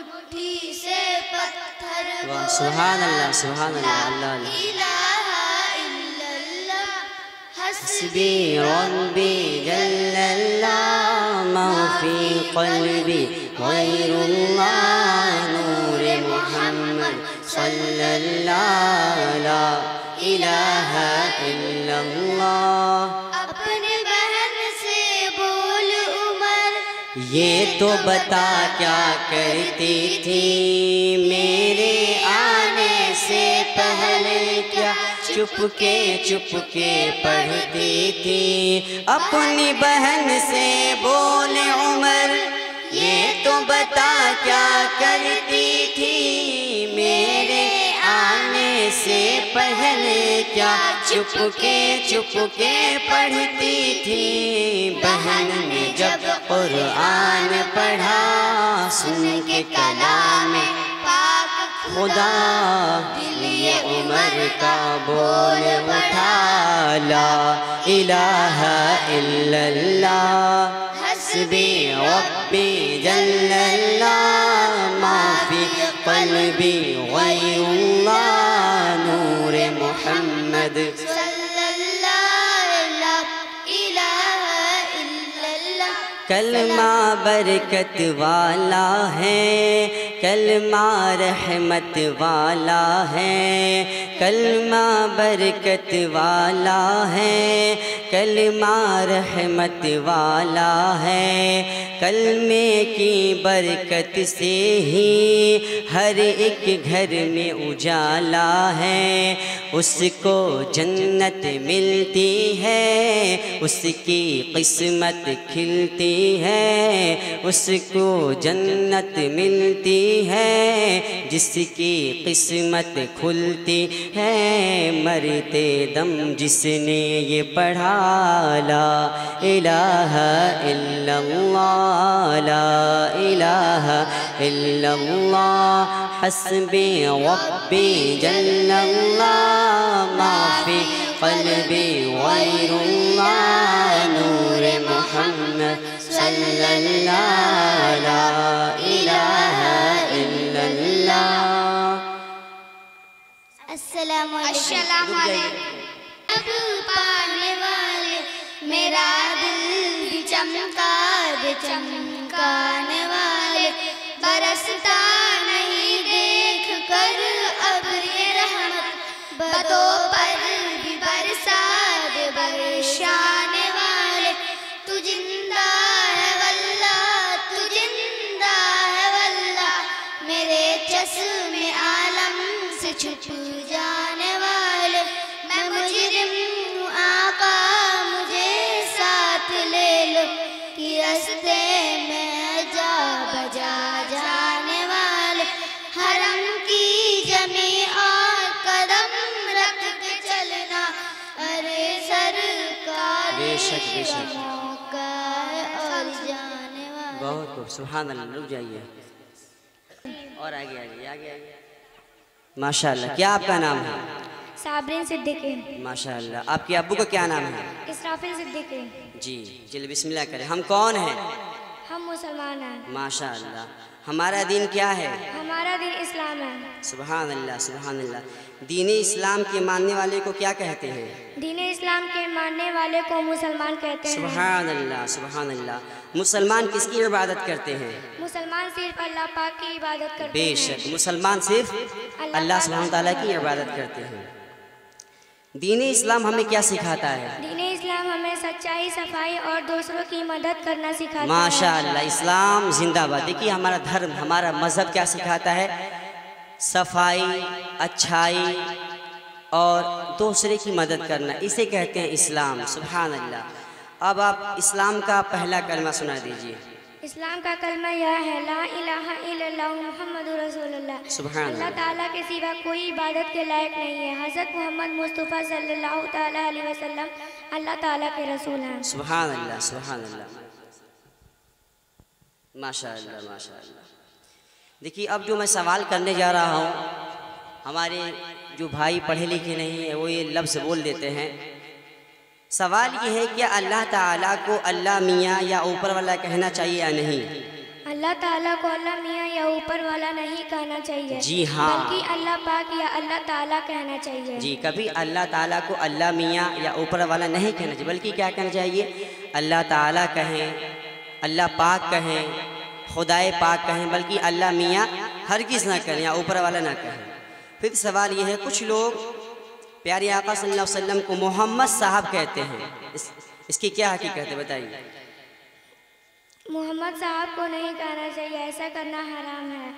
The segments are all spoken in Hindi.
मुट्ठी से पत्थर बोला, सुभान अल्लाह, सुभान अल्लाह, अल्लाह अल्लाह। इलाहा इल्लल्लाह हस्बी रब्बी जल्लल्लाह मा फी क़ल्बी गैरुल्लाह नूर मुहम्मद सल्लल्लाहु ला इलाहा इल्लल्लाह। अपने बहन से बोल उमर, ये तो बता क्या करती थी मेरे आने से पहले, क्या चुपके चुपके पढ़ती थी। अपनी बहन से बोले उमर, ये तो बता क्या करती थी मेरे आने से पहले, क्या चुपके चुपके पढ़ती थी। बहन ने जब कुरान पढ़ा सुन के कलाम पाक खुदा, दिल ये उमर का बोल उठा, ला इलाहा इल्लल्लाह हस्बी रब्बी जल्लल्लाह मा फी क़ल्बी गैरुल्लाह नूर मुहम्मद सल्लल्लाहु ला इलाहा इल्लल्लाह। कलमा बरकत वाला है, कलमा रहमत वाला है, कलमा बरकत वाला है, कलमा रहमत वाला है। कलमे की बरकत से ही हर एक घर में उजाला है, उसको जन्नत मिलती है, उसकी किस्मत खिलती है, उसको जन्नत मिलती है, जिसकी किस्मत खुलती है। मरते दम जिसने ये पढ़ा, ला इलाहा इल्लल्लाह, ला इलाहा इल्लल्लाह हस्बी रब्बी जल्लल्लाह मा फी क़ल्बी गैरुल्लाह नूर मुहम्मद सल्लल्लाहु ला इलाहा इल्लल्लाह। अस्सलामु अलैकुम। अब पाने वाले मेरा दिल भी चमका दे, चमकाने वाले बरसता नहीं देख कर अब ये रहमत, बदों पर भी बरसा दे बरसाने वाले। तू जिंदा है वल्लाह, तू जिंदा है वल्लाह, मेरे चश्मे आलम से छुप जाने वाले। मैं मुजरिम हूँ आका मुझे साथ ले लो, कि रास्ते में जा बजा जाने वाले। हरम की जमी और कदम रख के चलना, अरे सरकार बेशक बेशक मौका है और जाने वाले। बहुत खूब, सुभान अल्लाह। रुक जाइए और आगे आगे आगे आगे। माशाअल्लाह। क्या आपका नाम है? साबरीन सिद्दीकी। माशाअल्लाह। आपके अब्बू का क्या नाम है? इसराफिल सिद्दीकी। जी चलिए बिस्मिल्लाह करें। हम कौन हैं? हम मुसलमान हैं। माशाअल्लाह। हमारा दीन क्या है? हमारा दीन इस्लाम है। सुभान अल्लाह, सुभान अल्लाह। दीन इस्लाम के मानने वाले को क्या कहते हैं? दीन इस्लाम के मानने वाले को मुसलमान कहते हैं। सुभान अल्लाह, सुभान अल्लाह। मुसलमान किसकी इबादत करते हैं? मुसलमान सिर्फ अल्लाह पाक की इबादत करते हैं। बेशक मुसलमान सिर्फ अल्लाह सुब्हानहू तआला की इबादत करते हैं। दीन इस्लाम हमें क्या सिखाता है? दीन इस्लाम हमें सच्चाई, सफाई और दूसरों की मदद करना सिखाता है। माशाअल्लाह। इस्लाम जिंदाबाद। देखिए हमारा धर्म, हमारा मज़हब क्या सिखाता है? सफाई, अच्छाई और दूसरे की मदद करना, इसे कहते हैं इस्लाम। सुभान अल्लाह। अब आप इस्लाम का पहला कलमा सुना दीजिए। इस्लाम का कलमा यह है, ला इलाहा इल्लल्लाह मुहम्मदुर रसूलुल्लाह। सुभान अल्लाह ताला के सिवा कोई इबादत के लायक नहीं है। हज़रत मोहम्मद मुस्तफ़ा सल्लल्लाहु ताला अलैहि वसल्लम अल्लाह ताला के रसूल हैं। सुभान अल्लाह, सुभान अल्लाह। माशाअल्लाह, माशाअल्लाह। देखिए अब जो मैं सवाल करने जा रहा हूँ, हमारे जो भाई पढ़े लिखे नहीं है वो ये लफ्ज़ बोल देते हैं। सवाल ये है कि अल्लाह ताला को अल्लाह मियाँ या ऊपर वाला कहना चाहिए या नहीं? अल्लाह ताला को अल्लाह मियाँ या ऊपर वाला नहीं कहना चाहिए। जी हाँ, बल्कि अल्लाह पाक या अल्लाह ताला कहना चाहिए। जी, कभी अल्लाह ताला को अल्लाह मियाँ या ऊपर वाला नहीं कहना चाहिए, बल्कि क्या कहना चाहिए? अल्लाह ताला कहें, अल्लाह पाक कहें, खुदाए पाक कहें, बल्कि अल्लाह मियाँ हरगिज़ ना कहें या ऊपर वाला ना कहें। फिर सवाल ये है, कुछ लोग प्यारे आका सल्लल्लाहु अलैहि वसल्लम को मोहम्मद साहब कहते हैं, इसकी क्या हकीकत है बताइए? मोहम्मद साहब को नहीं कहना चाहिए, ऐसा करना हराम है।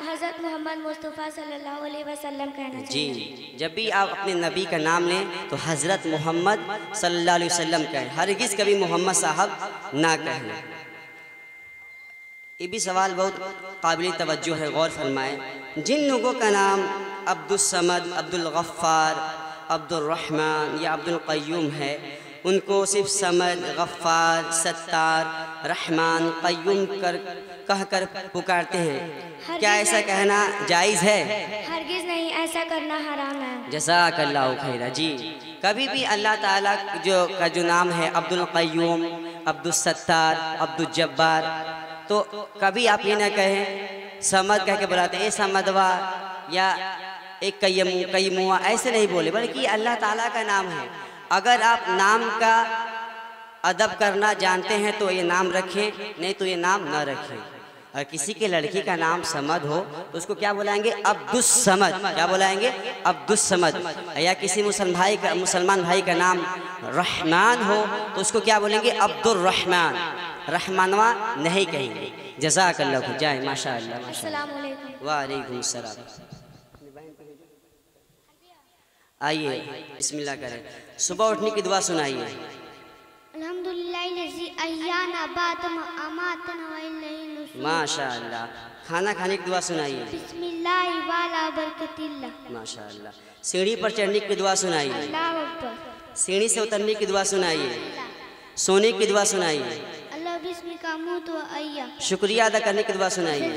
हज़रत मोहम्मद मुस्तफ़ा सल्लल्लाहु अलैहि वसल्लम कहना चाहिए। जी, जब भी आप अपने नबी का नाम लें तो हज़रत मोहम्मद सल्लल्लाहु अलैहि वसल्लम कहें, हरगिज़ कभी मोहम्मद साहब ना कहें। ये भी सवाल बहुत काबिल तवज्जो है, गौर फरमाएं। जिन लोगों का नाम अब्दुल समद, अब्दुल गफ़्फ़ार, अब्दुल रहमान या अब्दुल क़य्यूम है, उनको सिर्फ समद, गफ़्फ़ार, सत्तार, रहमान, क़य्यूम कहकर पुकारते हैं। क्या ऐसा कहना जायज़ है? हरगिज़ नहीं, ऐसा करना हराम है। जज़ाकल्लाहु खैरा। जी, कभी भी अल्लाह ताला जो नाम है अब्दुल क़य्यूम, अब्दुल सत्तार, अब्दुल जब्बार, तो कभी आप ये ना कहें समद कह के बुलाते हैं, ए समदवा या एक कय्यूमुआ, ऐसे नहीं बोले, बल्कि अल्लाह ताला का नाम है। अगर आप नाम का अदब करना जानते हैं तो ये नाम रखें, नहीं तो ये नाम न रखें। और किसी के लड़की का नाम समद हो तो उसको क्या बुलाएंगे? अब्दुस समद। क्या बुलाएंगे? अब्दुस समद। या किसी मुसलमान भाई का नाम रहमान हो तो उसको क्या बोलेंगे? अब्दुल रहमान। रहमानवा नहीं कहेंगे। जज़ाकल्लाह। जाए माशाअल्लाह। अस्सलाम वालेकुम। वालेकुम सलाम। आइए बिस्मिल्लाह करें, सुबह उठने की दुआ सुनाइए। माशाअल्लाह। खाना खाने की दुआ सुनाइए। माशाअल्लाह। सीढ़ी पर चढ़ने की दुआ सुनाइए। सीढ़ी से उतरने की दुआ सुनाइए। सोने की दुआ सुनाइए। शुक्रिया अदा करने की दुआ सुनाइए।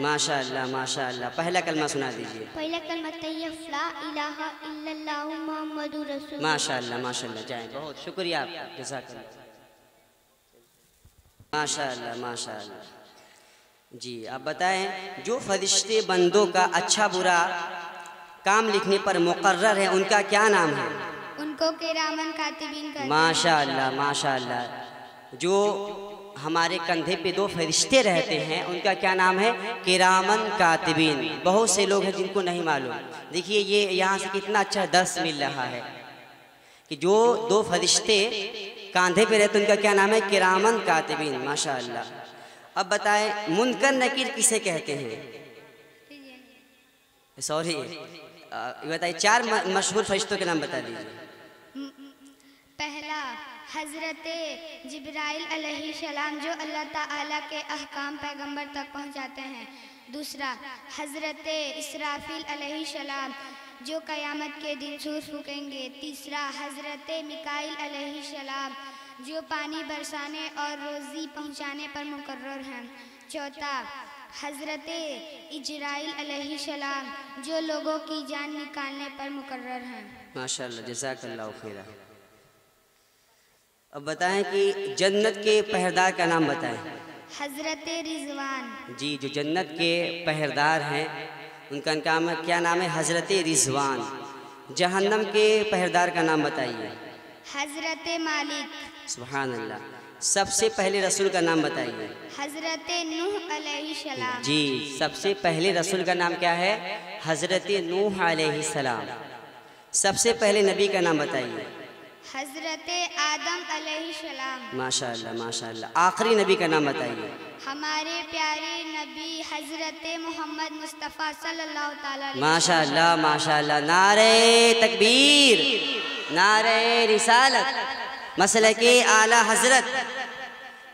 माशाअल्लाह माशाअल्लाह। पहला कलमा सुना दीजिए। पहला कलमा तैयब ला इलाहा इल्लल्लाहु मुहम्मदुर रसूल। माशाअल्लाह माशाअल्लाह। जाए, बहुत शुक्रिया आपका, जज़ाकल्लाह। माशाअल्लाह माशाअल्लाह। जी, आप बताएं, जो फरिश्ते बंदों का अच्छा बुरा काम लिखने पर मुकर्रर है उनका क्या नाम है? उनको किरामन कातिबीन कहते हैं। माशाअल्लाह माशाअल्लाह। जो हमारे कंधे पे दो फरिश्ते रहते हैं उनका क्या नाम है? किरामन कातिबीन। बहुत से लोग हैं जिनको नहीं मालूम। देखिए, ये यहाँ से कितना अच्छा दर्स मिल रहा है कि जो दो फरिश्ते कंधे पे रहते हैं उनका क्या नाम है? किरामन कातिबीन। माशाअल्लाह। अब बताएं, मुनकर नकीर किसे कहते हैं? सॉरी, बताइए, चार मशहूर फरिश्तों के नाम बता दीजिए। पहला हज़रत जिब्राइल अलैहिस्सलाम, जो अल्लाह ताला के अहकाम पैगंबर तक पहुंचाते हैं। दूसरा हज़रत इसराफील अलैहिस्सलाम, जो क़यामत के दिन सूर फूकेंगे। तीसरा हज़रत मिकाईल अलैहिस्सलाम, जो पानी बरसाने और रोज़ी पहुंचाने पर मुकर्रर हैं। चौथा हज़रत इजराइल अलैहिस्सलाम, जो लोगों की जान निकालने पर मुकर्रर हैं। माशाअल्लाह, जज़ाकल्लाह खैरा। अब बताएं कि जन्नत के पहरेदार का नाम बताएं। हज़रत रिजवान। जी, जो जन्नत के पहरेदार हैं उनका क्या नाम है? हज़रत रिजवान। जहन्नम के पहरेदार का नाम बताइए। हज़रत मालिक। सुभान अल्लाह। सबसे पहले रसूल का नाम बताइए। हज़रत नूह अलैहिस्सलाम। जी, सबसे पहले रसूल का नाम क्या है? हज़रत नूह अलैहिस्सलाम। सबसे पहले नबी का नाम बताइए। हज़रत आदम अलैहिस्सलाम। माशाअल्लाह माशाअल्लाह। आखिरी नबी का नाम बताइए। हमारे प्यारे नबी हज़रत मोहम्मद मुस्तफ़ा सल्लल्लाहु ताला अलैहि। माशाअल्लाह माशाअल्लाह। नारे तकबीर, नारे रिसालत, मसलके आला हज़रत,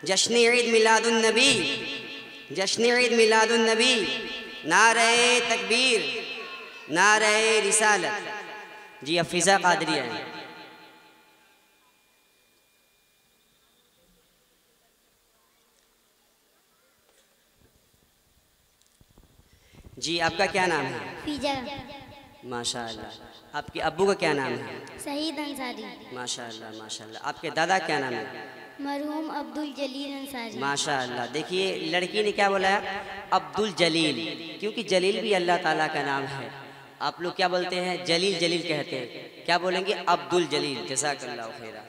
जश्न ईद मिलादुन नबी, जश्न ईद मिलादुन नबी। नारे तकबीर, नारे रिसालत। जी, अफीज़ा कादरिया है। जी, आपका क्या नाम है? फीजा। माशाअल्लाह। आपके अब्बू का क्या नाम है? सईद अंसारी। माशाअल्लाह माशाअल्लाह। आपके दादा क्या नाम है? मरहूम अब्दुल जलील अंसारी। माशाअल्लाह। देखिए लड़की ने क्या बोला है? अब्दुल जलील, क्योंकि जलील भी अल्लाह ताला का नाम है। आप लोग क्या बोलते हैं? जलील जलील कहते हैं, क्या बोलेंगे? अब्दुल जलील। जज़ाकल्लाहु खैरा।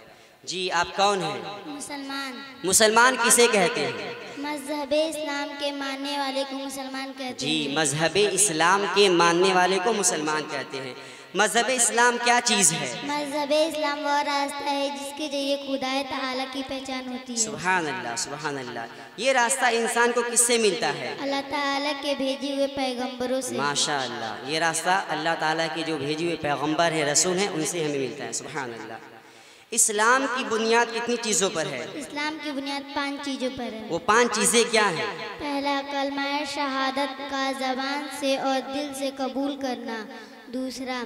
जी आप कौन हैं? मुसलमान। मुसलमान किसे कहते हैं? मजहब इस्लाम के मानने वाले को मुसलमान कहते हैं। जी मजहब इस्लाम के मानने वाले को मुसलमान कहते हैं। मजहब इस्लाम क्या चीज़ है? मजहब इस्लाम वो रास्ता है जिसके जरिए खुदाए ताला की पहचान होती है। सुभान अल्लाह, सुभान अल्लाह। ये रास्ता इंसान को किससे मिलता है? अल्लाह ताला के भेजे हुए पैगंबरों से। माशाअल्लाह। ये रास्ता अल्लाह ताला के जो भेजे हुए पैगंबर हैं, रसूल हैं, उनसे हमें मिलता है। सुभान अल्लाह। इस्लाम की बुनियाद कितनी चीज़ों पर है? इस्लाम की बुनियाद 5 चीज़ों पर है। वो 5 चीज़ें क्या हैं? पहला, कलमा शहादत का ज़बान से और दिल से कबूल करना। दूसरा,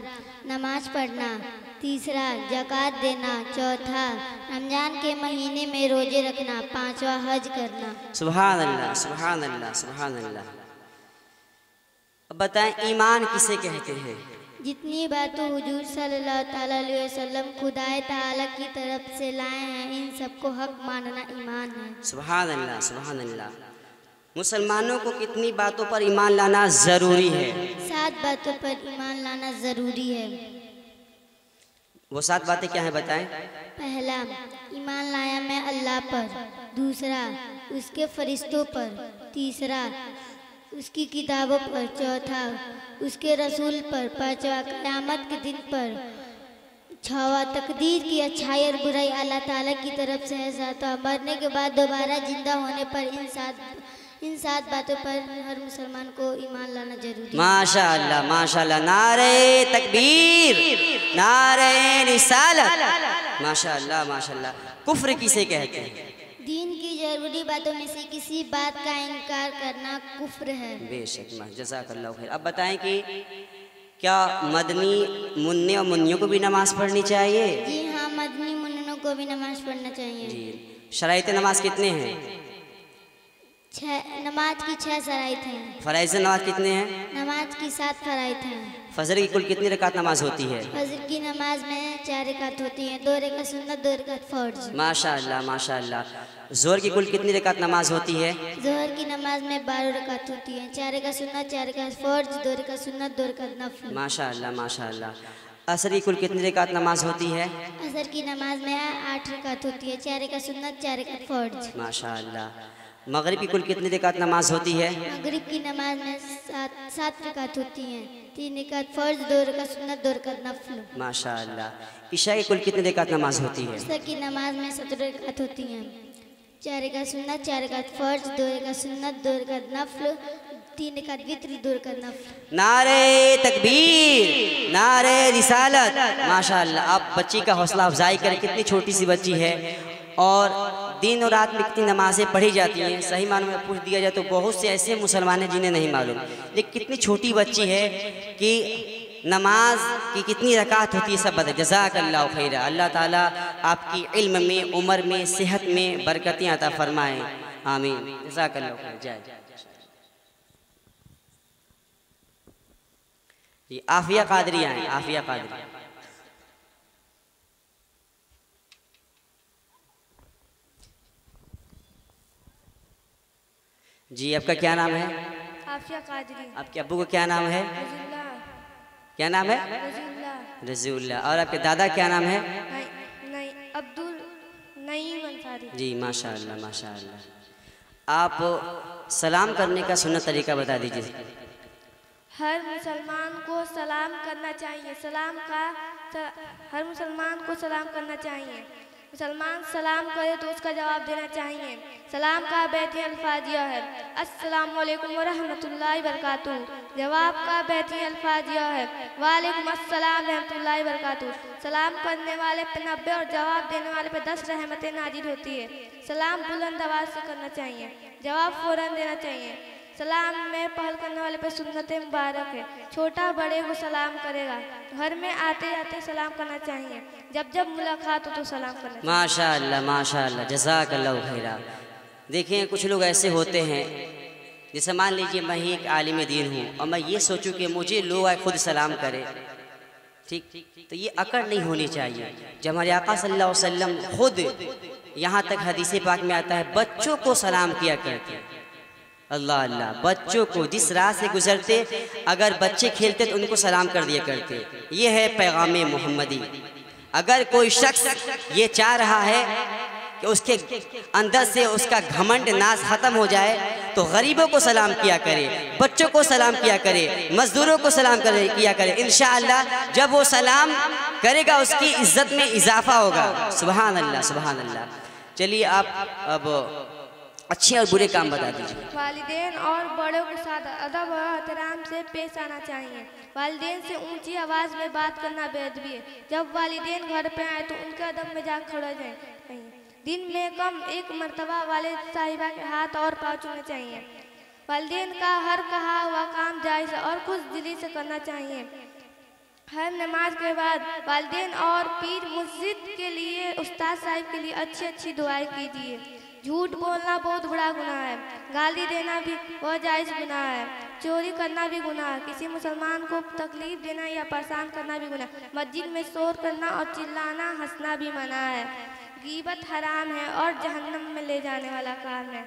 नमाज पढ़ना। तीसरा, ज़कात देना। चौथा, रमज़ान के महीने में रोजे रखना। पांचवा, हज करना। सुभान अल्लाह, सुभान अल्लाह, सुभान अल्लाह। अब बताएं ईमान किसे कहते हैं? जितनी बातें हुजूर सल्लल्लाहु ताला अलैहि वसल्लम खुदाए ताला की तरफ से लाए हैं, इन सबको हक मानना ईमान है। सुभान अल्लाह, सुभान अल्लाह। मुसलमानों को कितनी बातों पर ईमान लाना ज़रूरी है? 7 बातों पर ईमान लाना ज़रूरी है। वो 7 बातें क्या हैं बताएं? पहला, ईमान लाया मैं अल्लाह पर। दूसरा, उसके फरिश्तों पर। तीसरा, उसकी किताबों पर। चौथा, उसके रसूल पर। पांचवा, क़यामत के दिन पर। छवा, तकदीर की अच्छाई और बुराई अल्लाह ताला की तरफ से है। सातवां, मरने के बाद दोबारा जिंदा होने पर। इन 7 बातों पर हर मुसलमान को ईमान लाना जरूरी है। माशाअल्लाह, माशाअल्लाह। नारे तकबीर, नारे रिसालत। माशाअल्लाह, माशाअल्लाह। कुफ्र किसे कहते हैं? दीन की जरूरी बातों में से किसी बात का इनकार करना कुफ्र है। बेशक, जज़ाकल्लाहु खैर। अब बताएं कि क्या मदनी मुन्ने और मुन्नियों को भी नमाज पढ़नी चाहिए? जी हाँ, मदनी मुन्नों को भी नमाज पढ़ना चाहिए। जी। शराइत नमाज कितने हैं? 6। नमाज की 6 शराइत हैं। फ़राइज़ नमाज कितने हैं? नमाज की 7 फ़राइज़ हैं। फजर की कुल कितनी रकात नमाज होती है? फजर की नमाज में 4 रकात होती हैं। 2 रकात सुन्नत, 2 रकात फर्ज। माशाअल्लाह, माशाअल्लाह। ज़ोहर की कुल कितनी रकात नमाज होती है? ज़ोहर की नमाज में 12 रकात होती है। 4 रकात सुन्नत, 4 रकात फर्ज, 2 रकात सुन्नत, 2 रकात नफल। माशाअल्लाह, माशाअल्लाह। असर की कुल कितनी रकात नमाज होती है? असर की नमाज में 8 रकात होती है। 4 रकात सुन्नत, 4 रकात फर्ज। माशाअल्लाह। मगरिब की कुल कितनी रकात नमाज होती है? मगरिब की नमाज में 7 रकात होती हैं। 3 रकात फर्ज, 2 रकात सुन्नत, 2 रकात नफल। माशाअल्लाह। इशा की कुल कितनी रकात नमाज होती है? इशा की नमाज में 17 रकात होती हैं। 4 रकात सुन्नत, 4 रकात फर्ज, 2 रकात सुन्नत, 2 रकात नफल, 3 रकात वित्र, 2 रकात नफल। नारे तकबीर, नारे रिसालत। माशाअल्लाह। आप बच्ची का हौसला अफजाई करें, कितनी छोटी सी बच्ची है और दिन और रात में कितनी नमाजें पढ़ी जाती हैं। सही मानों में पूछ दिया जाए तो बहुत से ऐसे मुसलमान हैं जिन्हें नहीं मालूम, लेकिन कितनी छोटी बच्ची है कि नमाज की कितनी रकात होती है सब बता। जज़ाकल्लाहु खैरा। अल्लाह ताला आपकी इल्म में, उम्र में, सेहत में बरकतें अता फरमाएं। आमीन। जज़ाकल्लाहु खैर। जय जी। आफिया कादरी आए, आफिया कादरी। जी आपका क्या नाम है? आफिया कादरी। आपके अब्बू का क्या नाम है? क्या नाम है? रज़ीउल्लाह। और आपके दादा क्या नाम है? नहीं, अब्दुल नईम अंसारी। जी माशाअल्लाह, माशाअल्लाह। आप सलाम करने का सुन्नत तरीका बता दीजिए। हर मुसलमान को सलाम करना चाहिए। हर मुसलमान को सलाम करना चाहिए। मुसलमान सलाम करे तो उसका जवाब देना चाहिए। सलाम का बैती अल्फाज यह है, अस्सलामु अलैकुम व रहमतुल्लाहि व बरकातुहू। जवाब का बैती अल्फाज यह है, वालेकुम अस्सलाम रहमतुल्लाहि व बरकातुहू। सलाम करने वाले पे 90 और जवाब देने वाले पे 10 रहमतें नाजिल होती है। सलाम बुलंद आवाज़ से करना चाहिए, जवाब फौरन देना चाहिए। सलाम में पहल करने वाले पे सुन्नत मुबारक है, छोटा बड़े को सलाम करेगा। घर में आते जाते सलाम करना चाहिए, जब जब मुलाकात हो तो सलाम करना चाहिए। माशाअल्लाह, माशाअल्लाह। जज़ाकल्लाहु खैरा। देखिए कुछ लोग ऐसे होते हैं, जैसे मान लीजिए मैं ही एक आलिम दीन हूँ और मैं ये सोचूं कि मुझे लोग आए खुद सलाम करे, ठीक, तो ये अकड़ नहीं होनी चाहिए। जब हमारे आका सल्लल्लाहु अलैहि वसल्लम खुद यहाँ तक हदीस पाक में आता है बच्चों को सलाम किया करते। अल्लाह अल्लाह, बच्चों को जिस राह से गुजरते अगर बच्चे खेलते तो उनको सलाम कर दिया करते। ये है पैगाम मोहम्मदी। अगर कोई शख्स ये चाह रहा है कि उसके अंदर से उसका घमंड नाज ख़त्म हो जाए तो गरीबों को सलाम किया करे, बच्चों को सलाम किया करे, मजदूरों को सलाम किया करे। इंशाअल्लाह जब वो सलाम करेगा उसकी इज्जत में इजाफा होगा। सुभान अल्लाह, सुभान अल्लाह। चलिए आप अब अच्छे और बुरे काम बता दीजिए। वालिदैन और बड़ों के साथ अदब और एहतराम से पेश आना चाहिए। वालिदैन से ऊंची आवाज़ में बात करना बेअदबी है। जब वालिदैन घर पे आए तो उनके अदब में जाकर खड़े जाएं। दिन में कम एक मर्तबा वालिद साहिबा के हाथ और पाँव छूने चाहिए। वालिदैन का हर कहा हुआ काम जायज़ और खुश दिली से करना चाहिए। हर नमाज के बाद वालिदैन और पीर मुर्शिद के लिए, उस्ताद साहिब के लिए अच्छी अच्छी दुआएं कीजिए। झूठ बोलना बहुत बड़ा गुनाह है। गाली देना भी बहुत जायज़ गुनाह है। चोरी करना भी गुनाह है। किसी मुसलमान को तकलीफ देना या परेशान करना भी गुनाह है। मस्जिद में शोर करना और चिल्लाना हंसना भी मना है। गीबत हराम है और जहन्नम में ले जाने वाला काम है।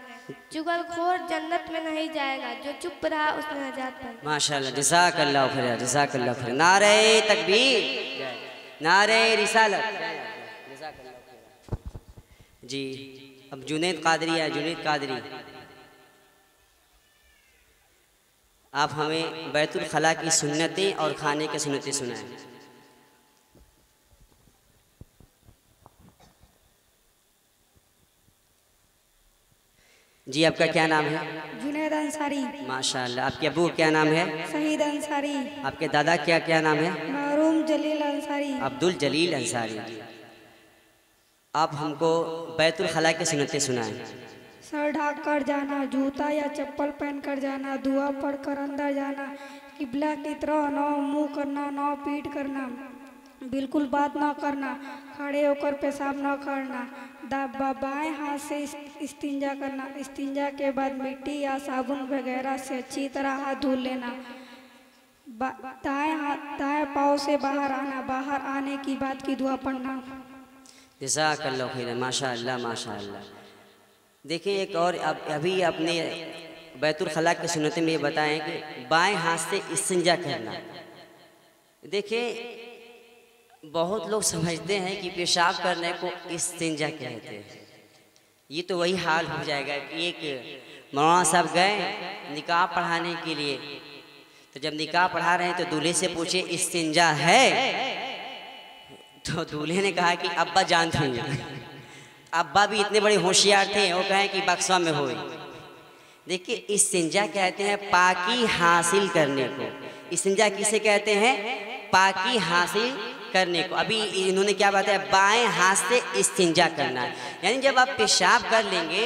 चुगलखोर जन्नत में नहीं जाएगा, जो चुप रहा उसने नजात पाई। माशाअल्लाह, जज़ाकल्लाहु खैर, जज़ाकल्लाहु खैर। नारे तकबीर, नारे रिसालत। जी अब जुनैद कादरी है। जुनैद कादरी, आप हमें बैतुल खला की सुन्नतें और खाने की सुन्नतें सुनाएं। जी आपका क्या नाम है? जुनैद अंसारी। माशाअल्लाह। आपके अबू क्या नाम है? शहीद अंसारी। आपके दादा क्या क्या नाम है? महरूम जलील अंसारी। अब्दुल जलील अंसारी। आप हमको बैतुल खला की सुन्नतें सुनाएं। सर ढाक कर जाना, जूता या चप्पल पहन कर जाना, दुआ पढ़ कर अंदर जाना, किबला की तरह न मुँह करना, न पीठ करना, बिल्कुल बात न करना, खड़े होकर पेशाब न करना, बाएं हाथ से इस्तिंजा करना, इस्तिंजा के बाद मिट्टी या साबुन वगैरह से अच्छी तरह हाथ धुल लेना, दाएं पाँव से बाहर आना, बाहर आने की बात की दुआ पढ़ना। जज़ाकल्लाहु खैर, माशाअल्लाह माशाअल्लाह। देखिए एक और अभी अपने बैतुल खला की सुन्नत में ये बताएं कि बाएं हाथ से इस्तिंजा करना। देखिए बहुत लोग समझते हैं कि पेशाब करने को इस्तिंजा कहते हैं। ये तो वही हाल हो जाएगा कि एक मौलाना साहब गए निकाह पढ़ाने के लिए, तो जब निकाह पढ़ा रहे हैं तो दूल्हे से पूछे इस्तिंजा है, तो दूल्हे ने कहा कि अब्बा जानते हैं। अब्बा भी इतने बड़े होशियार थे, वो कहें कि बक्सा में होए। देखिए इस्तिंजा कहते हैं पाकी हासिल करने को। इस्तिंजा किसे कहते हैं? पाकी हासिल करने को। अभी इन्होंने क्या बताया? बाएं हाथ से इस्तिंजा करना है, यानी जब आप पेशाब कर लेंगे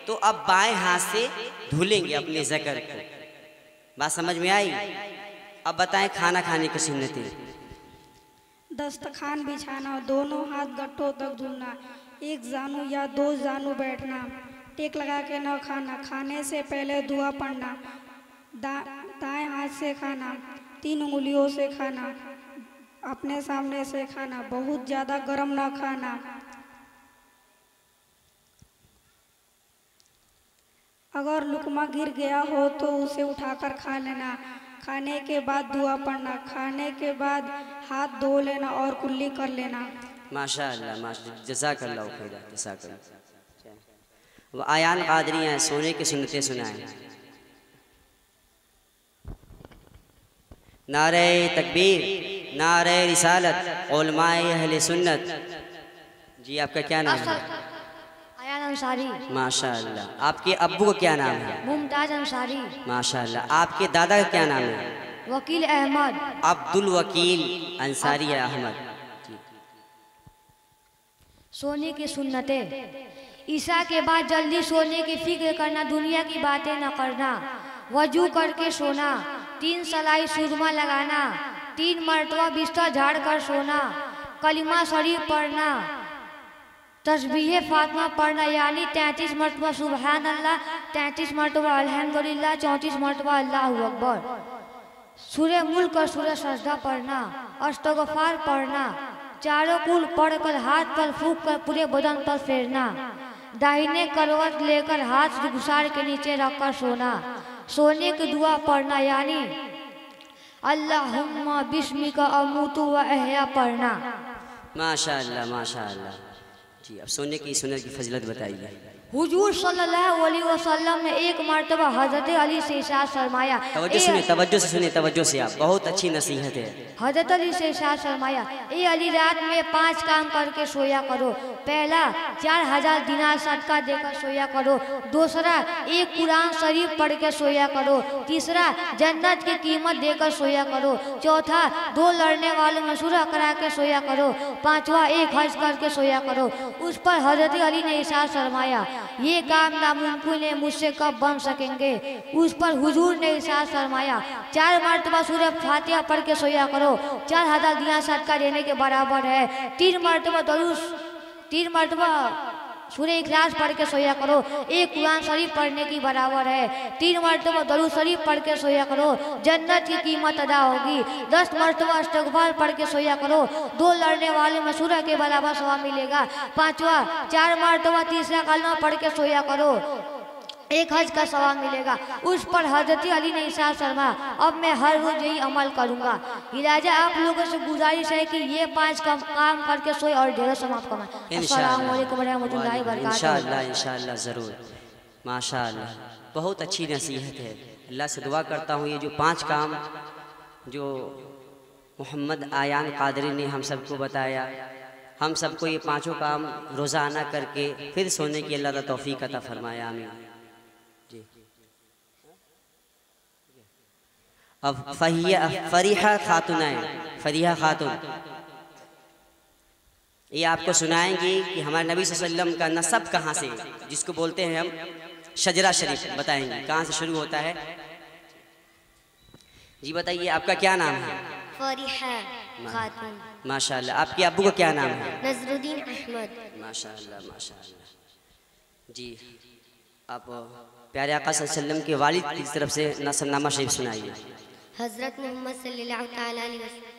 तो अब बाएं हाथ से धुलेंगे अपने ज़कर को। बात समझ में आई? अब बताएं खाना खाने की सुन्नतें। दस्तखान बिछाना, दोनों हाथ गट्ठों तक धुलना, एक जानू या दो जानू बैठना, टेक लगा के न खाना, खाने से पहले दुआ पढ़ना, दाएं हाथ से खाना, 3 उंगलियों से खाना, अपने सामने से खाना, बहुत ज़्यादा गर्म न खाना, अगर लुकमा गिर गया हो तो उसे उठाकर खा लेना, खाने के बाद दुआ पढ़ना, खाने के बाद हाथ धो लेना और कुल्ली कर लेना। माशाअल्लाह माशाअल्लाह, जज़ाकल्लाहु खैर, जज़ाकल्लाह। वो आयान कादरी हैं, सोने की सुन्नतें सुनाएं। नारे तकबीर, नारे रिसालत, उलमाए अहले सुन्नत। जी आपका क्या नाम है? आयान अंसारी। माशाअल्लाह। आपके अब्बू का क्या नाम है? मुमताज अंसारी। माशाअल्लाह। आपके दादा का क्या नाम है? वकील अहमद। अब्दुल वकील अंसारी अहमद। सोने की सुन्नतें। ईशा के बाद जल्दी सोने की फिक्र करना, दुनिया की बातें न करना, वजू करके सोना, 3 सलाई सुरमा लगाना, 3 मरतबा बिस्तर झाड़ कर सोना, कलिमा शरीफ पढ़ना, तस्बीह फातिमा पढ़ना, यानी 33 मरतबा सुबहान अल्लाह, 33 मरतबा अल्हम्दुलिल्लाह, 34 मरतबा अल्लाहु अकबर, सूरह मुल्क और सूरह सजदा पढ़ना, अस्तगफार पढ़ना, चारों कुल पढ़कर हाथ पर फूंक कर पूरे बदन पर फेरना, दाहिने करवट लेकर हाथ घुसार के नीचे रखकर सोना, सोने की दुआ पढ़ना यानी अल्लाहुम्मा बिस्मिका अमूतु व अहया पढ़ना। माशाअल्लाह माशाअल्लाह। जी अब सोने की सुन्नत की फजीलत बताइए। हुजूर सल्लल्लाहु अलैहि वसल्लम ने एक मर्तबा हजरत अली से इरशाद फरमाया, तवज्जो से सुनिए, तवज्जो से, आप बहुत अच्छी नसीहत है। हजरत अली से इरशाद फरमाया, ए अली रात में 5 काम करके सोया करो। पहला 4000 दिनार सदका देकर सोया करो। दूसरा एक कुरान शरीफ पढ़ के सोया करो। तीसरा जन्नत की कीमत देकर सोया करो। चौथा 2 लड़ने वालों में सुलह करा के सोया करो। पांचवा एक हज करके सोया करो। उस पर हजरत अली ने इरशाद फरमाया, ये काम नामुमकिन है, मुझसे कब बन सकेंगे। उस पर हुजूर ने इरशाद फरमाया, 4 मरतबा सूरह फातिहा पढ़ के सोया करो, 4000 दिनार सदका देने के बराबर है। 3 मरतबा सूरह इखलास पढ़ के सोया करो, एक कुरान शरीफ पढ़ने की बराबर है। 3 मरतबा दरूद शरीफ पढ़ के सोया करो, जन्नत की कीमत अदा होगी। 10 मरतबा इस्तग़फ़ार पढ़ के सोया करो, 2 लड़ने वाले में सूरह के बराबर सवाब मिलेगा। पांचवा 4 मरतबा तीसरा कलमा पढ़ के सोया करो, एक हज का सवाब मिलेगा। उस पर हजरत अली ने इरशाद फरमाया, अब मैं हर रोज यही अमल करूंगा। लिहाजा आप लोगों से गुजारिश है कि ये 5 काम करके सोए और ढेरों सवाब कमाएं। अस्सलाम वालेकुम व रहमतुल्लाहि व बरकातहू। इंशाअल्लाह इंशाअल्लाह ज़रूर। माशाअल्लाह बहुत अच्छी नसीहत है। अल्लाह से दुआ करता हूँ ये जो 5 काम जो मोहम्मद आयान कादरी ने हम सबको बताया, हम सबको ये 5 काम रोज़ाना करके फिर सोने की अल्लाह ताला तौफीक अता फरमाया। आमीन। अब फरीहा खातून है, फरीहा खातून ये आपको सुनाएंगी कि हमारे नबी सल्लल्लाहु अलैहि वसल्लम का नसब कहाँ से, जिसको बोलते हैं हम शजरा शरीफ, बताएंगे कहाँ से शुरू होता है। जी बताइए आपका क्या नाम है? फरीहा खातून। माशाअल्लाह। आपके अब्बू का क्या नाम है? नजरुद्दीन अहमद। माशाअल्लाह माशाअल्लाह। जी आप प्यारे आका सल्लल्लाहु अलैहि वसल्लम के वालिद की तरफ से नसबनामा शरीफ सुनाइए। हज़रत मोहम्मद सल्लल्लाहु तआला अलैहि वसल्लम,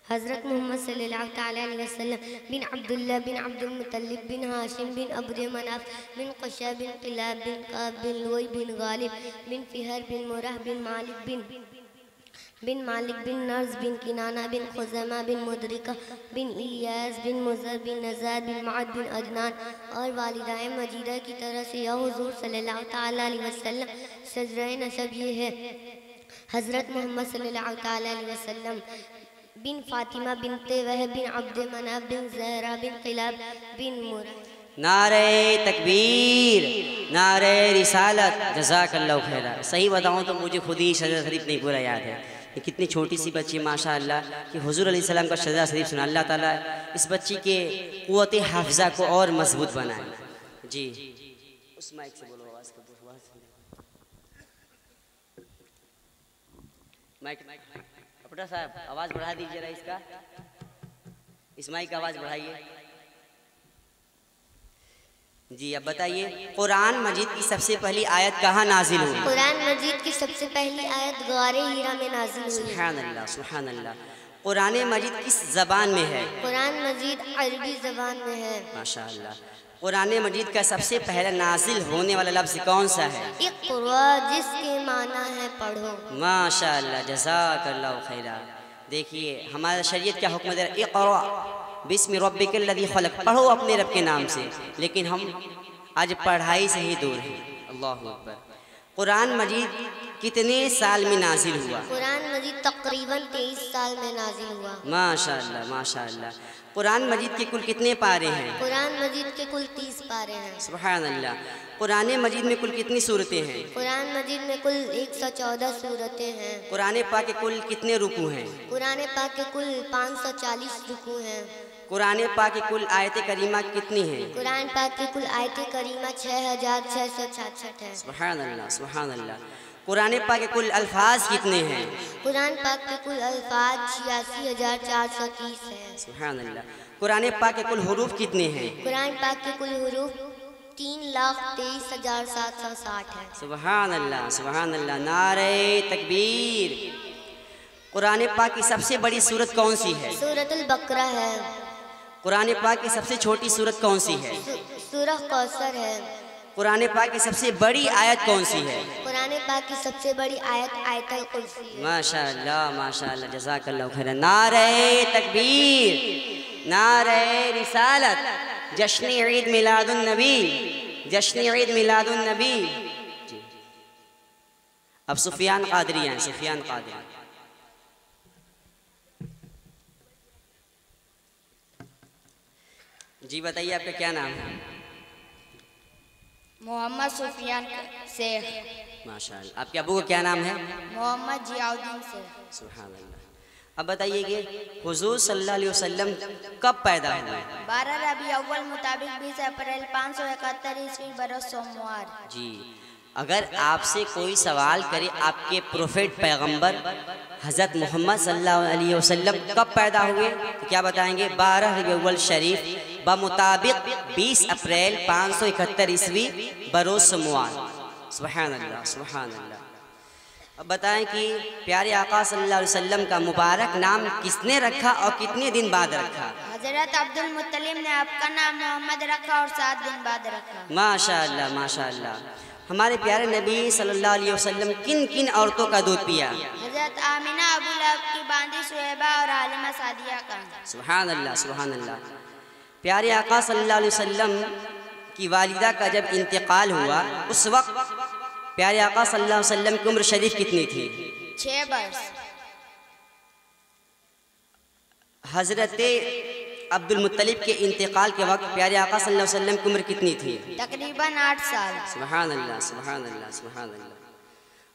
हज़रत मोहम्मद सल्लल्लाहु तआला अलैहि वसल्लम बिन अब्दुल्लाह बिन अब्दुल मुत्तलिब बिन हाशिम बिन अब्द मनाफ बिन क़शा बिन क़िलाब बिन काब बिन लुई बिन गालिब बिन फ़िहर बिन मुरह बिन मालिक बिन नर्स बिन किनाना बिन खुज़ैमा बिन मुदरिका बिन इलियास बिन मुज़र बिन नज़ार बिन मुअद बिन अदनान और वालिदाए मजीदा की तरह से या हुज़ूर सल्लल्लाहु तआला अलैहि वसल्लम शजरा नसब ये है। हज़रत मोहम्मद सल्लल्लाहु तआला अलैहि वसल्लम बिन फ़ातिमा बिनते वहब बिन अब्द मनाफ बिन ज़हरा बिन क़िलाब बिन मुरह। नारे तकबीर, नारे रिसालत, जज़ाकल्लाहु खैरा। सही बताऊँ तो मुझे खुद ही शजरा शरीफ नहीं पूरा याद है। ये कितनी छोटी सी बच्ची माशाअल्लाह कि हुज़ूर अलैहिस्सलाम का शजरा शरीफ सुना। अल्लाह ताला इस बच्ची के क़ुव्वत हाफ़िज़ा को और मजबूत बनाए। जी उस माइक से बोलो, आवाज़ को माइक अपना साहब आवाज़ बढ़ा दीजिए जरा, इसका इस माइक का आवाज़ बढ़ाइए। जी अब बताइए कुरान मजीद की सबसे पहली आयत कहाँ नाजिल हुई? कुरान मजीद की सबसे पहली आयत गारे हीरा में नाजिल हुई। सुभान अल्लाह सुभान अल्लाह। कुरान मजीद किस ज़बान में है? कुरान मजीद अरबी ज़बान में है। माशाअल्लाह। कुरान मजीद का सबसे पहला नाजिल होने वाला लफ्ज़ कौन सा है? इक़रा, जिसके माना है पढ़ो। माशाअल्लाह जज़ाकल्लाहु खैरा। देखिए हमारा शरीयत क्या हुक्म दे रहा है? इक़रा बिस्मि रब्बिकल लज़ी खलक़, पढ़ो अपने रब के नाम से। लेकिन हम आज पढ़ाई से ही दूर हैं। अल्लाहु अकबर। कुरान मजीद कितने साल में नाजिल हुआ? कुरान मजीद तकरीबन 23 साल में नाजिल हुआ। माशाअल्लाह माशाअल्लाह। कुरान मजीद के कुल कितने पारे हैं? कुरान मजीद के कुल 30 पारे हैं। सुभान अल्लाह। कुरान मजीद में कुल कितनी सूरतें हैं? कुरान मजीद में कुल 114 सूरतें हैं। कुरान पाक के कुल कितने रुकू हैं? कुरान पाक के कुल 540 रुकू हैं। कुरान पाक की कुल आयत करीमा कितनी हैं? कुरान पाक की कुल आयत करीमा 6666 है। सुभान अल्लाह सुभान अल्लाह। कुरान पाक के कुल अल्फाज कितने हैं? कुरान पाक के कुल अल्फाज 86,430 है। सुभान अल्लाह। कुरान पाक के कुल हुरूफ कितने हैं? कुरान पाक के कुल हुरूफ 3,23,760 है। सुभान अल्लाह सुभान अल्लाह। नारे तकबीर। कुरान पाक की सबसे बड़ी सूरत कौन सी है? सूरतुल बकरा है। कुरान पाक की सबसे छोटी सूरत कौन सी है? सूरह कौसर है। कुरान पाक की सबसे बड़ी आयत कौन सी है? कुरान पाक की सबसे बड़ी आयत आयतुल कुर्सी है। माशाअल्लाह माशाअल्लाह, जज़ाकल्लाहु खैरन। नारे तकबीर, नारे रिसालत, जश्न ईद मिलादुन नबी, जश्न ईद मिलादुन नबी। जी, अब सुफियान कादरी हैं, सुफियान कादरी। जी बताइए, आपका क्या नाम है? मोहम्मद सुफियान शेख। माशाअल्लाह। आपके अबू का क्या नाम है? मोहम्मद जियाउद्दीन शेख। सुभान अल्लाह। अब बताइए कि हुजूर सल्लल्लाहु अलैहि वसल्लम कब पैदा हुए? 12 रबी अव्वल मुताबिक 20 अप्रैल 571 ईस्वी बरस सोमवार। जी, अगर आपसे कोई सवाल करे आपके प्रोफेट पैगंबर हज़रत मोहम्मद सल्लल्लाहु अलैहि वसल्लम कब पैदा हुए, तो क्या बताएंगे? 12 रबी अव्वल शरीफ बमुताबिक 20 अप्रैल 571 ईस्वी बरोज़ सोमवार। सुभान अल्लाह, सुभान अल्लाह। अब बताएं कि प्यारे आका सल्लल्लाहु अलैहि वसल्लम का मुबारक नाम किसने रखा और कितने दिन बाद रखा? हजरत अब्दुल मुत्तलिब ने आपका नाम मोहम्मद रखा और 7 दिन बाद रखा। माशाअल्लाह माशाअल्लाह। हमारे प्यारे नबी सल्लल्लाहु अलैहि वसल्लम किन किन औरतों का दूध पिया? हजरत आमिना, अबू लहब की बांदी सुहैबा और हालिमा सादिया का। सुभान अल्लाह, सुभान अल्लाह। प्यारे आका सल्लल्लाहु अलैहि वसल्लम की वालिदा का जब इंतकाल हुआ, उस वक्त प्यारे आका सल्लल्लाहु अलैहि वसल्लम की उम्र शरीफ कितनी थी? 6 वर्ष। हजरत अब्दुल मुत्तलिब के इंतकाल के वक्त प्यारे आका सल्लल्लाहु अलैहि वसल्लम की उम्र कितनी थी? तकरीबन 8 साल। सुभान अल्लाह, सुभान अल्लाह, सुभान अल्लाह।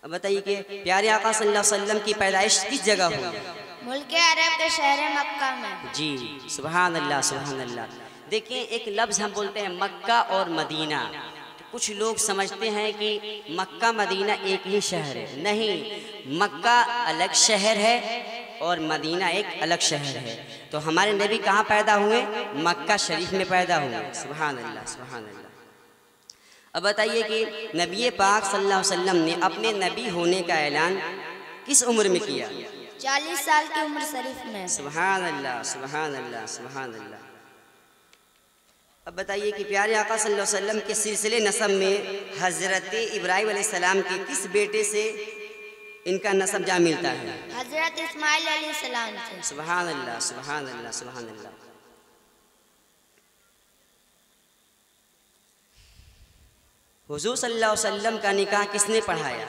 अब बताइए कि प्यारे आका सल्लल्लाहु अलैहि वसल्लम की पैदाइश किस जगह हुई? मुल्क अरब के शहर मक्का में। जी, सुभान अल्लाह, सुभान अल्लाह। देखिए, एक लफ्ज़ हम बोलते हैं मक्का और मदीना, तो कुछ लोग समझते हैं कि मक्का मदीना एक ही शहर है। नहीं, मक्का अलग शहर है और मदीना एक अलग शहर है। तो हमारे नबी कहाँ पैदा हुए? मक्का शरीफ में पैदा हुए। सुभान अल्लाह, सुभान अल्लाह। अब बताइए कि नबी पाक सल्लल्लाहु अलैहि वसल्लम ने अपने नबी होने का ऐलान किस उम्र में किया? 40 साल की उम्र शरीफ में। सुभान अल्लाह, सुभान अल्लाह, सुभान अल्लाह। अब बताइए कि प्यारे आका सल्लल्लाहु अलैहि वसल्लम के सिलसिले नसब में हज़रत इब्राहीम अलैहिस्सलाम के किस बेटे से इनका नसब जा मिलता है? हजरत इस्माइल अलैहिस्सलाम से। सुभान अल्लाह, सुभान अल्लाह, सुभान अल्लाह। हुजूर सल्लल्लाहु अलैहि वसल्लम का निकाह किसने पढ़ाया?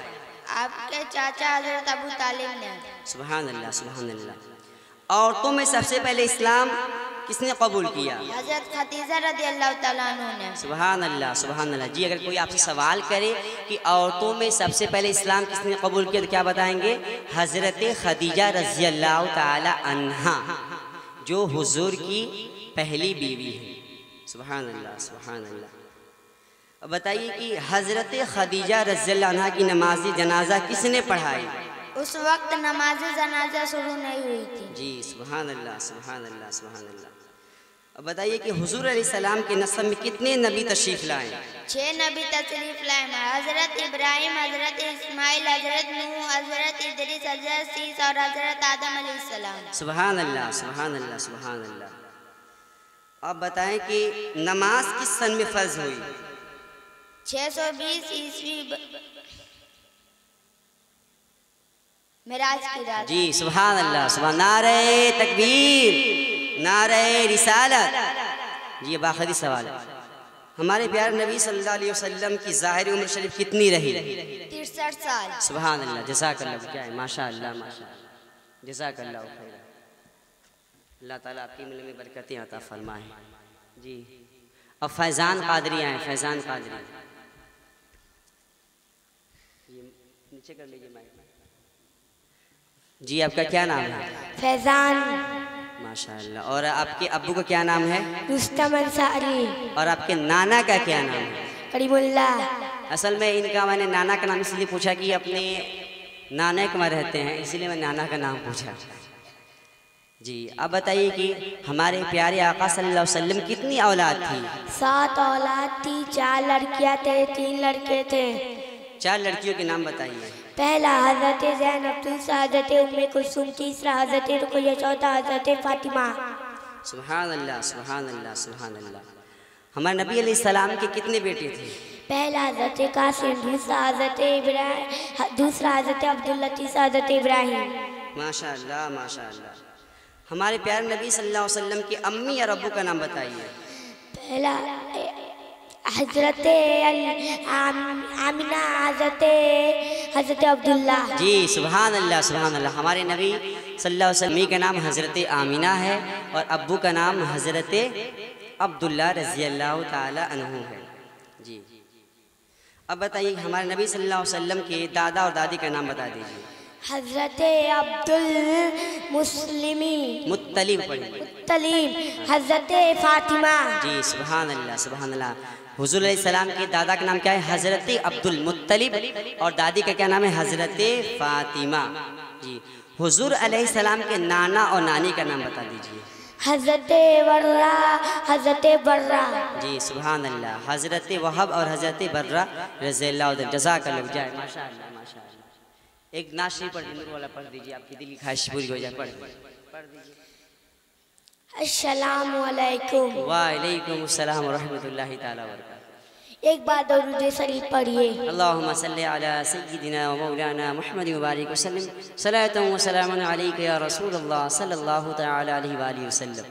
आपके चाचा हजरत अबू तालिब ने। सुभान अल्लाह, सुभान अल्लाह। औरतों में सबसे पहले इस्लाम किसने कबूल किया? हजरत खदीजा रज़ियल्लाहु तआला अन्हा ने। सुभान अल्लाह, सुभान अल्लाह। जी, अगर कोई आपसे सवाल करे कि औरतों में सबसे पहले इस्लाम किसने कबूल किया, तो क्या बताएंगे? हजरत खदीजा रज़ियल्लाहु तआला अन्हा, जो हुजूर की पहली बीवी है। सुभान अल्लाह, सुभान अल्लाह। अब बताइए कि हजरत खदीजा रज़ियल्लाहु अन्हा की नमाज जनाजा किसने पढ़ाई? उस वक्त नमाज जनाजा शुरू नहीं हुई थी। जी, सुभान अल्लाह, सुभान अल्लाह, सुभान अल्लाह। अब बताइए कि हुजूर अलैहिस्सलाम के नस्ब में कितने नबी तशरीफ लाए? 6 नबी तशरीफ लाए। हजरत इब्राहिम, हजरत इस्माइल, हजरत नूह, हजरत इदरीस, हजरत सीस और हजरत आदम अलैहिस्सलाम। सुभान अल्लाह, सुभान अल्लाह, सुभान अल्लाह। अब बताएं कि नमाज किस सन में फर्ज हुई? 620 ईस्वी मिराज की रात। जी, सुभान अल्लाह, सुभान। नारे तकबीर, नारे रिसालत। जी, बाखरी सवाल है। हमारे प्यारे नबी सल्लल्लाहु अलैहि वसल्लम की ज़ाहिरी उम्र शरीफ कितनी रही? 63 साल। सुभान अल्लाह, जज़ाकल्लाह। क्या है? माशाअल्लाह, माशाअल्लाह, जज़ाकल्लाह खैर। अल्लाह ताला आपकी इल्म में बरकतें अता फरमाए। जी, अब फैज़ान कादरी आए, फैज़ान कादरी। ये नीचे कर लीजिए माइक। जी, आपका क्या नाम है? फैज़ान। माशाअल्लाह। और आपके अब्बू का क्या नाम है? रुस्तम अंसारी। और आपके नाना का क्या नाम है? करीमुल्लाह। असल में इनका मैंने नाना का नाम इसलिए पूछा कि अपने नाना के में रहते हैं, इसलिए मैं नाना का नाम पूछा। जी, अब बताइए कि हमारे प्यारे आका सल्लल्लाहु अलैहि वसल्लम कितनी औलाद थी? 7 औलाद थी। 4 लड़कियां थे, 3 लड़के थे। 4 लड़कियों के नाम बताइए। पहला हज़रत ज़ैनब, दूसरा हज़रत उम्मे कुलसूम, तीसरा हज़रत रुक़ैया, चौथा हज़रत फ़ातिमा। सुभान अल्लाह सुभान अल्लाह सुभान अल्लाह। हमारे नबी अलैहिस्सलाम के कितने बेटे थे? पहला हज़रत कासिम, दूसरा हज़रत अब्दुल्ला, तीसरा हज़रत इब्राहिम। माशाअल्लाह माशाअल्लाह। हमारे प्यारे नबी सल्लल्लाहु अलैहि वसल्लम की अम्मी और अब्बू का नाम बताइए। पहला हज़रत आमिना, हज़रत अब्दुल्ला। जी सुभान अल्लाह सुभान अल्लाह। हमारे नबी सल्लल्लाहु अलैहि वसल्लम का नाम हज़रत आमिना है और अब्बू का नाम हज़रत अब्दुल्ला रज़ी अल्लाह ताला अन्हु है। जी अब बताइए हमारे नबी सल्लल्लाहु अलैहि वसल्लम के दादा और दादी का नाम बता दीजिए। हज़रत अब्दुल मुत्तलिब पढ़िए। मुत्तलिब, हज़रत फ़ातिमा। जी सुभान अल्लाह सुभान अल्लाह। हुज़ूर अलैहिस्सलाम के दादा का नाम क्या है? हज़रत अब्दुल मुत्तलिब और दादी का क्या नाम है? हज़रत फ़ातिमा। जी हुज़ूर अलैहिस्सलाम के नाना और नानी का नाम बता दीजिए। हज़रत बर्रा। जी सुभान अल्लाह। हज़रत वहब और हज़रत बर्रा रज़ियल्लाहु अन्हु। जज़ाकल्लाह जाए माशाअल्लाह माशाअल्लाह। एक नात शरीफ पढ़ दीजिए, वाला पढ़ दीजिए, आपकी दिल की ख्वाहिश पूरी हो जाए। पढ़ दीजिए। अस्सलामु अलैकुम। वालेकुम अस्सलाम व रहमतुल्लाहि ताला व बरकातुहू। एक बार दरूद शरीफ पढ़िए। अल्लाहुम्मा सल्लि अला सय्यिदिना व मौलाना मुहम्मद व बारिक वसल्लम सलातन व सलामन अलैका या रसूलल्लाह सल्लल्लाहु तआला अलैहि व आलिहि वसल्लम।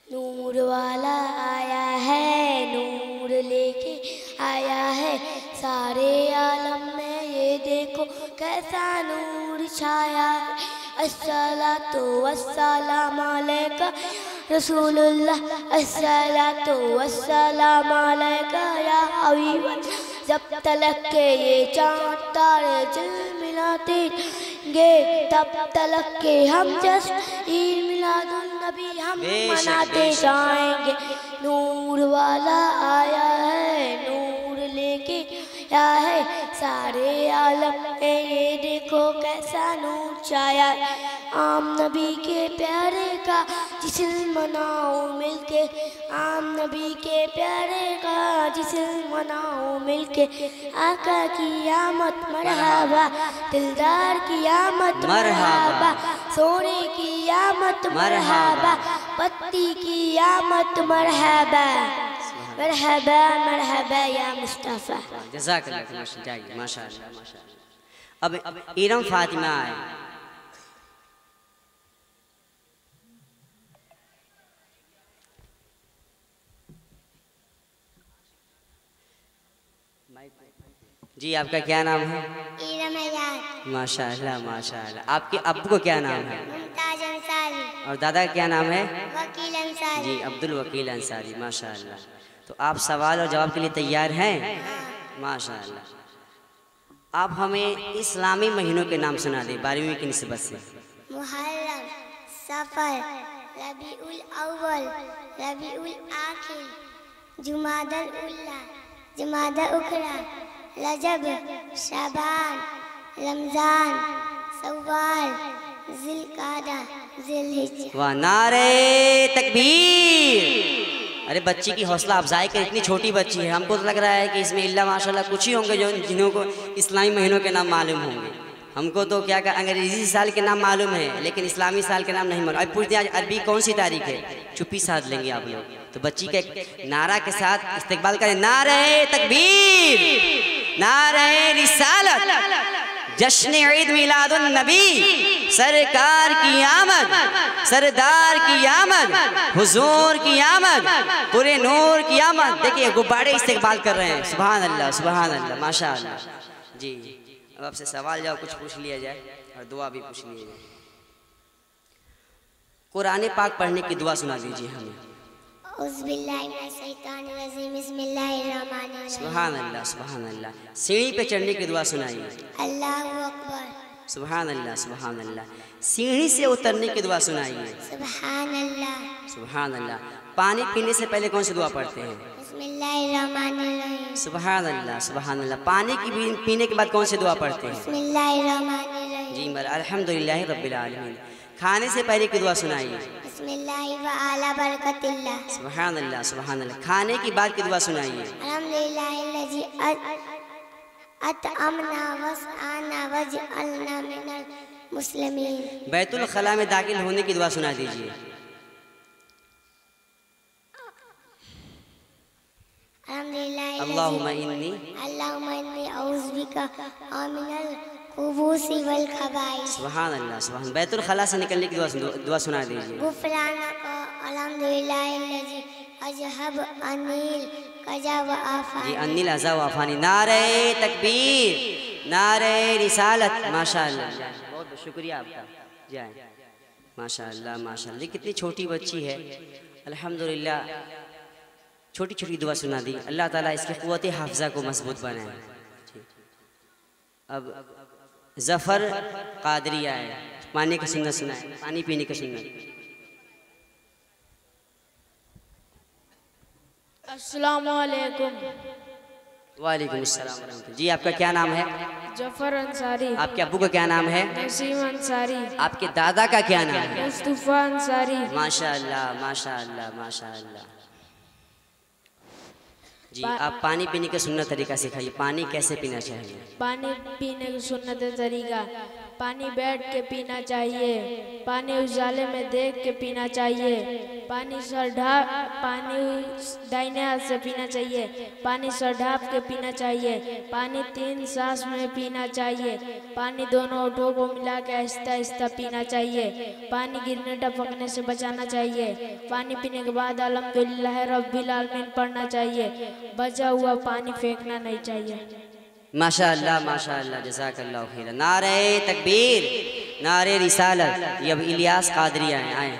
नूर वाला आया है, नूर लेके आया है सारे आलम में, ये देखो कैसा नूर छाया है। अस्सलातु वस्सलाम अलैका रसूलुल्लाह, अस्सलातु वस्सलाम अलैका या हबीबल्लाह। जब तलक के ये चाँद तारे झिलमिलाते गे, तब तलक के हम जश्न ईद मिलादुन नबी हम मनाते जाएंगे। नूर वाला आया है, नूर लेके आया है सारे आलम में, ये देखो कैसा नूर छाया है। आम नबी के प्यारे का जिस्म मनाओ मिलके, आम नबी के प्यारे का जिस्म मनाओ मिलके। आका की आमद मरहबा, दिलदार की आमद मरहबा, सोने की आमद मरहबा, पत्ती की आमद मरहबा। मरहबा मरहबा या मुस्तफ़ा। जज़ाकल्लाह माशाअल्लाह माशाअल्लाह माशाअल्लाह। अब इरम फातिमा है। जी आपका क्या नाम है? इरम आजाद। माशाअल्लाह माशाअल्लाह। आपके अब्बू को क्या नाम है? मुमताज अंसारी। और दादा का क्या नाम है? वकील अंसारी। जी अब्दुल वकील अंसारी माशाअल्लाह। तो आप सवाल और जवाब के लिए तैयार हैं? माशाअल्लाह। आप हमें इस्लामी महीनों के नाम सुना दें 12वीं की निस्बत से। मुहर्रम, सफर, रबीउल अव्वल, रबीउल आखिर, जुमादल उल्ला, जुमादल उखरा, रजब, शाबान, रमज़ान, सव्वाल, ज़िलक़ादा, ज़िलहिज्जा। वाह नारे तकबीर। अरे बच्ची की हौसला अफजाई कर, इतनी छोटी बच्ची है, हमको तो लग रहा है कि इसमें इल्ला माशाल्लाह कुछ ही होंगे जो जिन्हों को इस्लामी महीनों के नाम मालूम होंगे। हमको तो क्या अंग्रेजी साल के नाम मालूम है लेकिन इस्लामी साल के नाम नहीं मालूम। अब पूछते हैं आज अरबी कौन सी तारीख है, चुप्पी साध लेंगे आप लोग। तो बच्ची के नारा के साथ इस्तकबाल करें। नारे तकबीर, नारे रिसालत, जश्न ईद मिलादुन नबी, सरकार की आमद, सरदार की आमद, हुजूर की आमद, पूरे नूर की आमद। देखिए गुब्बारे इस्तकबाल कर रहे हैं। सुभान अल्लाह सुभान अल्लाह माशाअल्लाह। जी अब आपसे सवाल जाओ कुछ पूछ लिया जाए और दुआ भी पूछ लिया जाए। कुरान पाक पढ़ने की दुआ सुना दीजिए हमें। सुभान अल्लाह सुभान अल्लाह। सीढ़ी पे चढ़ने की दुआ सुनाइए। अल्लाहु अकबर। सुभान अल्लाह सुभान अल्लाह। सीढ़ी से उतरने की दुआ सुनाइए। सुभान अल्लाह। सुभान अल्लाह। पानी पीने से पहले कौन सी दुआ पढ़ते हैं? बिस्मिल्लाहिर्रहमानिर्रहीम। सुभान अल्लाह सुभान अल्लाह। पानी की पीने के बाद कौन सी दुआ पढ़ते हैं? बिस्मिल्लाहिर्रहमानिर्रहीम। जी अल्हम्दुलिल्लाहि रब्बिल आलमीन। खाने से पहले की दुआ सुनाइए। बिस्मिल्लाहि व अला बरकतिल्लाह। सुभान अल्लाह सुभान अल्लाह। खाने की बाद की दुआ सुनाइए। अल्हम्दुलिल्लाहिल्लज़ी अतअमना वसआना वजअलना मिनल मुस्लिमीन। बैतुल खला में दाखिल होने की दुआ सुना दीजिए। अल्लाहुम्मा इन्नी औज़ु बिका मिनल खुबूसी वल खबाइस। सुभान अल्लाह सुभान। बैतुल खला से निकलने की दुआ सुना दीजिए। गुफरानका अल्हम्दुलिल्लाहिल्लज़ी अज़हब अनिल कज़ा व आफ़ानी। जी अनिल अज़ा व आफ़ानी। नारे तकबीर, नारे रिसालत। माशाअल्लाह, बहुत बहुत शुक्रिया आपका। जाए माशाअल्लाह माशाअल्लाह। ये कितनी छोटी बच्ची है, अल्हम्दुलिल्लाह छोटी छोटी दुआ सुना दी। अल्लाह ताला इसकी क़ुव्वत हाफ़िज़ा को मजबूत बनाए। अब ज़फ़र क़ादरिया है, पानी की सुन्नत सुनाए, पानी पीने की सुन्नत। अस्सलामु अलैकुम। वालेकुम अस्सलाम वरहमतुल्लाह। जी आपका क्या नाम है? जफर अंसारी। आपके अब्बू का क्या नाम है? नसीम अंसारी। आपके दादा का क्या नाम है? मुस्तफ़ा अंसारी। माशाअल्लाह माशाअल्लाह माशाअल्लाह। जी आप पानी पीने का सुन्नत तरीका सिखाइए, पानी कैसे पीना चाहिए? पानी पीने का सुन्नत तरीका, पानी बैठ के पीना चाहिए, पानी उजाले में देख के पीना चाहिए, पानी दाहिने हाथ से पीना चाहिए, पानी सर ढाँप के पीना चाहिए, पानी 3 सांस में पीना चाहिए, पानी दोनों होठों को मिला के आहिस्ता आहिस्ता पीना चाहिए, पानी गिरने टपकने से बचाना चाहिए, पानी पीने के बाद अल्हम्दुलिल्लाह रब्बिल आलमीन पढ़ना चाहिए, बचा हुआ पानी फेंकना नहीं चाहिए। माशाअल्लाह माशाअल्लाह, जज़ाकल्लाहु खैर। नारे तकबीर, नारे रिसालत। ये अब इलियास कादरिया हैं, आए।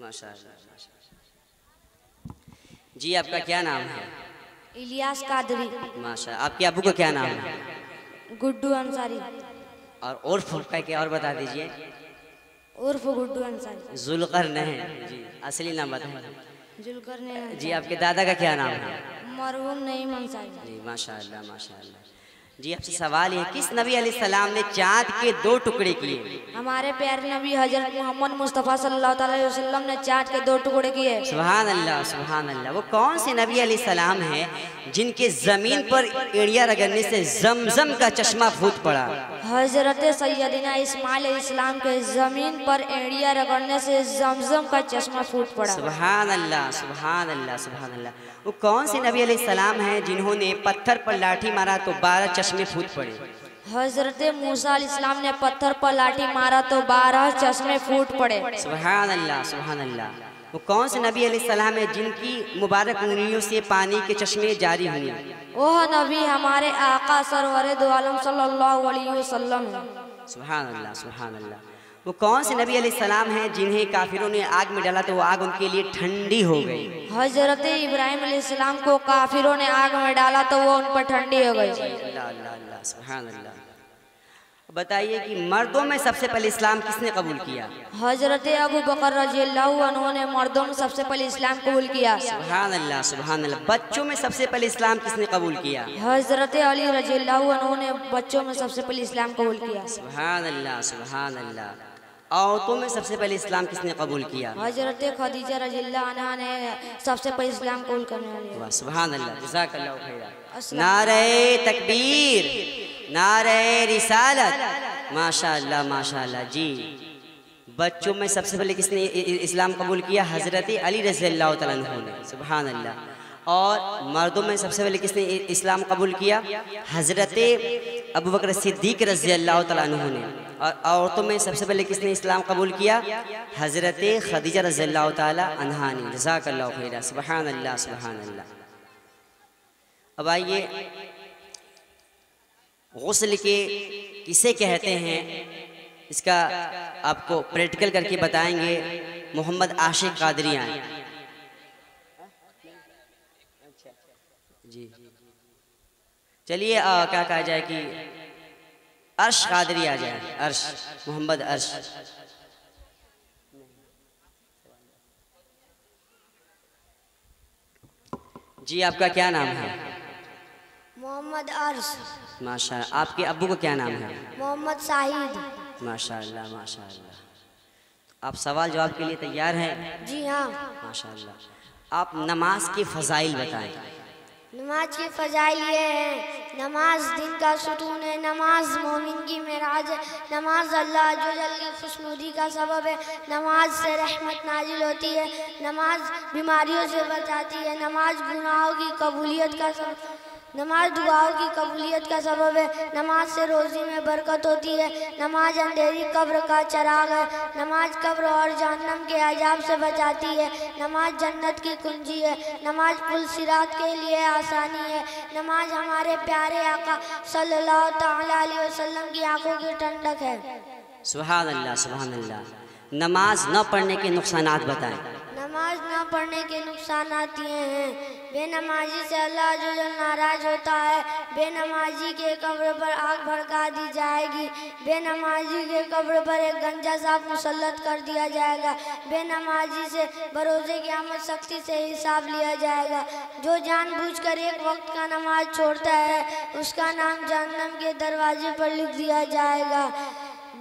माशाअल्लाह माशाअल्लाह। जी आपका क्या नाम है? इलियास कादरी। माशाअल्लाह। आपके अब्बू का क्या नाम है? गुड्डू अंसारी। और फुल्का के और बता दीजिए। उर्फ गुड्डू अंसारी। जुल्करनैन। जी असली नाम बताएं। जुल्करनैन। जी आपके दादा का क्या नाम है? मरहूम नईम अंसारी। जी माशाअल्लाह माशाअल्लाह। जी आपसे सवाल है, किस नबी अलैहिस्सलाम ने चाँद के 2 टुकड़े किए? हमारे प्यारे नबी हजरत मोहम्मद मुस्तफ़ा सल्लल्लाहु अलैहि वसल्लम ने चाँद के 2 टुकड़े किए। सुभान अल्लाह सुभान अल्लाह। वो कौन से नबी अलैहिस्सलाम हैं जिनके ज़मीन पर एड़िया रगड़ने से जमजम का चश्मा फूट पड़ा? हजरत सैयदना इस्माइल इस्लाम के ज़मीन पर एड़िया रगड़ने से जमजम का चश्मा फूट पड़ा। सुभान अल्लाह सुभान अल्लाह सुभान अल्लाह। वो कौन से नबी अलैहिस्सलाम हैं जिन्होंने पत्थर पर लाठी मारा तो 12 चश्मे फूट पड़े? हजरत मूसा अलैहिस्सलाम ने पत्थर पर लाठी मारा तो 12 चश्मे फूट पड़े। सुभान अल्लाह सुभान अल्लाह। वो कौन से नबी अलैहिस्सलाम है जिनकी मुबारक उंगलियों से पानी के चश्मे जारी हुए? वह नबी हमारे आका सरवरे दो आलम सल्लल्लाहु अलैहि वसल्लम। सुभान अल्लाह सुभान अल्लाह। वो कौन से नबी अलैहिस्सलाम हैं जिन्हें काफिरों ने आग में डाला तो वो आग उनके लिए ठंडी हो गई? हजरत इब्राहिम अलैहिस्सलाम को काफिरों ने आग में डाला तो वो उन पर ठंडी हो गई। अल्लाह अल्लाह अल्लाह सुभान अल्लाह। बताइए कि मर्दों में सबसे पहले इस्लाम किसने कबूल किया? हजरत अबू बकर रज़ियल्लाहु अन्हु ने मर्दों में सबसे पहले इस्लाम कबूल किया। सुभान अल्लाह सुभान अल्लाह। बच्चों में सबसे पहले इस्लाम किसने कबूल किया? हजरत अली रज़ियल्लाहु अन्हु ने बच्चों में सबसे पहले इस्लाम कबूल किया। सुभान अल्लाह सुभान अल्लाह। औरतों में सबसे पहले इस्लाम किसने कबूल किया? हजरत खदीजा रज़ियल्लाहु अन्हा ने सबसे पहले इस्लाम कबूल करने वाली। सुभान अल्लाह, जज़ाकल्लाहु खैरा। नारे तकबीर, नारे रिसालत। माशाअल्लाह माशाअल्लाह। जी बच्चों में सबसे पहले किसने इस्लाम कबूल किया? हजरत अली रज़ियल्लाहु तआला अन्हु ने। सुभान अल्लाह। और मर्दों में सबसे पहले किसने इस्लाम कबूल किया? हजरत अबू बकर सिद्दीक रज़ियल्लाहु तआला अन्हु ने। और औरतों में सबसे पहले किसने इस्लाम कबूल किया? हजरत खदीजा रज़ियल्लाहु तआला अन्हा ने। जज़ाकल्लाहु खैरा। सुभान अल्लाह सुभान अल्लाह। अब आइए, गुस्ल के किसे कहते हैं इसका आपको प्रैक्टिकल करके बताएंगे मोहम्मद आशिक कादरिया जी। चलिए क्या कहा जाए कि अर्श कादरी आ जाए। अर्श, मोहम्मद अर्श। जी आपका क्या नाम है? मोहम्मद अर्श। माशाअल्लाह। आपके अब्बू का क्या नाम है? मोहम्मद साहिद। माशाअल्लाह माशाअल्लाह। आप सवाल जवाब के लिए तैयार हैं? जी हाँ। माशाअल्लाह। आप नमाज के फ़ज़ाइल बताएं। नमाज के फ़ज़ाइल ये हैं, नमाज दिन का सुकून है, नमाज मोमिन की मेराज है, नमाज अल्लाह जो जल की खुशनुदी का सबब है, नमाज से रहमत नाजिल होती है, नमाज बीमारियों से बचाती है, नमाज गुनाहों की कबूलियत का सबब, नमाज दुआओं की कबूलियत का सबब है, नमाज से रोज़ी में बरकत होती है, नमाज अंधेरी कब्र का चराग है, नमाज कब्र और जहन्नम के अजाब से बचाती है, नमाज जन्नत की कुंजी है, नमाज पुल सिरात के लिए आसानी है, नमाज हमारे प्यारे आका सल्लल्लाहु तआला अलैहि वसल्लम की आंखों की ठंडक है। सुभान अल्लाह, सुभान अल्लाह। नमाज न पढ़ने के नुकसानात बताएं। नमाज न पढ़ने के नुकसानात ये हैं, बेनमाजी से अल्लाह जो नाराज़ होता है, बेनमाजी के कब्र पर आग भड़का दी जाएगी, बेनमाजी के कब्र पर एक गंजा सांप मुसल्लत कर दिया जाएगा, बेनमाजी से बरोज़े क़यामत सख्ती से हिसाब लिया जाएगा। जो जानबूझकर एक वक्त का नमाज छोड़ता है उसका नाम जहन्नम के दरवाजे पर लिख दिया जाएगा।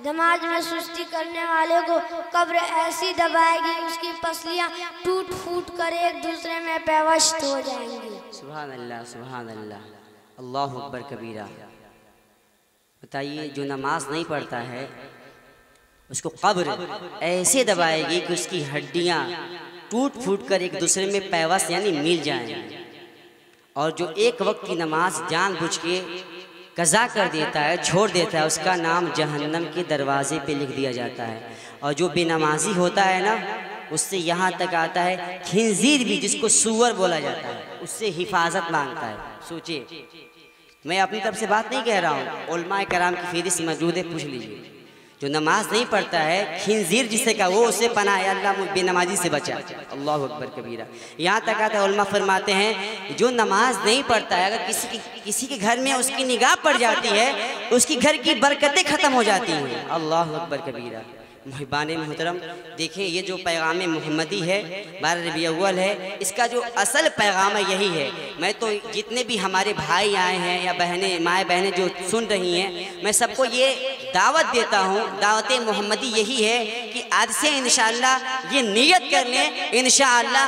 नमाज में सुस्ती करने वाले को कब्र ऐसी दबाएगी उसकी पसलियाँ टूट फूट कर एक दूसरे में पेवस्त हो जाएंगी। सुभान अल्लाह, सुभान अल्लाह, अल्लाहु अकबर कबीरा। बताइए, जो नमाज नहीं पढ़ता है उसको कब्र ऐसे दबाएगी कि उसकी हड्डियाँ टूट फूट कर एक दूसरे में पेवस्त यानी मिल जाएंगी। और जो एक वक्त की नमाज जानबूझ के कज़ा कर देता है, छोड़ देता है, उसका नाम जहन्नम के दरवाजे पे लिख दिया जाता है। और जो बेनमाजी होता है ना, उससे यहाँ तक आता है खिंजीर भी, जिसको सूअर बोला जाता है, उससे हिफाजत मांगता है। सोचिए, मैं अपनी तरफ से बात नहीं कह रहा हूँ, उलमाए कराम की फ़हरिस्त मौजूद है, पूछ लीजिए। जो नमाज नहीं पढ़ता है, खिंजीर जिसे का वो उसे पनाह, अल्लाह बेनमाजी से बचा। अल्लाहु अकबर कबीरा। यहाँ तक आता है, उलमा फरमाते हैं जो नमाज नहीं पढ़ता है, अगर किसी के घर में उसकी निगाह पड़ जाती है, उसकी घर की बरकतें ख़त्म हो जाती हैं। अल्लाहु अकबर कबीरा। मुहिबान मोहतरम, देखें, ये जो पैगाम मोहम्मदी है, 12 रबीउल अव्वल है, इसका जो असल पैगाम है यही है। मैं तो जितने भी हमारे भाई आए हैं या बहनें, माएँ बहनें जो सुन रही हैं, मैं सबको ये दावत देता हूँ, दावत मोहम्मदी यही है कि आज से इंशाअल्लाह ये नियत कर लें इंशाअल्लाह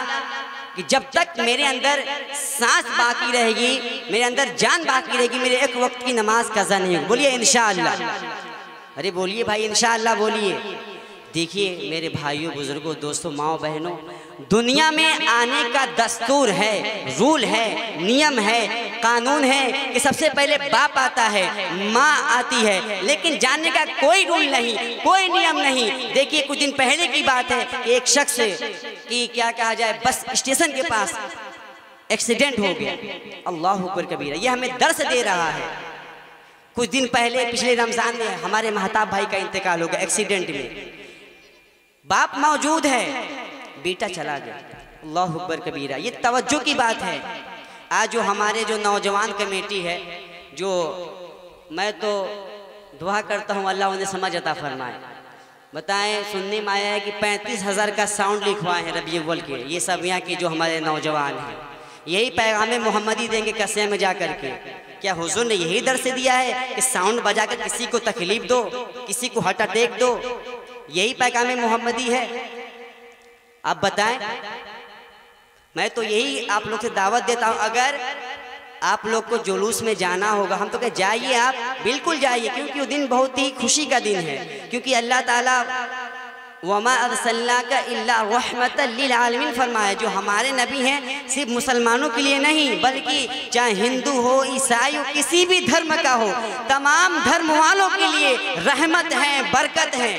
कि जब तक मेरे अंदर सांस बाकी रहेगी, मेरे अंदर जान बाकी रहेगी, मेरे एक वक्त की नमाज कज़ा नहीं होगी। बोलिए इंशाअल्लाह। अरे बोलिए भाई, इंशाअल्लाह बोलिए। देखिए मेरे भाइयों, बुजुर्गों, दोस्तों, माओ बहनों, दुनिया में आने का दस्तूर है, रूल है, नियम है, कानून है कि सबसे पहले बाप आता है, माँ आती है, लेकिन जानने का कोई रूल नहीं, कोई नियम नहीं। देखिए कुछ दिन पहले की बात है कि एक शख्स की क्या कहा जाए, बस स्टेशन के पास एक्सीडेंट हो गया। अल्लाहु अकबर कबीरा। ये हमें दर्स दे रहा है। कुछ दिन पहले पिछले रमज़ान में हमारे महताब भाई का इंतकाल हो गया एक्सीडेंट में। बाप मौजूद है, बेटा चला गया। अल्लाहु अकबर कबीरा। ये तवज्जो की बात है। आज जो हमारे जो नौजवान कमेटी है, जो मैं तो दुआ करता हूँ अल्लाह उन्हें समझ अता फरमाए। बताएं, सुनने में आया है कि 35,000 का साउंड लिखवाए हैं रबीउल अव्वल के। ये सब यहाँ के जो हमारे नौजवान हैं, यही पैगाम मोहम्मदी देंगे कस्से में जा कर के। क्या हुजूर ने यही दर्स दिया है कि साउंड बजाकर किसी को तकलीफ दो, किसी को हार्ट अटैक दो? यही पैगाम मोहम्मदी है? आप बताएं। मैं तो यही आप लोग से दावत देता हूँ, अगर आप लोग को जुलूस में जाना होगा, हम तो कह जाइए, आप बिल्कुल जाइए, क्योंकि वो दिन बहुत ही खुशी का दिन है। क्योंकि अल्लाह ताला वमा अरसलनाका इल्ला रहमतल लिल आलमीन फरमाया, जो हमारे नबी हैं सिर्फ मुसलमानों के लिए नहीं, बल्कि चाहे हिंदू हो, ईसाई हो, किसी भी धर्म का हो, तमाम धर्म वालों के लिए रहमत है, बरकत है।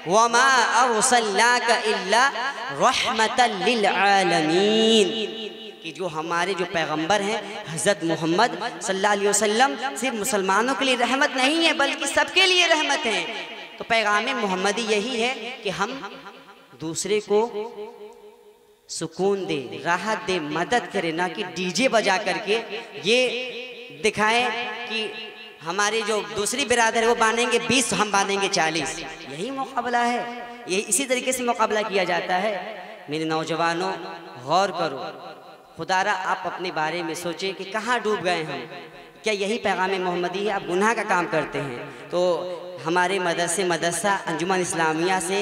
वमा अरसलनाका इल्ला रहमतल लिल आलमीन, कि जो हमारे जो पैगंबर हैं हज़रत मोहम्मद सल्लल्लाहु अलैहि वसल्लम सिर्फ मुसलमानों के लिए रहमत नहीं है, बल्कि सबके लिए रहमत है। तो पैगाम मोहम्मदी यही है कि हम दूसरे को सुकून दे, राहत दे, मदद करें, ना कि डीजे बजा करके ये दिखाएं कि हमारे जो दूसरी बिरादर है वो बांधेंगे 20, हम बांधेंगे 40। यही मुकाबला है, ये इसी तरीके से मुकाबला किया जाता है। मेरे नौजवानों, गौर करो, खुदारा आप अपने बारे में सोचें कि कहाँ डूब गए हम। क्या यही पैगाम मोहम्मदी है? आप गुनाह का काम करते हैं तो हमारे मदरसा अंजुमन इस्लामिया से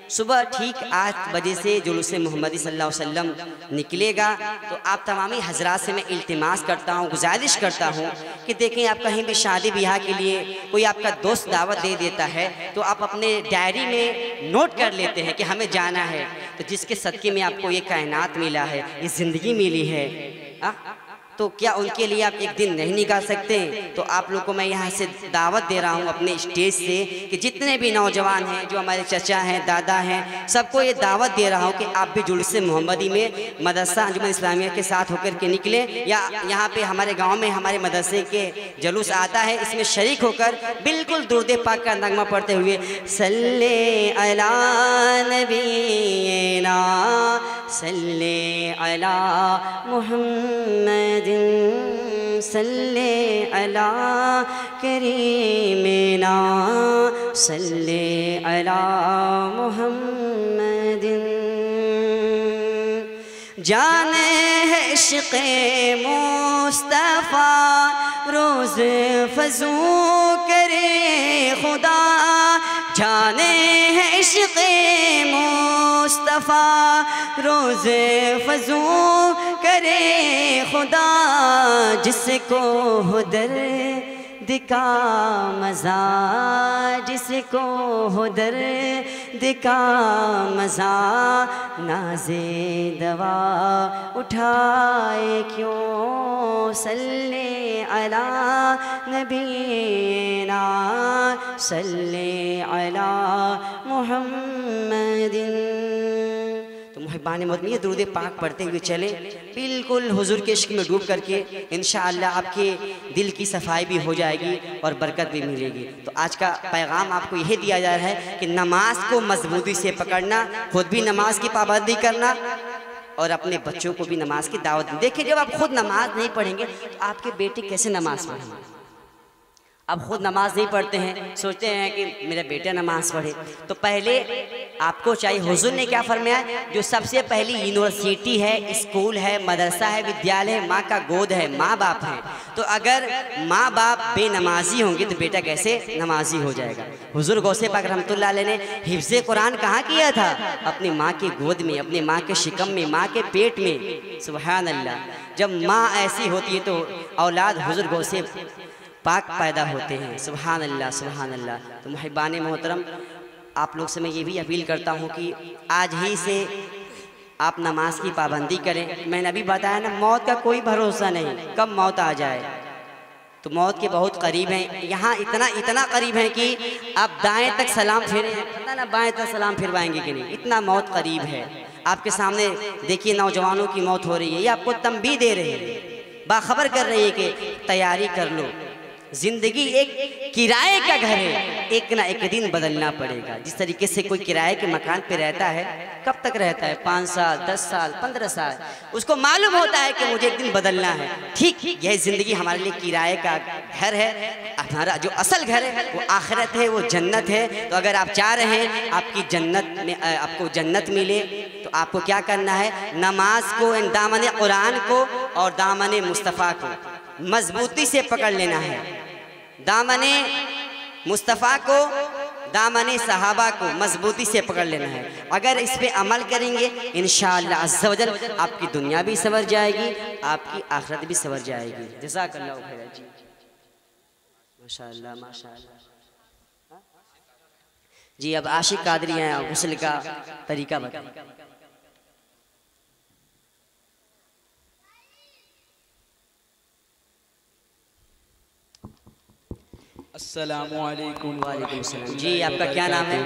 सुबह ठीक 8 बजे से जुलूस मोहम्मदी सल्लल्लाहु अलैहि वसल्लम निकलेगा। तो आप तमामी हजरात से मैं इल्तिमास करता हूँ, गुजारिश करता हूँ कि देखें आप कहीं भी शादी ब्याह के लिए कोई आपका दोस्त दावत दे देता है तो आप अपने डायरी में नोट कर लेते हैं कि हमें जाना है। तो जिसके सदक़े में आपको ये कायनात मिला है, ये ज़िंदगी मिली है, तो क्या उनके लिए आप एक दिन नहीं निकाल सकते? तो आप लोगों को मैं यहाँ से दावत दे रहा हूँ अपने स्टेज से कि जितने भी नौजवान हैं, जो हमारे चचा हैं, दादा हैं, सबको ये दावत दे रहा हूँ कि आप भी जुलूस मोहम्मदी में मदरसा अंजुमन इस्लामिया के साथ होकर के निकले, या यहाँ पे हमारे गाँव में हमारे मदरसे के जुलूस आता है, इसमें शरीक होकर बिल्कुल दुरूद पाक का नगमा पढ़ते हुए सल्ले अला नबीना सल्ले अला मुहम्मद सल्ले अला करीमिना सल्ले अला मुहम्मदिन। जाने है इश्क़े मुस्तफ़ा रोज़ फज़ू करे खुदा, जाने है इश्क़े मुस्तफ़ा रोज़ फज़ू करे खुदा, जिसको हो दर्द का मज़ा, जिसको हो दर्द का मज़ा, नाज़े दवा उठाए क्यों सल्ले अला नबीना सल्ले अला मुहम्मदिन। तो मुहिब्बान मोहतरम ये दुरूद पाक पढ़ते हुए चले, बिल्कुल हुजूर के इश्क में डूब करके इंशाअल्लाह आपके दिल की सफाई भी हो जाएगी और बरकत भी मिलेगी। तो आज का पैगाम आपको यही दिया जा रहा है कि नमाज को मजबूती से पकड़ना, खुद भी नमाज की पाबंदी करना और अपने बच्चों को भी नमाज की दावत दें। देखिए जब आप खुद नमाज नहीं पढ़ेंगे तो आपके बेटे कैसे नमाज पढ़ेंगे? आप खुद नमाज नहीं पढ़ते हैं, सोचते हैं कि मेरा बेटा नमाज पढ़े। तो पहले आपको चाहिए, हुजूर ने क्या फरमाया, जो सबसे पहली यूनिवर्सिटी है, स्कूल है, मदरसा है, विद्यालय है, माँ का गोद है, माँ बाप है। तो अगर माँ बाप बेनमाजी होंगे तो बेटा कैसे नमाजी हो जाएगा? हुजूर गौसे पाक रहमतुल्लाह अलैह ने हिफ्ज़े कुरान कहाँ किया था? अपनी माँ की गोद में, अपनी माँ के शिकम में, माँ के पेट में। सुभान अल्लाह। जब माँ ऐसी होती है तो औलाद हुजूर गौसे पाक पैदा होते हैं। सुभान अल्लाह, सुभान अल्लाह। तो मुहिब्बान मोहतरम आप लोग से मैं ये भी अपील करता हूँ कि आज ही से आप नमाज की पाबंदी करें। मैंने अभी बताया ना, मौत का कोई भरोसा नहीं, कब मौत आ जाए। तो मौत के बहुत करीब हैं, यहाँ इतना करीब हैं कि आप दाएं तक सलाम फेरे, पता ना बाएं तक सलाम फिरवाएंगे कि नहीं, इतना मौत करीब है। आपके सामने देखिए नौजवानों की मौत हो रही है, ये आपको तंबीह दे रहे हैं, बाखबर कर रही है कि तैयारी कर लो। जिंदगी एक किराए का घर है, एक ना एक दिन बदलना पड़ेगा। जिस तरीके से कोई किराए के मकान पे रहता है, कब तक रहता है? 5 साल, 10 साल, 15 साल। उसको मालूम होता है कि मुझे एक दिन बदलना है। ठीक यह जिंदगी हमारे लिए किराए का घर है। हमारा जो असल घर है वो आखिरत है, वो जन्नत है। तो अगर आप चाह रहे हैं आपकी जन्नत में आपको जन्नत मिले तो आपको क्या करना है? नमाज को, दामन कुरान को और दामन मुस्तफ़ा को मजबूती से पकड़ लेना है। दामने मुस्तफ़ा को, दामने सहाबा को मजबूती से पकड़ लेना है। अगर इस पे अमल करेंगे इंशाअल्लाह अज़्ज़ा वजल आपकी दुनिया भी संवर जाएगी, आपकी आखिरत भी संवर जाएगी। जज़ाकल्लाहु खैर जी। माशाअल्लाह, माशाअल्लाह। जी अब आशिक कादरी हैं, गुस्ल का तरीका बताएं। अस्सलामुअलैकुम। वालेकुम सलाम। जी आपका क्या नाम है?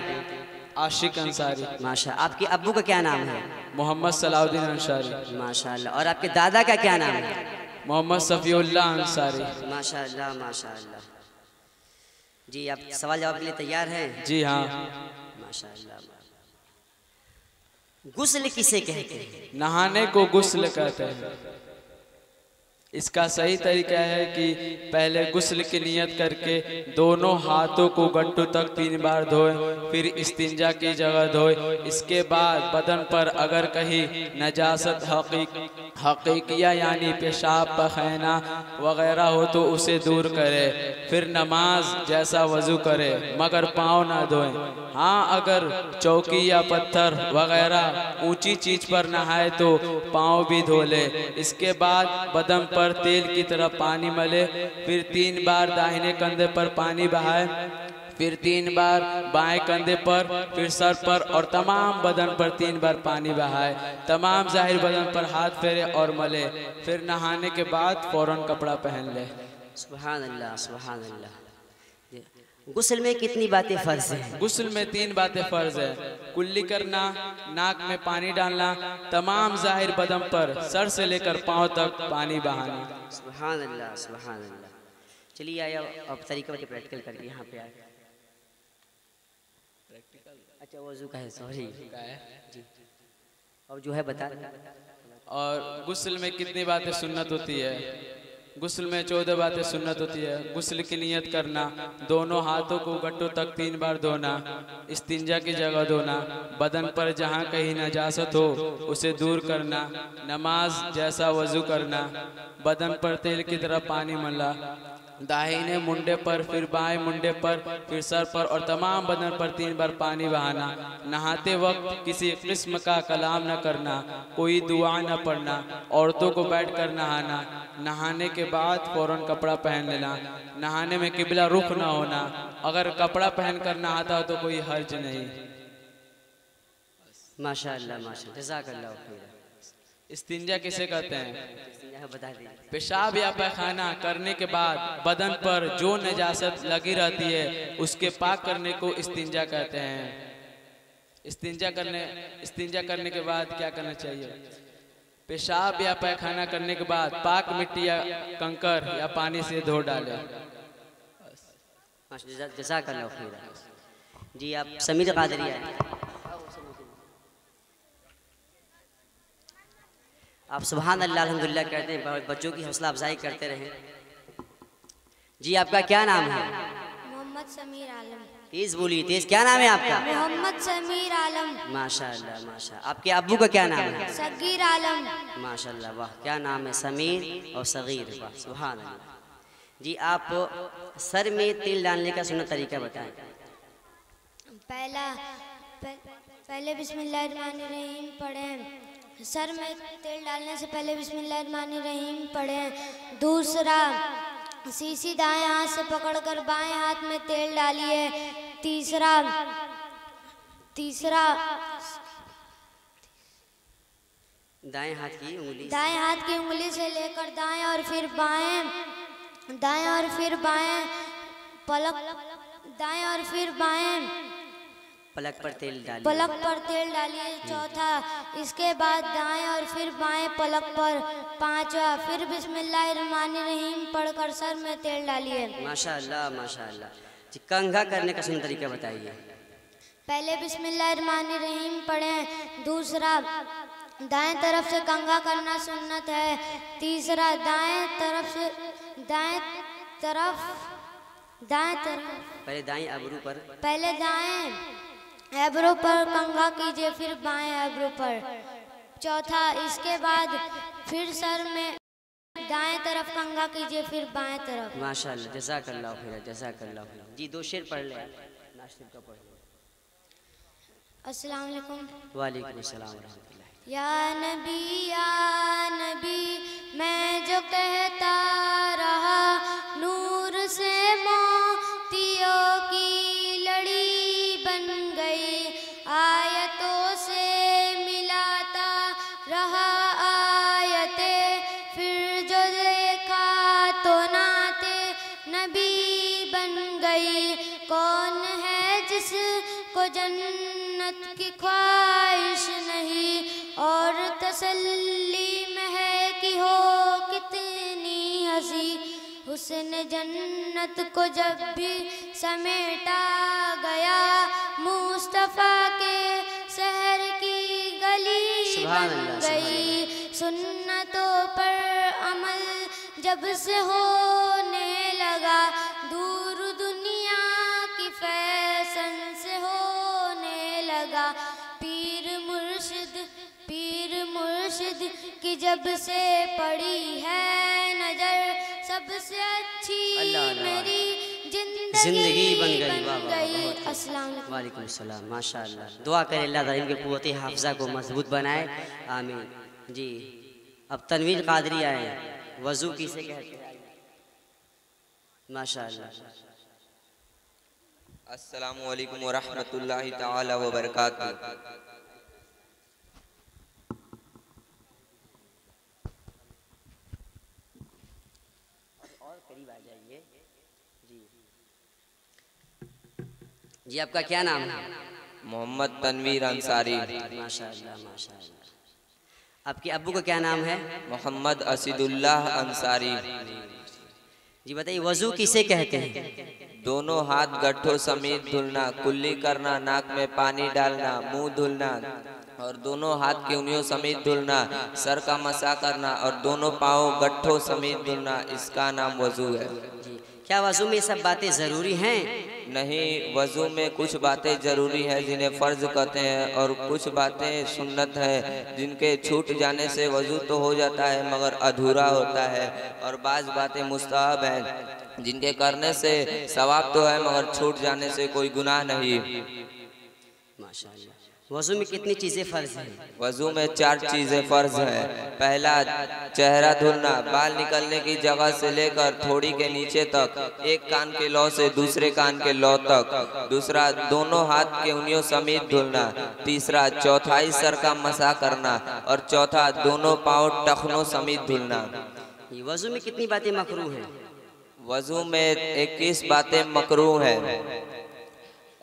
आशिक अंसारी। माशा। आपके अब्बू का क्या नाम है? मोहम्मद सलाउद्दीन अंसारी। माशाअल्लाह। और आपके दादा का क्या नाम है? मोहम्मद सफ़ीउल्लाह अंसारी। माशाअल्लाह, माशाअल्लाह। जी आप सवाल जवाब के लिए तैयार हैं? जी हाँ। माशाअल्लाह। गुस्ल किसे कहते हैं? नहाने को गुस्ल कहते हैं। इसका सही तरीका है कि पहले गुस्ल की नियत करके दोनों हाथों को गट्टू तक 3 बार धोए, फिर इस्तिंजा की जगह धोए। इसके बाद बदन पर अगर कहीं नजासत हकीकिया यानी पेशाब पखैना वगैरह हो तो उसे दूर करे। फिर नमाज जैसा वज़ू करे मगर पाँव ना धोएं। हाँ, अगर चौकी या पत्थर वगैरह ऊंची चीज़ पर नहाए तो पाँव भी धो ले। इसके बाद बदन पर तेल की तरह पानी मले। फिर 3 बार दाहिने कंधे पर पानी बहाए, फिर 3 बार बाएं कंधे पर, फिर सर पर और तमाम बदन पर 3 बार पानी बहाए। तमाम जाहिर बदन पर हाथ फेरे और मले। फिर नहाने के बाद फौरन कपड़ा पहन ले। सुभान अल्लाह, सुभान अल्लाह। गुस्ल में कितनी बातें फ़र्ज हैं? गुस्ल में 3 बातें फ़र्ज है। कुल्ली करना, नाक में पानी डालना, तमाम जाहिर बदन पर सर से लेकर पाँव तक पानी बहाना। सुभान अल्लाह, सुभान अल्लाह। चलिए आया अब तरीका बता प्रैक्टिकल करके यहाँ पे आए। अच्छा वज़ू का है, सॉरी जी। और जो है बता। और गुस्ल में कितनी बातें सुन्नत होती है? गुस्ल में 14 बातें सुन्नत होती है। गुस्ल की नियत करना, दोनों हाथों को गट्टों तक 3 बार धोना, इस्तिंजा की जगह धोना, बदन पर जहाँ कहीं नजासत हो उसे दूर करना, नमाज जैसा वज़ू करना, बदन पर तेल की तरह पानी मलना, दाहिने मुंडे पर, फिर बाएं मुंडे पर, फिर सर पर और तमाम बदन पर 3 बार पानी बहाना। नहाते वक्त किसी किस्म का कलाम न करना, कोई दुआ न पढ़ना, औरतों को बैठ कर नहाना। नहाने के बाद फौरन कपड़ा पहन लेना। नहाने में किबला रुख न होना। अगर कपड़ा पहन कर नहाता हो तो कोई हर्ज नहीं। माशाअल्लाह, माशाअल्लाह, जज़ाकल्लाह खैर। इस्तिंजा किसे कहते हैं? बता दीजिए। पेशाब या पैखाना करने के बाद बदन पर जो नजासत लगी रहती है उसके पाक करने को इस्तिंजा कहते हैं। इस्तिंजा करने के बाद क्या करना चाहिए? पेशाब या पैखाना करने के बाद पाक मिट्टी या कंकर या पानी से धो डालें। जज़ाकल्लाह खैर। जी आप समीर कादरी आए। आप सुभान अल्लाह अल्हम्दुलिल्लाह कहते हैं, बच्चों की हौसला अफजाई करते रहें। जी आपका क्या नाम है? मोहम्मद समीर आलम। तेज बोलिए, तेज। क्या नाम है आपका? मोहम्मद समीर आलम। माशाअल्लाह, माशाअल्लाह। आपके अब्बू का क्या नाम है? सगीर आलम। माशाअल्लाह, वाह क्या नाम है, समीर और सगीर, वाह सुभान अल्लाह। जी आप सर में तेल डालने का सुन्नत तरीका बताएं। पहले बिस्मिल्लाहिर्रहमानिर्रहीम पढ़ें। सर में तेल डालने से पहले बिस्मिल्लाहिर्रहमानिर्रहीम पढ़ें। दूसरा, शीशी दाएं हाथ से पकड़कर बाएं हाथ में तेल डालिए। तीसरा दाएं हाथ की उंगली से लेकर दाएं और फिर बाएं पलक पर तेल डालिए। चौथा, इसके बाद दाएं और फिर बाएं पलक पर। पांचवा, फिर बिस्मिल्लाहिर्रहमानिर्रहीम पढ़कर सर में तेल डालिए। माशाअल्लाह, माशाअल्लाह। जी कंघा करने का सुन्नत तरीका बताइए। पहले बिस्मिल्लाहिर्रहमानिर्रहीम पढ़ें। दूसरा, दाएं तरफ से कंघा करना सुन्नत है। तीसरा, दाएं तरफ पहले दाएं एब्रो पर कंघा कीजिए, फिर बाएं एब्रो पर। चौथा, इसके बाद फिर सर में दाएं तरफ कंघा कीजिए, फिर बाएं तरफ। माशाअल्लाह, जज़ाकल्लाह खैर, जज़ाकल्लाह खैर। जी 2 शेर पढ़ ले। अस्सलाम वालेकुम। वालेकुम अस्सलाम व रहमतुल्लाह। या नबी मैं जो कहता रहा, नूर से मोतियों की लड़ी बन गई। आयतों से मिलाता रहा आयते, फिर जो देखा तो नाते नबी बन गई। कौन है जिसको जन्नत की ख्वाहिश नहीं, और तसल्ली में है कि हो कितनी हंसी। हुस्न जन्नत को जब भी समेटा गया, मुस्तफ़ा के शहर की गली बन गई। सुन्नतों पर अमल जब से होने लगा, दूर दुनिया की फैशन से होने लगा। पीर मुर्शिद कि जब से पड़ी है नजर सबसे अच्छी मेरी जिंदगी बन गई। वाह वाह, अस्सलाम वालेकुम सलाम, माशाअल्लाह। दुआ करें अल्लाह ताला इनके क़ुव्वत हाफ़िज़ा को मजबूत बनाए, आमीन जी। अब तनवीर कादरी आए, वज़ू किसे कहते हैं? माशाअल्लाह। अस्सलामु अलैकुम व रहमतुल्लाहि तआला व बरकातहू। जी आपका क्या नाम है? मोहम्मद तनवीर अंसारी। माशाअल्लाह माशाअल्लाह। आपके अब्बू का क्या नाम है? मोहम्मद असीदुल्लाह अंसारी। जी बताइए, वज़ू किसे कहते हैं? दोनों हाथ गट्ठों समेत धुलना, कुल्ली करना, नाक में पानी डालना, मुंह धुलना और दोनों हाथ की उंगलियों समेत धुलना, सर का मसा करना और दोनों पाँव गट्ठों समेत धुलना, इसका नाम वज़ू है। क्या वज़ू में सब बातें ज़रूरी हैं? नहीं, वज़ू में कुछ बातें ज़रूरी है जिन्हें फ़र्ज कहते हैं और कुछ बातें सुन्नत है जिनके छूट जाने से वज़ू तो हो जाता है मगर अधूरा होता है, और बाज़ बातें मुस्तहब हैं जिनके करने से सवाब तो है मगर छूट जाने से कोई गुनाह नहीं। माशाअल्लाह। वज़ू में कितनी चीज़ें फ़र्ज हैं? वज़ू में 4 चीज़ें फ़र्ज हैं। पहला, चेहरा धुलना, बाल निकलने की जगह से लेकर थोड़ी के नीचे तक, एक कान के लौ से दूसरे कान के लौ तक। दूसरा, दोनों हाथ के उंगलियों समेत धुलना। तीसरा, चौथाई सर का मसा करना और चौथा, दोनों पाँव टखनों समेत धुलना। वज़ू में कितनी बातें मकरूह हैं? वज़ू में 21 बातें मकरूह हैं।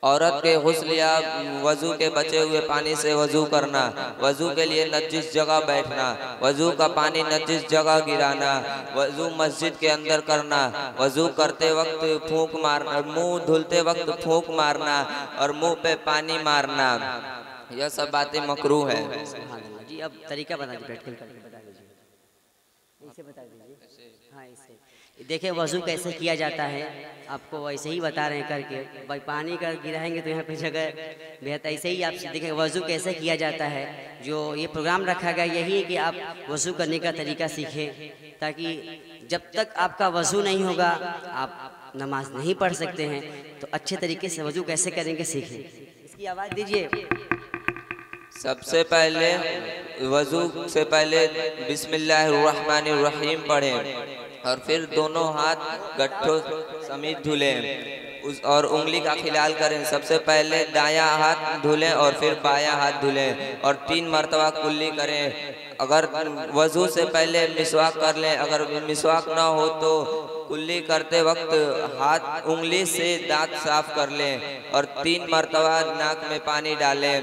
औरत के गुस्ल या वज़ू के बचे हुए पानी से वज़ू करना, वज़ू के लिए नजिस जगह बैठना, वज़ू का पानी नजिस जगह गिराना, वज़ू मस्जिद के अंदर करना, वज़ू करते वक्त फूंक मारना, मुंह धुलते वक्त फूंक मारना और मुंह पे पानी मारना, यह सब बातें मकरूह है। जी अब तरीका बता दीजिए, बैठ कर बता दीजिए, इसे बता दीजिए। हाँ इसे देखिए वज़ू कैसे किया जाता है, आपको वैसे ही बता रहे हैं करके। भाई पानी का गिराएंगे तो यहाँ पे जगह बेहद ऐसे ही आप देखें वज़ू कैसे किया जाता है। जो ये प्रोग्राम रखा गया यही है कि आप वज़ू करने का तरीका सीखें, ताकि जब तक आपका वज़ू नहीं होगा आप नमाज नहीं पढ़ सकते हैं। तो अच्छे तरीके से वज़ू कैसे करेंगे सीखें। इसकी आवाज़ दीजिए। सबसे पहले वज़ू से पहले बिस्मिल्लाहिर्रहमानिर्रहीम पढ़ें और फिर दोनों हाथ गट्ठों समेत धुलें और उंगली का खिलाल करें। सबसे पहले दायां हाथ धुलें और फिर बायां हाथ धुलें और 3 मरतबा कुल्ली करें। अगर वज़ू से पहले मिसवाक कर लें, अगर मिसवाक ना हो तो कुल्ली करते वक्त हाथ उंगली से दांत साफ कर लें और 3 मरतबा नाक में पानी डालें।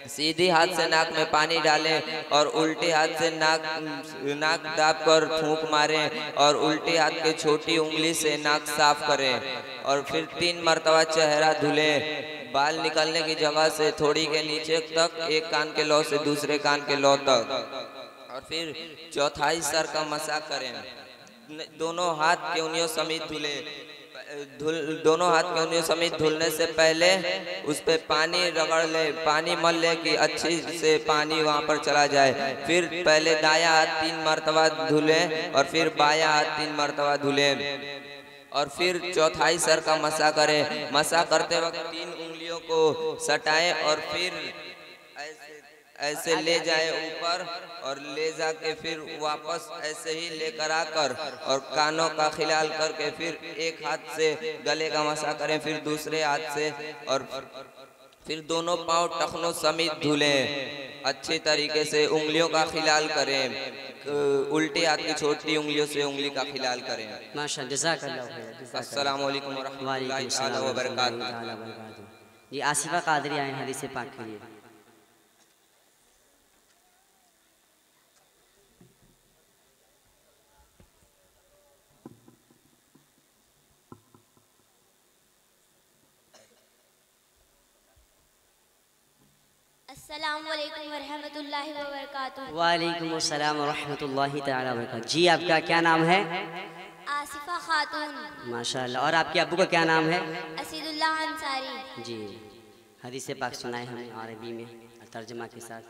सीधी हाथ से नाक में पानी डालें और उल्टे हाथ से नाक दाब कर फूंक मारें और उल्टे हाथ के छोटी उंगली से नाक साफ करें और फिर 3 मरतबा चेहरा धुलें। बाल निकलने की जगह से थोड़ी के नीचे तक, एक कान के लौ से दूसरे कान के लौ तक, और फिर चौथाई सर का मसा करें। दोनों हाथ के उंगलियों समेत दोनों हाथ के उंगलियों समेत धुलने से पहले उस पे पानी रगड़ ले, पानी मल ले कि अच्छी से पानी वहाँ पर चला जाए। फिर पहले दायां हाथ 3 मरतबा धुलें और फिर बायां हाथ 3 मरतबा धुलें और फिर चौथाई सर का मसा करें। मसा करते वक्त 3 उंगलियों को सटाएं और फिर ऐसे ले जाए ऊपर और ले जाके फिर वापस ऐसे ही लेकर आकर और कानों का खिलाल करके फिर एक हाथ से गले का मसा करें, फिर दूसरे हाथ से, और फिर दोनों पाँव टखनों समेत धुलें। अच्छे तरीके से उंगलियों का खिलाल करें, उल्टे हाथ की छोटी उंगलियों से उंगली का खिलाल करें। माशाअल्लाह, जज़ाकल्लाह खैर। अस्सलामु अलैकुम व रहमतुल्लाहि तआला व बरकातहू। जी आसिफा कादरी आए हदीस पाक के लिए। अस्सलामु अलैकुम वरहमतुल्लाहि वबरकातुहू। वालेकुम अस्सलाम वरहमतुल्लाहि तआला वबरकातुहू। जी आपका क्या नाम है? आसिफा खातून। माशाअल्लाह। और आपके अब्बू का क्या नाम है? असीदुल्लाह अंसारी। जी हदीस पाक सुनाए हमें अरबी में तर्जुमा के साथ।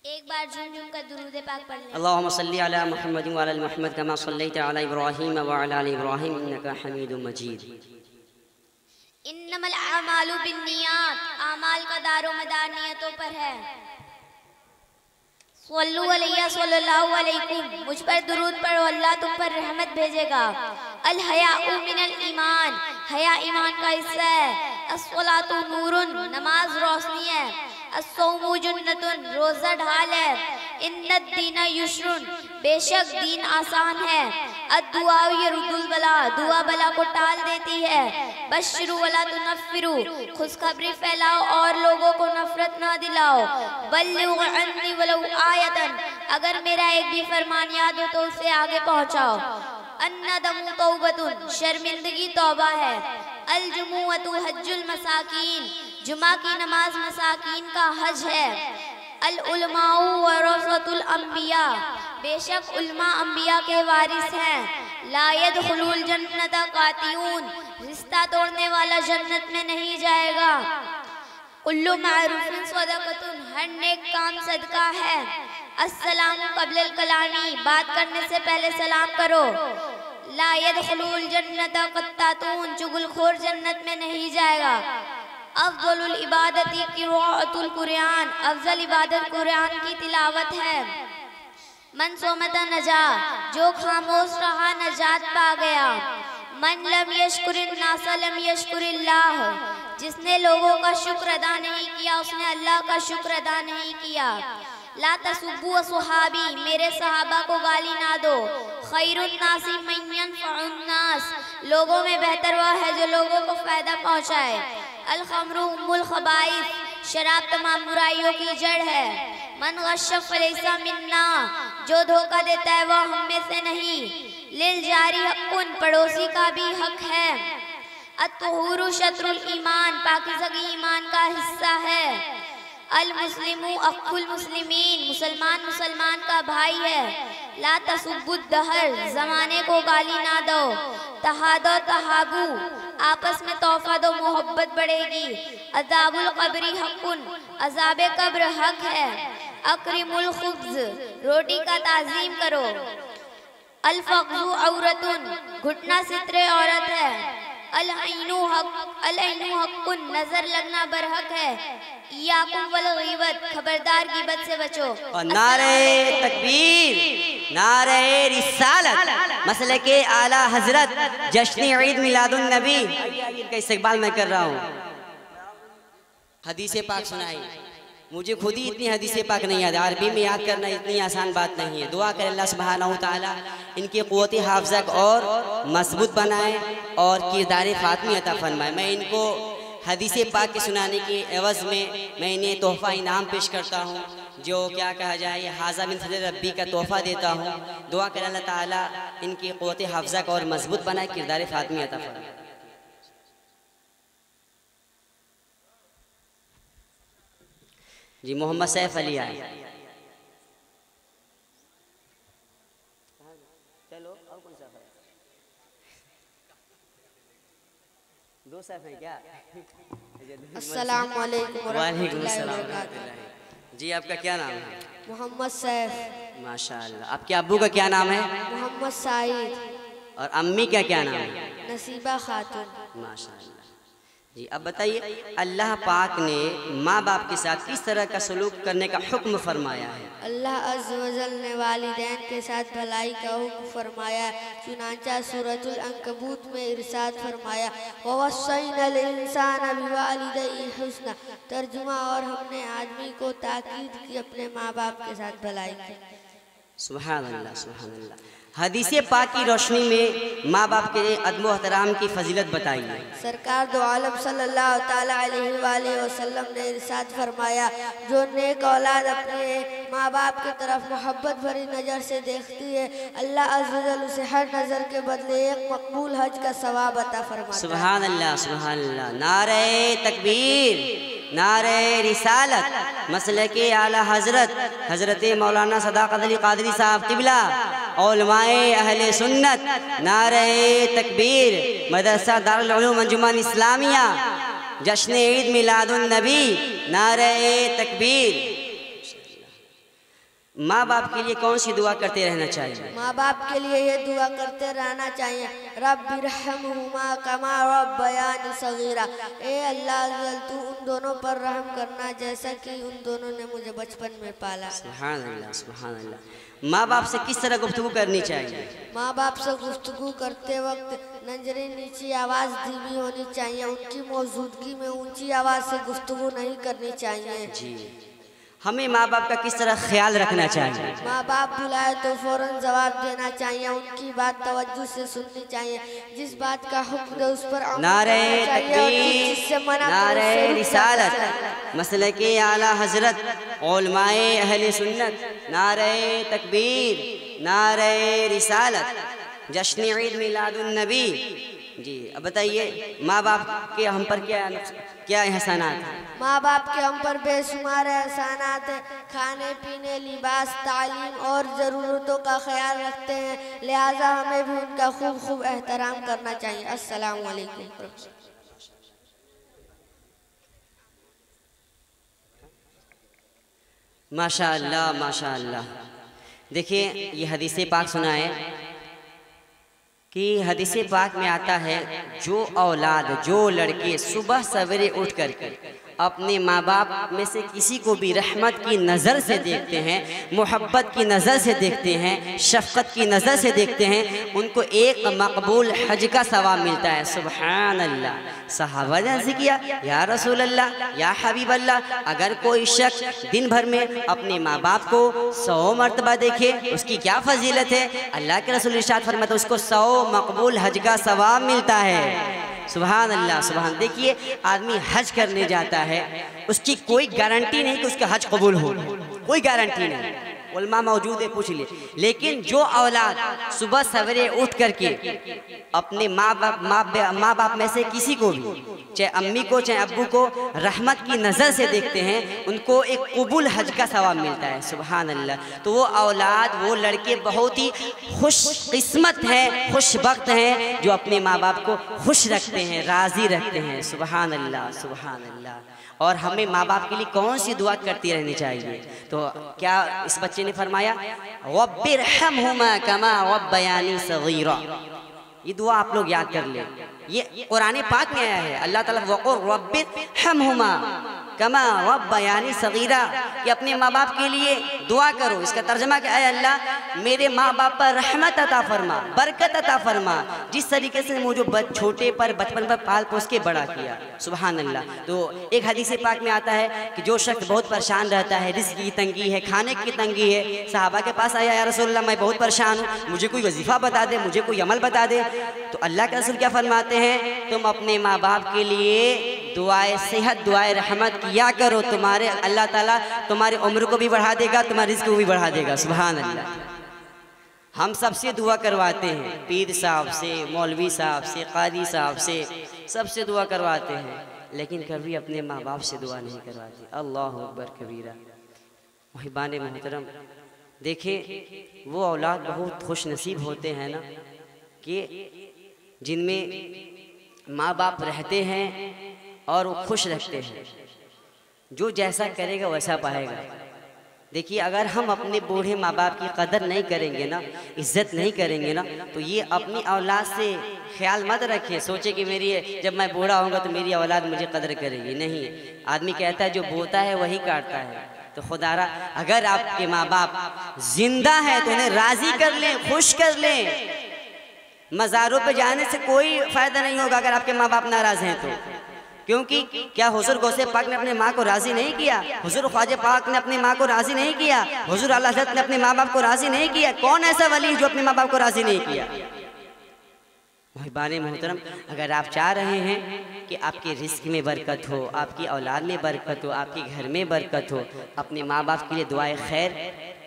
एक बार झूम झूम कर दुरूद पाक पढ़ लें। अल्लाहुम्मा सल्ली अला मुहम्मद व अला मुहम्मद कमा सल्लैता अला इब्राहीम व अला आलि इब्राहीम इन्नका हमीदुम मजीद। इन्नमल अमालु बिन्नियात, आमाल का दारो मदार नियतों पर है। सल्लु अलैया सल्लल्लाहु अलैकुम, मुझ पर दुरूद पढ़ो, अल्लाह तुम पर रहमत भेजेगा। अल हयाउ मिनल ईमान, हया ईमान का हिस्सा है। अस्सलातु नूरुन, नमाज रोशनी है। अस्सौमु जुन्नतुन, रोजा ढाल है। इन्नद दीना युश्रुन, बेशक दीन आसान है। अद्दुआ यरुद्दुल बला, दुआ बला को टाल देती है। बश्शिरु वला तुनफ्फिरु, खुशखबरी फैलाओ और लोगों को नफरत ना दिलाओ। बल्लिगु अन्नी वलौ आयतन, अगर मेरा एक भी फरमान याद हो तो उसे आगे पहुंचाओ। अन्नदमु तौबतुन, शर्मिंदगी तौबा है। अल जुमुअतु हज्जुल मसाकीन, जुमा की नमाज मसाकीन का हज है। अल उलमाउ वरसतुल अंबिया, बेशक उल्मा अंबिया के वारिस हैं। ला यदखुलुल जन्नत कातिऊन, रिश्ता तोड़ने वाला जन्नत में नहीं जाएगा। कुल्लु मारूफिन सदक़तुन, हर नेक काम सदका है। अस्सलामु क़ब्लल कलामी, बात करने से पहले सलाम करो। ला यदखुलुल जन्नत क़त्तातून, चुगलखोर जन्नत में नहीं जाएगा। अफ़ज़लुल इबादती क़िराअतुल कुरान, अफजल इबादत कुरान की तिलावत है। मन सोमता नजा, जो खामोश रहा नजात पा गया। मन लम यशकुरिन नासा लम यशकुरिल्लाह, जिसने लोगों का शुक्र अदा नहीं किया उसने अल्लाह का शुक्र अदा नहीं किया। ला तसुब्बु असहाबी, मेरे सहाबा को गाली ना दो। खैरुन नासी मन यनफ़उन नास, लोगों में बेहतर वह है जो लोगों को फायदा पहुँचाए। अल खमरु उम्मुल खबाइस, शराब तमाम बुराइयों की जड़ है। मन गश्श फलैसा मिन्ना, जो धोखा देता है वह हम में से नहीं। लिल जारी हक़्क़ुन, पड़ोसी का भी हक है। अत्तहुरु शत्रुल ईमान, पाकीज़गी ईमान का हिस्सा है। अल मुस्लिमु अख्खुल मुस्लिमीन, मुसलमान मुसलमान का भाई है। ला तसुब्बुद दहर, जमाने को गाली ना दो। तहादो तहाबू, आपस में तोहफा दो, मोहब्बत बढ़ेगी। अज़ाबुल क़ब्री हक़्क़ुन, अज़ाबे कब्र हक है। अक्रिमुल खुब्ज़, रोटी का ताज़ीम करो। अल फ़क़्ज़ु औरतुन, घुटना सितरे औरत है। अल ऐनु हक़्क़ुन, नजर लगना बरहक है। इयाकुम वल ग़ीबत, खबरदार ग़ीबत से बचो। और नारे तकबीर, नारे रिसालत, मसले के आला हजरत जश्न ईद मिलादुन नबी का इस्तकबाल मैं कर रहा हूँ। हदीसे पाक सुनाई, मुझे खुद ही इतनी हदीसे पाक नहीं याद, अरबी में याद करना इतनी आसान बात नहीं है। दुआ करें अल्लाह सुब्हानहू तआला इनकी क़ुव्वत हाफ़िज़ा और मजबूत बनाए और किरदार फ़ातिमी अता फरमाए। मैं इनको हदीसे पाक के सुनाने के एवज़ में मैं इन्हें तोहफ़ा इनाम पेश करता हूँ, जो क्या कहा जाए हाज़ा मिन फज़ल रब्बी का तोहफ़ा देता हूँ। दुआ करें अल्लाह ताला इनकी क़ुव्वत हाफ़िज़ा और मजबूत बनाए, किरदार फ़ातिमी अता फरमाए। जी मोहम्मद सैफ अली आए। चलो और कौन सा है? दो सैफ हैं क्या? अस्सलाम वालेकुम वालेकुम सलाम। जी आपका क्या नाम है? मोहम्मद सैफ। माशाअल्लाह। आपके अब्बू का क्या नाम है? मोहम्मद साइद। और अम्मी का क्या नाम है? नसीबा खातून। माशाअल्लाह। जी अब बताइए, अल्लाह पाक ने माँ बाप के साथ किस तरह का सलूक करने का हुक्म फरमाया है? अल्लाह अज़्ज़ व जल ने वालिदैन के साथ भलाई का हुक्म फरमाया। चुनांचा सूरतुल अंकबूत में इरशाद फरमाया, ववस्सैनल इंसान बिवालिदैहि हुस्ना। तर्जुमा, और हमने आदमी को ताकीद की अपने माँ बाप के साथ भलाई की। सुभान अल्लाह, सुभान अल्लाह। हदीसे पाक की रोशनी में माँ बाप के अदब व एहतराम की फजीलत बताइए। सरकार दो आलम सल्लल्लाहु ताला अलैहि वसल्लम ने इरशाद फरमाया, जो नेक औलाद अपने माँ बाप की तरफ मोहब्बत भरी नज़र से देखती है, अल्लाह अज़्ज़ व जल उसे हर नज़र के बदले एक मकबूल हज का सवाब अता फरमाता है। सुभान अल्लाह, सुभान अल्लाह। नारे तकबीर, नारे रिसालत, मसले के आला हजरत हजरत मौलाना सदाकत अली कादरी साहब क़िबला, उलमाए अहले सुन्नत, नारे तकबीर, मदरसा दारुल उलूम अंजुमन इस्लामिया, जश्न ईद मिलादुन नबी, नारे तकबीर। माँ बाप के लिए कौन सी दुआ करते रहना चाहिए? माँ बाप के लिए ये दुआ करते रहना चाहिए, रब्बिरहमहुमा कमा रब्बयानी सगीरा। ए अल्लाह तू उन दोनों पर रहम करना जैसा कि उन दोनों ने मुझे बचपन में पाला। सुभान अल्लाह, सुभान अल्लाह। माँ बाप से किस तरह गुफ्तगू करनी चाहिए? माँ बाप से गुफ्तगू करते वक्त नजरें नीची, आवाज़ धीमी होनी चाहिए। उनकी मौजूदगी में ऊंची आवाज़ से गुफ्तगू नहीं करनी चाहिए। जी। हमें माँ बाप का किस तरह ख्याल रखना चाहिए? माँ बाप बुलाए तो फौरन जवाब देना चाहिए, उनकी बात तवज्जो से सुननी चाहिए, जिस बात का हुक्म दे उस पर अमल नारे करना चाहिए और जिस चीज़ से मना करे नारे उससे रुक जाना रिसालत, चाहिए। मसलके आला हजरत उलमाए अहले सुन्नत, नारे तकबीर, नारे रिसालत, जश्न ईद मिलादुन नबी। जी, अब बताइए माँ बाप के हम पर क्या एहसानात हैं? माँ बाप के हम पर बेशुमार एहसानात हैं। खाने पीने, लिबास, तालीम और ज़रूरतों का ख्याल रखते हैं, लिहाजा हमें भी उनका खूब खूब एहतराम करना चाहिए। अस्सलामु अलैकुम। माशा अल्लाह, माशा अल्लाह। देखिए ये हदीस पाक सुना है कि हदीस पाक में आता है, जो औलाद, जो लड़के सुबह सवेरे उठ करके अपने माँ बाप में से किसी को भी रहमत की नज़र से देखते हैं, मोहब्बत की नज़र से देखते हैं, शफ़क़त की नज़र से देखते हैं, उनको एक मकबूल हज का सवाब मिलता है। सुभान अल्लाह। सहाबा ने अर्ज़ किया, या रसूल अल्लाह, या हबीब अल्लाह, अगर कोई शख्स दिन भर में अपने माँ बाप को 100 मरतबा देखे उसकी क्या फजीलत है? अल्लाह के रसूल इरशाद फरमाते उसको 100 मकबूल हज का सवाब मिलता है। सुभान अल्लाह, सुभान। देखिए आदमी हज करने जाता है, उसकी कोई गारंटी नहीं कि उसका हज कबूल हो, कोई गारंटी नहीं। उलमा मौजूद है, पूछ लिए। लेकिन जो औलाद सुबह सवेरे उठ करके अपने माँ बाप में से किसी को भी, चाहे अम्मी को चाहे अब्बू को, रहमत की नज़र से देखते हैं, उनको एक कबूल हज का सवाब मिलता है। सुभान अल्लाह। तो वो औलाद, वो लड़के बहुत ही खुश किस्मत हैं, खुशबख्त हैं, जो अपने माँ बाप को खुश रखते हैं, राज़ी रखते हैं। सुभान अल्लाह, सुभान अल्लाह। और हमें माँ बाप के लिए कौन सी दुआ करती रहनी चाहिए? तो क्या इस बच्चे ने फरमाया, रब्बिरहमहुमा कमा रब्बयानी सगीरा। ये दुआ आप लोग याद कर ले, ये कुरान पाक में आया है। अल्लाह ताला वक़ुल रब्बिरहमहुमा कमा रब्बयानी सगीरा, कि अपने माँ बाप के लिए दुआ करो। इसका तर्जमा क्या है? अल्लाह मेरे माँ बाप पर रहमत अता फरमा, बरकत अता फरमा, जिस तरीके से मुझे छोटे पर बचपन पर पाल पोस के बड़ा किया। सुभान अल्लाह। तो एक हदीस पाक में आता है कि जो शख्स बहुत परेशान रहता है, रिज़्क़ की तंगी है, खाने की तंगी है, सहाबा के पास आया, या रसूलल्लाह मैं बहुत परेशान हूँ, मुझे कोई वजीफ़ा बता दे, मुझे कोई अमल बता दे। तो अल्लाह के रसूल क्या फरमाते हैं, तुम अपने माँ बाप के लिए दुआए सेहत, दुआए रहमत किया करो, तुम्हारे अल्लाह ताला तुम्हारी उम्र को भी बढ़ा देगा, तुम्हारे रिज़्क़ को भी बढ़ा देगा। सुभान अल्लाह। हम सबसे दुआ करवाते हैं, पीर साहब से, मौलवी साहब से, कादी साहब से, सबसे दुआ करवाते हैं, लेकिन कभी अपने माँ बाप से दुआ नहीं करवाते। अल्लाह अकबर कबीरा। मुहिबान मोहतरम, देखिए वो औलाद बहुत खुश नसीब होते हैं ना, कि जिनमें माँ बाप रहते हैं और वो खुश रखते हैं। जो जैसा करेगा वैसा पाएगा। देखिए अगर हम अपने बूढ़े माँ बाप की कदर नहीं करेंगे ना, इज़्ज़त नहीं करेंगे ना, तो ये अपनी औलाद से ख्याल मत रखें, सोचे कि मेरी जब मैं बूढ़ा होऊंगा तो मेरी औलाद मुझे कदर करेगी। नहीं, आदमी कहता है जो बोता है वही काटता है। तो खुदारा अगर आपके माँ बाप जिंदा हैं तो उन्हें राज़ी कर लें, खुश कर लें। मज़ारों पे जाने से कोई फ़ायदा नहीं होगा अगर आपके माँ बाप नाराज़ हैं तो। क्योंकि क्या हुजूर गौसे पाक ने अपने माँ को राज़ी नहीं किया? हुजूर ख्वाजा पाक ने अपनी माँ को राज़ी नहीं किया? हुजूर आला हज़रत ने अपने माँ बाप को राज़ी नहीं किया? कौन ऐसा वली जो अपने माँ बाप को राज़ी नहीं किया? मुहिबान मोहतरम, अगर आप चाह रहे हैं कि आपके रिज़्क़ में बरकत हो, आपकी औलाद में बरकत हो, आपके घर में बरकत हो, अपने माँ बाप के लिए दुआए खैर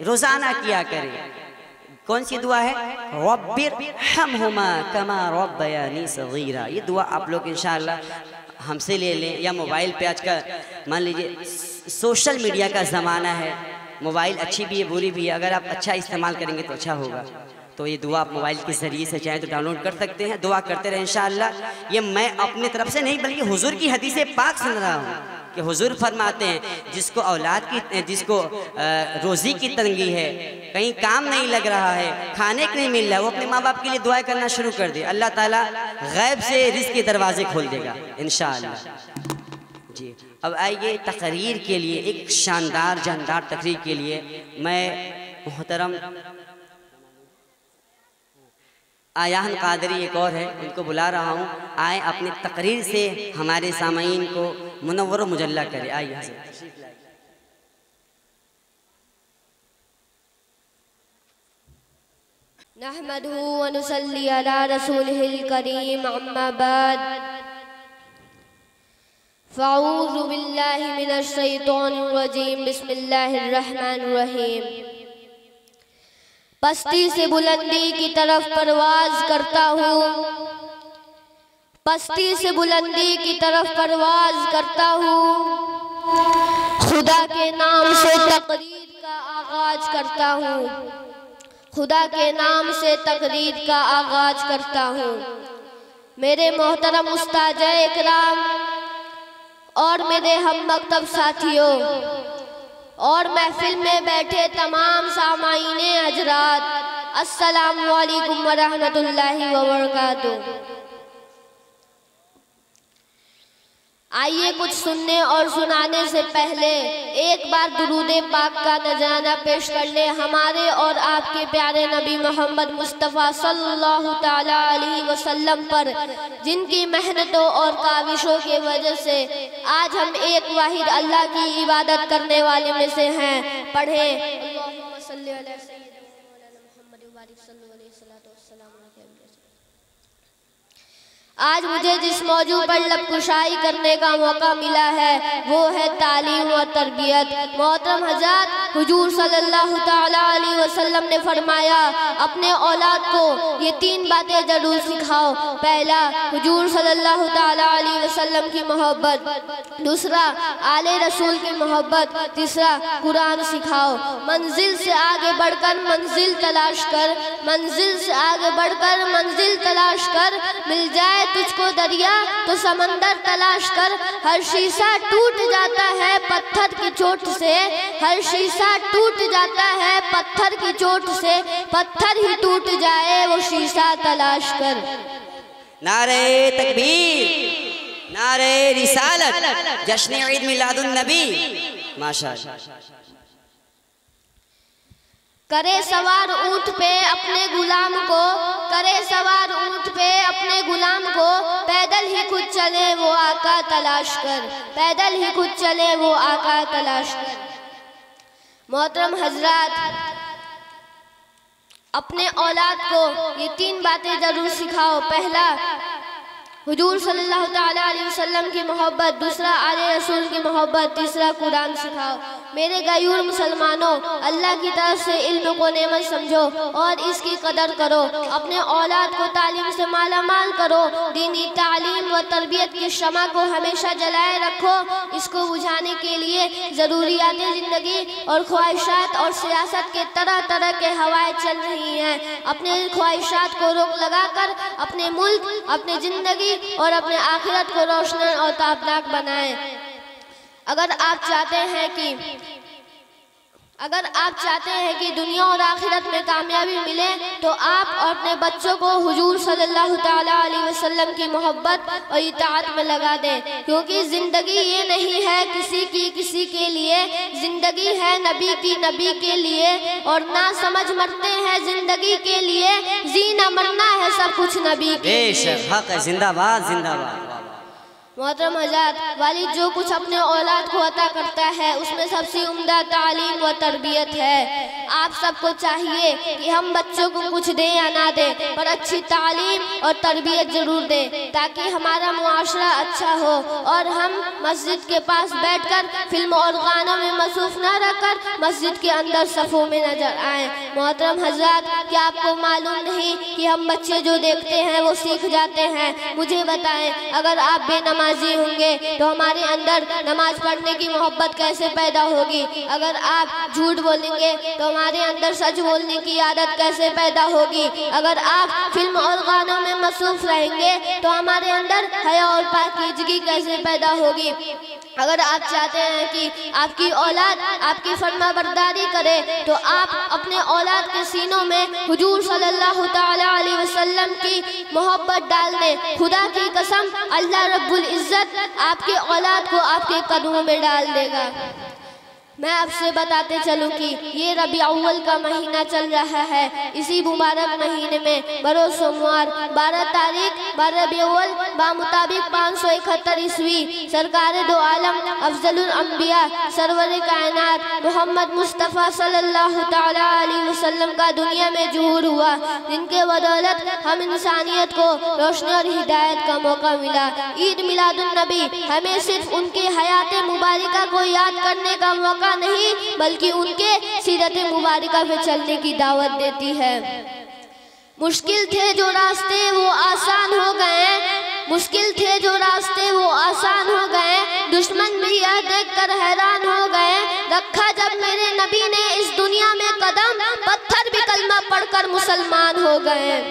रोज़ाना किया करें। कौन सी दुआ है? रब्बिरहमहुमा कमा रब्बयानी सगीरा। ये दुआ आप लोग इंशाअल्लाह हमसे ले लें, या मोबाइल पे आजकल मान लीजिए सोशल मीडिया का ज़माना है, मोबाइल अच्छी भी है बुरी भी है, अगर आप अच्छा इस्तेमाल करेंगे तो अच्छा होगा। तो ये दुआ आप मोबाइल के ज़रिए से चाहें तो डाउनलोड कर सकते हैं, दुआ करते रहें इंशाअल्लाह। ये मैं अपनी तरफ से नहीं बल्कि हुजूर की हदीस पाक सुन रहा हूँ। कि हुजूर फरमाते हैं जिसको औलाद की जिसको रोज़ी की तंगी है, कहीं काम नहीं लग रहा है, खाने को नहीं मिल रहा है, वो अपने माँ बाप के लिए दुआ करना शुरू कर दे, अल्लाह ताला गैब से रिज़्क़ के दरवाजे खोल देगा इंशाअल्लाह। जी अब आइए तकरीर के लिए, एक शानदार जानदार तकरीर के लिए मैं मोहतरम आयान कादरी एक और है, उनको बुला रहा हूँ, आए अपनी तकरीर से हमारे सामईन को मुनव्वर व मुजल्ला करे। आइए नहमदुहु व नुसल्ली अला रसूलिहिल करीम, अम्मा बाद, फ़अऊज़ु बिल्लाहि मिनश शैतानिर रजीम, बिस्मिल्लाहिर रहमानिर रहीम। पस्ती से बुलंदी की तरफ परवाज़ करता हूँ, पस्ती से बुलंदी की तरफ परवाज़ करता हूँ, खुदा के नाम से तकरीर का आगाज़ करता हूँ, खुदा के नाम से तकरीर का आगाज़ करता हूँ। मेरे मोहतरम उस्ताद-ए इकराम और मेरे हम मकतब साथियों और महफिल में बैठे तमाम सामाईने हजरात, अस्सलामु अलैकुम व रहमतुल्लाहि व बरकातुहू। आइए कुछ सुनने और सुनाने से पहले एक बार दुरूदे पाक का नजराना पेश कर ले हमारे और आपके प्यारे नबी मोहम्मद मुस्तफ़ा सल्लल्लाहु ताला अलैहि वसल्लम पर, जिनकी मेहनतों और काविशों के वजह से आज हम एक वाहिद अल्लाह की इबादत करने वाले में से हैं। पढ़े अल्लाहुम्मा सल्ली अला सय्यिदिना मौलाना मुहम्मद व बारिक सल्लल्लाहु अलैहि वसल्लम। आज मुझे जिस मौजू पर लबकुशाई करने का मौका मिला है वो है तालीम और तरबियत। मोहतरम हज़रात, हुजूर सल्लल्लाहु ताला अलैहि वसल्लम ने फरमाया अपने औलाद को ये 3 बातें जरूर सिखाओ। पहला, हुजूर सल्लल्लाहु ताला अलैहि वसल्लम की मोहब्बत, दूसरा आले रसूल की मोहब्बत, तीसरा कुरान सिखाओ। मंजिल से आगे बढ़कर मंजिल तलाश कर, मंजिल से आगे बढ़कर मंजिल तलाश कर, मिल जाए तुझको दरिया तो समंदर तलाश कर। हर शीशा टूट जाता है पत्थर की चोट से, हर शीशा टूट जाता है पत्थर की चोट से, पत्थर ही टूट जाए वो शीशा तलाश कर। नारे तकबीर, नारे रिसालत, जश्न ईद मिलादुन नबी, माशाअल्लाह। करे सवार ऊंट पे अपने गुलाम को, करे सवार ऊंट पे अपने गुलाम को, पैदल ही खुद चले वो आका तलाश कर, पैदल ही खुद चले वो आका तलाश कर। मोहतरम हजरात, अपने औलाद को ये 3 बातें जरूर सिखाओ। पहला, हुजूर सल्लल्लाहु ताला अलैहि वसल्लम की मोहब्बत, दूसरा आले रसूल की मोहब्बत, तीसरा कुरान सिखाओ। मेरे गयूर मुसलमानों, अल्लाह की तरफ से इल्म को नेमत समझो और इसकी कदर करो। अपने औलाद को तालीम से माला माल करो। दीनी तालीम व तरबियत की शमा को हमेशा जलाए रखो। इसको बुझाने के लिए ज़रूरियात ज़िंदगी और ख्वाहिशात और सियासत के तरह तरह के हवाएं चल रही हैं। अपने ख्वाहिशात को रोक लगा कर अपने मुल्क, अपनी ज़िंदगी और अपने आखिरत को रोशन और ताबनाक बनाएं। अगर आप चाहते हैं कि दुनिया और आखिरत में कामयाबी मिले तो आप और अपने बच्चों को हुजूर सल्लल्लाहु ताला अलैहि वसल्लम की मोहब्बत और इताअत में लगा दें, क्योंकि ज़िंदगी ये नहीं है किसी के लिए, ज़िंदगी है नबी की नबी के लिए। और ना समझ मरते हैं ज़िंदगी के लिए, जीना मरना है सब कुछ नबी के लिए। हक जिंदाबाद जिंदाबाद। मोहतरम हज़रात, वालिद जो कुछ अपने औलाद को अता करता है उसमें सबसे उम्दा तालीम व तरबियत है। आप सबको चाहिए कि हम बच्चों को कुछ दें या ना दें, पर अच्छी तालीम और तरबियत ज़रूर दें ताकि हमारा मुआशरा अच्छा हो और हम मस्जिद के पास बैठकर फिल्म और गानों में मसरूफ़ न रहकर मस्जिद के अंदर सफ़ों में नजर आएँ। मोहतरम हज़रात, क्या आपको मालूम नहीं कि हम बच्चे जो देखते हैं वो सीख जाते हैं? मुझे बताएं, अगर आप बेनमाजी होंगे तो हमारे अंदर नमाज पढ़ने की मोहब्बत कैसे पैदा होगी? अगर आप झूठ बोलेंगे तो हमारे अंदर सच बोलने की आदत कैसे पैदा होगी? अगर आप फिल्म और गानों में मसरूफ रहेंगे तो हमारे अंदर हया और पाकीज़गी कैसे पैदा होगी? अगर आप चाहते हैं कि आपकी औलाद आपकी फरमाबरदारी करे तो आप अपने औलाद के सीनों में हुजूर सल्लल्लाहु ताला अलैहि वसल्लम की मोहब्बत डाल दें। खुदा की कसम, अल्लाह रब्बुल इज़्ज़त आपके औलाद को आपके कदमों में डाल देगा। मैं आपसे बताते चलूँ कि ये रबी अव्वल का महीना चल रहा है। इसी मुबारक महीने में बरोज़ सोमवार 12 तारीख 12 रबी अव्वल बामुताबिक 571 ईस्वी सरकार दो आलम अफजलुल अंबिया सरवर कायनात मोहम्मद मुस्तफ़ा सल्लल्लाहु ताला अलैहि वसल्लम का दुनिया में ज़ुहूर हुआ, जिनके बदौलत हम इंसानियत को रोशनी और हिदायत का मौका मिला। ईद मिलादुन नबी हमें सिर्फ उनके हयात मुबारका को याद करने का मौका नहीं बल्कि उनके सीरत मुबारका पे चलने की दावत देती है। मुश्किल थे जो रास्ते वो आसान हो गए, मुश्किल थे जो रास्ते वो आसान हो गए, दुश्मन भी यह देखकर हैरान हो गए। रखा जब मेरे नबी ने इस दुनिया में कदम, पत्थर भी कलमा पढ़कर मुसलमान हो गए।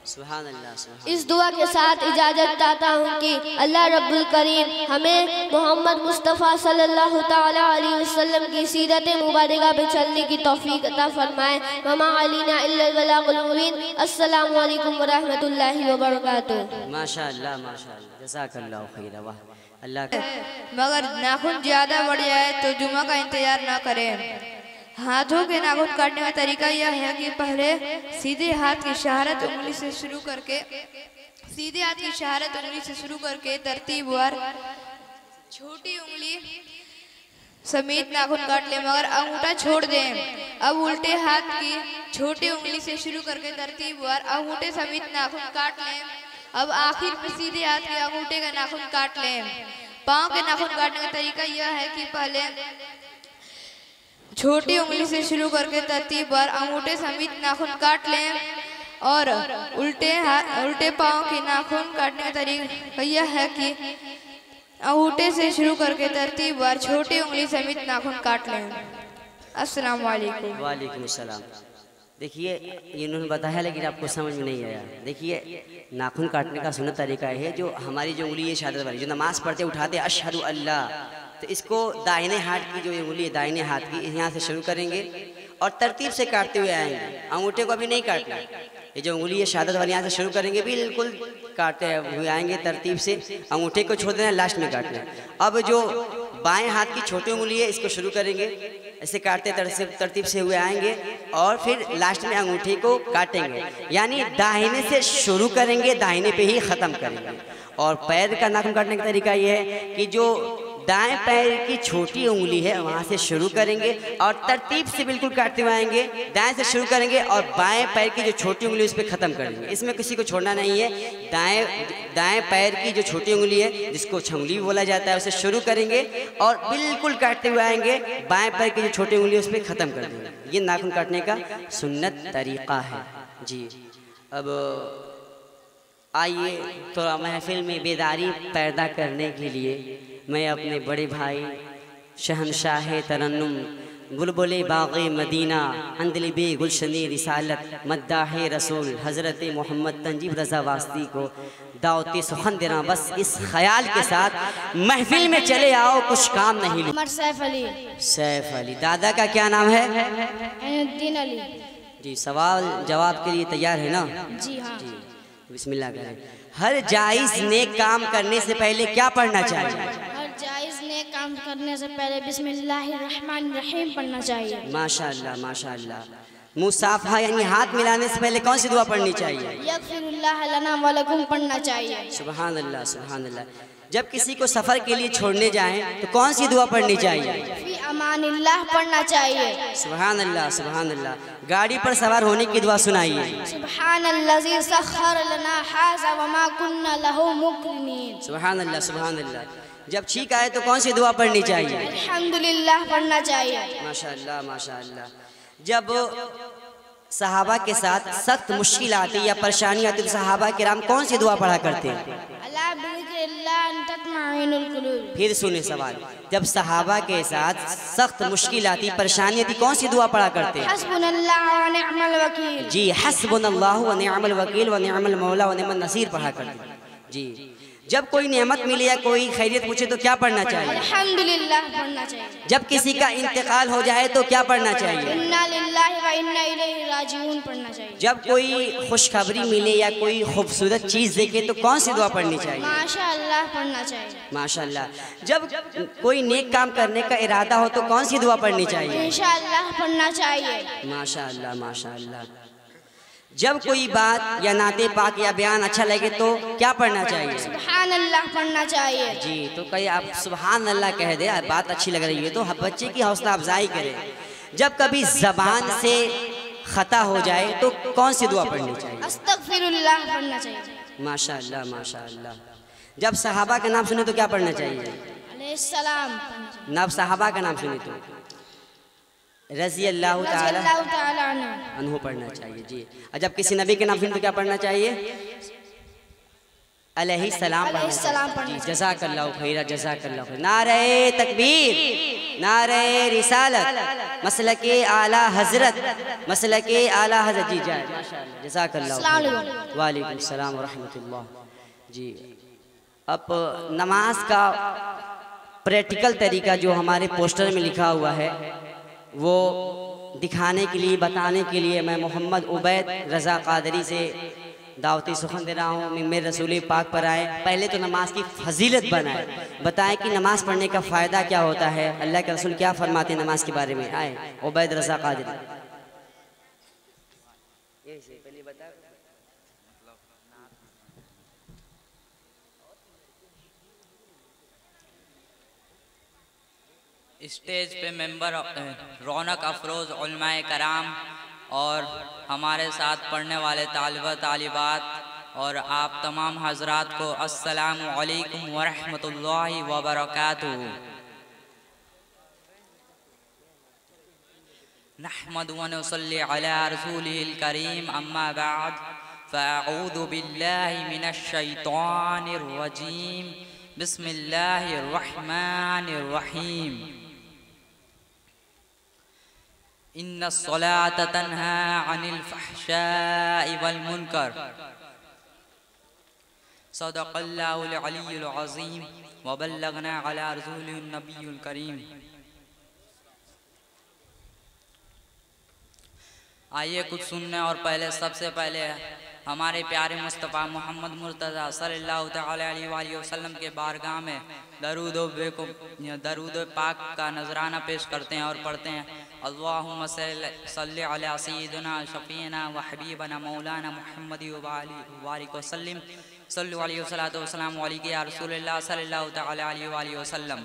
सुभान अल्लाह। इस दुआ के साथ इजाज़त चाहता हूँ कि अल्लाह रब्बुल करीम हमें मोहम्मद मुस्तफ़ा सल्लल्लाहु ताला अलैहि वसल्लम की सीरत मुबारका पे चलने की तौफीक अता फरमाए। वमा अलैना इल्लल बलागुल मुबीन। अस्सलामु अलैकुम व रहमतुल्लाहि व बरकातुहू। माशाअल्लाह माशाअल्लाह, जज़ाकल्लाहु खैर। वाह अल्लाह। मगर नाखून ज़्यादा बढ़ जाए तो जुमा का इंतजार ना करें। हाथों के नाखून काटने का तरीका यह है कि पहले सीधे हाथ की शहारत उंगली से शुरू करके तरतीबवार छोटी उंगली समेत नाखून काट लें, मगर अंगूठा छोड़ दें। अब उल्टे हाथ की छोटी उंगली से शुरू करके तरतीबवार अंगूठे समेत नाखून काट लें। अब आखिर में सीधे हाथ के अंगूठे का नाखून काट लें। पाँव के नाखून काटने का तरीका यह है कि पहले छोटी उंगली से शुरू करके तरतीबवार अंगूठे समेत नाखून काट लें और उल्टे पाँव के नाखून काटने का तरीका यह है कि अंगूठे से शुरू करके तरतीबवार छोटी उंगली समेत नाखून काट लें। अस्सलाम वालेकुम। वालेकुम अस्सलाम। देखिए इन्होंने बताया लेकिन आपको समझ में नहीं आया। देखिए नाखून काटने का सुन्नत तरीका है जो हमारी जो उंगली है शहादत वाली, जो नमाज पढ़ते उठाते अशहदु अल्लाह, तो इसको दाहिने हाथ की जो उंगली है दाहिने हाथ की यहाँ से शुरू करेंगे और तरतीब से काटते हुए आएंगे। अंगूठे को अभी नहीं काटना, ये जो उंगली है शहादत वाली यहाँ से शुरू करेंगे बिल्कुल काटते हुए आएंगे तरतीब से, अंगूठे को छोड़ देना लास्ट में काटना। अब जो बाएं हाथ की छोटी उंगली है इसको शुरू करेंगे, ऐसे काटते तरतीब से हुए आएंगे और फिर लास्ट में अंगूठे को काटेंगे, यानी दाहिने से शुरू करेंगे दाहिने पे ही ख़त्म करेंगे। और पैर का नाखून काटने का तरीका ये है कि जो दाएं पैर की छोटी उंगली है वहाँ से शुरू करेंगे और तरतीब से बिल्कुल काटते हुए आएंगे, दाएं से शुरू करेंगे और बाएं पैर की जो छोटी उंगली उस पर ख़त्म कर देंगे। इसमें किसी को छोड़ना नहीं है। दाएं पैर की जो छोटी उंगली है जिसको छंगली भी बोला जाता है उसे शुरू करेंगे और बिल्कुल काटते हुए आएंगे, बाएं पैर की जो छोटी उंगली उस पर ख़त्म कर देंगे। ये नाखून काटने का सुन्नत तरीक़ा है जी। अब आइए थोड़ा महफिल में बेदारी पैदा करने के लिए मैं अपने बड़े भाई शहनशाह तरन्नुम बुलबुले बाग़े मदीना अंदलिबे गुलशनी रिसालत मद्दाह रसूल हज़रत मोहम्मद तंजीब रज़ा वास्ती को दावती सुखन देना, बस इस ख्याल के साथ महफिल में चले आओ कुछ काम नहीं लो। सैफ अली। सैफ अली। दादा का क्या नाम है? ऐनुद्दीन अली। जी सवाल जवाब के लिए तैयार है ना? जी हाँ जी बिस्मिल्लाह करें। हर जायज़ नेक काम करने से पहले क्या पढ़ना चाहिए? हर जायज़ नेक काम करने से पहले बिस्मिल्लाहिर्रहमानिर्रहीम पढ़ना चाहिए। माशाअल्लाह माशाअल्लाह। मुसाफा यानी हाथ मिलाने से पहले कौन सी दुआ पढ़नी चाहिए? यगफिरुल्लाह लना व लकुम पढ़ना चाहिए। सुभान अल्लाह सुभान अल्लाह। जब किसी को सफ़र के लिए छोड़ने जाएं तो कौन सी दुआ पढ़नी चाहिए? फी अमानिल्लाह पढ़ना चाहिए। सुभान अल्लाह सुभान अल्लाह। गाड़ी पर सवार होने की दुआ सुनाइए। सुब्हानल्लज़ी सख्खर लना हाज़ा व मा कुन्ना लहू मुक़रिनीन। सुभान अल्लाह सुभान अल्लाह। जब छींक आए तो कौन सी दुआ पढ़नी चाहिए? अल्हम्दुलिल्लाह पढ़ना चाहिए। माशाअल्लाह माशाअल्लाह। जब सहाबा के साथ सख्त मुश्किल आती या परेशानी आती तो सहाबा किराम कौन सी दुआ पढ़ा करते हैं? फिर सुने सवाल, जब सहाबा के साथ सख्त मुश्किल आती परेशानी आती कौन सी दुआ पढ़ा करते हैं? जी, हस्बुनल्लाहु व निअमल वकील व निअमल मौला व निअमन नसीर पढ़ा करते हैं। जी, जब कोई नेमत मिले या कोई खैरियत पूछे तो क्या पढ़ना चाहिए? अल्हम्दुलिल्लाह पढ़ना चाहिए। जब किसी का इंतकाल हो जाए तो क्या पढ़ना चाहिए? इन्ना लिल्लाहि व इन्ना इलैहि राजिऊन पढ़ना चाहिए। जब कोई खुशखबरी मिले या कोई खूबसूरत चीज़ देखे तो कौन सी दुआ पढ़नी चाहिए? माशाअल्लाह पढ़ना चाहिए। माशाअल्लाह। जब कोई नेक काम करने का इरादा हो तो कौन सी दुआ पढ़नी चाहिए? इंशाअल्लाह पढ़ना चाहिए। माशाअल्लाह माशाअल्लाह। जब कोई बात या नाते पाक या बयान अच्छा लगे तो क्या पढ़ना चाहिए? सुभान अल्लाह पढ़ना चाहिए। जी, तो कहीं आप सुभान अल्लाह कह दे, बात अच्छी लग रही है तो बच्चे की हौसला अफजाई करें। जब कभी जबान से खता हो जाए तो कौन सी दुआ पढ़नी चाहिए? अस्तगफिरुल्लाह पढ़ना चाहिए। माशाअल्लाह माशाअल्लाह। जब सहाबा का नाम सुने तो क्या पढ़ना चाहिए? अलैहिस्सलाम। नब सहाबा का नाम सुने तो रज़ी अल्लाह ताला अन्हु पढ़ना चाहिए। जी, और जब किसी नबी के नाम सुने तो क्या पढ़ना चाहिए? अलैहि सलाम पढ़ना चाहिए। जज़ाकल्लाहु खैरा जज़ाकल्लाहु खैरा। नारे तकबीर, नारे रिसालत, मसलके आला हजरत, मसलके आला हजरत। जी जाए माशाअल्लाह, जज़ाकल्लाहु। वालेकुम सलाम व रहमतुल्लाह। जी, अब नमाज का प्रैक्टिकल तरीका जो हमारे पोस्टर में लिखा हुआ है वो दिखाने के लिए, बताने के लिए मैं मोहम्मद उबैद रज़ा कादरी से दावती सुखन दे रहा हूँ। मेरे रसूल पाक पर आए, पहले तो नमाज की फजीलत बनाए, बताएं कि नमाज पढ़ने का फ़ायदा क्या होता है, अल्लाह के रसूल क्या फरमाते हैं नमाज के बारे में। आए उबैद रज़ा कादरी। स्टेज पे मेंबर रौनक अफरोज़ उलमाए कराम और हमारे साथ पढ़ने वाले तालिबा तालिबात और आप तमाम हजरात को अस्सलामु अलैकुम व रहमतुल्लाहि व बरकातुहू। नहमदु व नुसल्ली अला रसूलिहिल करीम, अम्मा बाद, फ़अऊज़ु बिल्लाहि मिनश शैतानिर रजीम, बिस्मिल्लाहिर रहमानिर रहीम। इन्नस्सलात तन्हा अनिल फ़हशाइ वल मुनकर, सदक़ल्लाहुल अलियुल अज़ीम व बल्लगना अला रसूलिहिन नबियुल करीम। आइए कुछ सुनने और पहले सबसे पहले हमारे प्यारे मुस्तफ़ा मोहम्मद मुर्तज़ा सल्लल्लाहु अलैहि वसल्लम के बारगाह में दरूद पाक का नजराना पेश करते हैं और पढ़ते हैं। अल्लाहुम्मा सल्लि अला सय्यिदिना शफ़ीना व हबीबना मौलाना मुहम्मद व बारिक व सल्लिम, सल्लु अलैहि वसल्लम वसल्लम अलैहि या रसूलल्लाह सल्लल्लाहु अलैहि वसल्लम।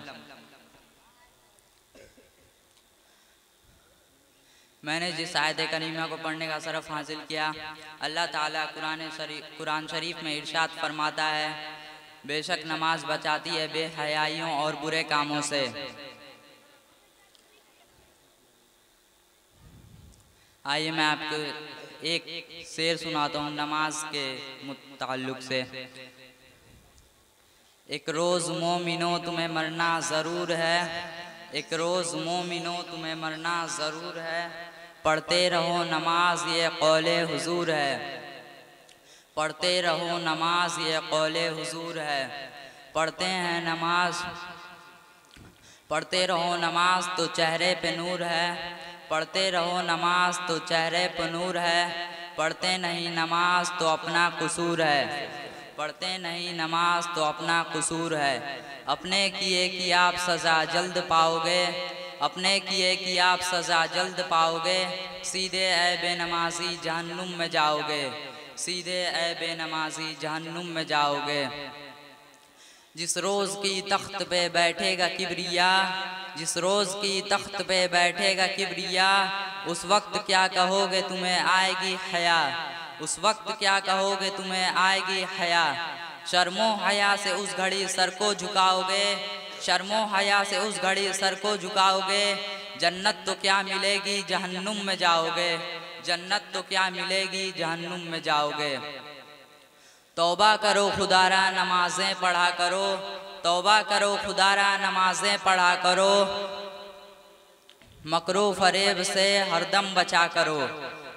मैंने जिस आयत करीमा को पढ़ने का शरफ हासिल किया, अल्लाह ताला कुरान शरीफ में इरशाद फरमाता है, बेशक नमाज बचाती है बेहयाइयों और बुरे कामों से। आइए मैं आपको एक शेर सुनाता हूँ नमाज के मुताल्लुक से। एक रोज़ मोमिनो तुम्हें मरना ज़रूर है, एक रोज़ मोमिनो तुम्हें मरना ज़रूर है, पढ़ते रहो नमाज ये कौले हुजूर है, पढ़ते रहो नमाज ये कौले हुजूर है। पढ़ते हैं नमाज, पढ़ते रहो नमाज तो चेहरे पे नूर है, पढ़ते रहो नमाज तो चेहरे पे नूर है, पढ़ते नहीं नमाज तो अपना कसूर है, पढ़ते नहीं नमाज तो अपना कसूर है। अपने किए की आप सज़ा जल्द पाओगे, अपने किए की आप सज़ा जल्द पाओगे, सीधे ऐ बेनमाजी जहन्नुम में जाओगे, सीधे ऐ बेनमाजी जहन्नुम में जाओगे। जिस रोज़ की तख्त पे बैठेगा किबरिया, जिस रोज़ की तख्त पे बैठेगा किबरिया, उस वक्त क्या कहोगे तुम्हें आएगी हया, उस वक्त क्या कहोगे तुम्हें आएगी हया। शर्मो हया से उस घड़ी सर को झुकाओगे, शर्मो हया से उस घड़ी सर को झुकाओगे, जन्नत तो क्या मिलेगी जहन्नुम में जाओगे, जन्नत तो क्या मिलेगी, जहन्नुम में जाओगे। तौबा करो खुदारा नमाजें पढ़ा करो, तौबा करो खुदारा नमाजें पढ़ा करो, मकरो फरेब से हरदम बचा करो,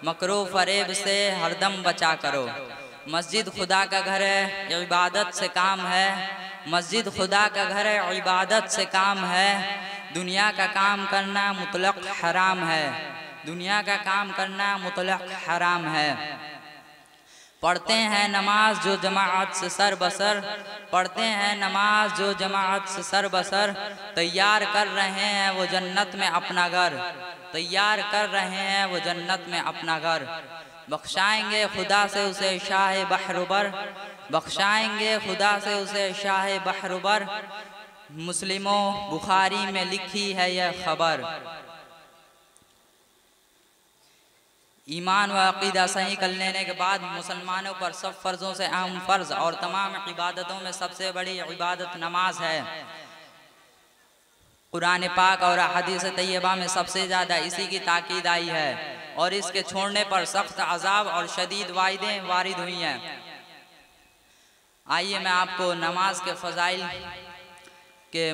मकरो फरेब से हरदम बचा करो। मस्जिद खुदा का घर है, इबादत से काम है, मस्जिद खुदा का घर है, इबादत से काम है। दुनिया का काम करना मुतलक हराम है, दुनिया का काम करना मुतलक हराम है। पढ़ते हैं नमाज जो जमाअत से सर बसर, पढ़ते हैं नमाज जो जमाअत से सर बसर, तैयार कर रहे हैं वो जन्नत में अपना घर, तैयार कर रहे हैं वो जन्नत में अपना घर। बख्शाएंगे खुदा से उसे शाह बहरुबर, बख्शाएंगे खुदा से उसे शाह बहरुबर। मुस्लिमों बुखारी में लिखी है यह खबर। ईमान व अकीदा सही कर लेने के बाद मुसलमानों पर सब फ़र्ज़ों से अहम फ़र्ज़ और तमाम इबादतों में सबसे बड़ी इबादत नमाज है। कुरान पाक और हदीस तैयबा में सबसे ज़्यादा इसी की ताकीद आई है और इसके छोड़ने पर सख्त अज़ाब और शदीद वाइदें वारिद हुई हैं। आइए मैं आपको नमाज के फ़ज़ाइल के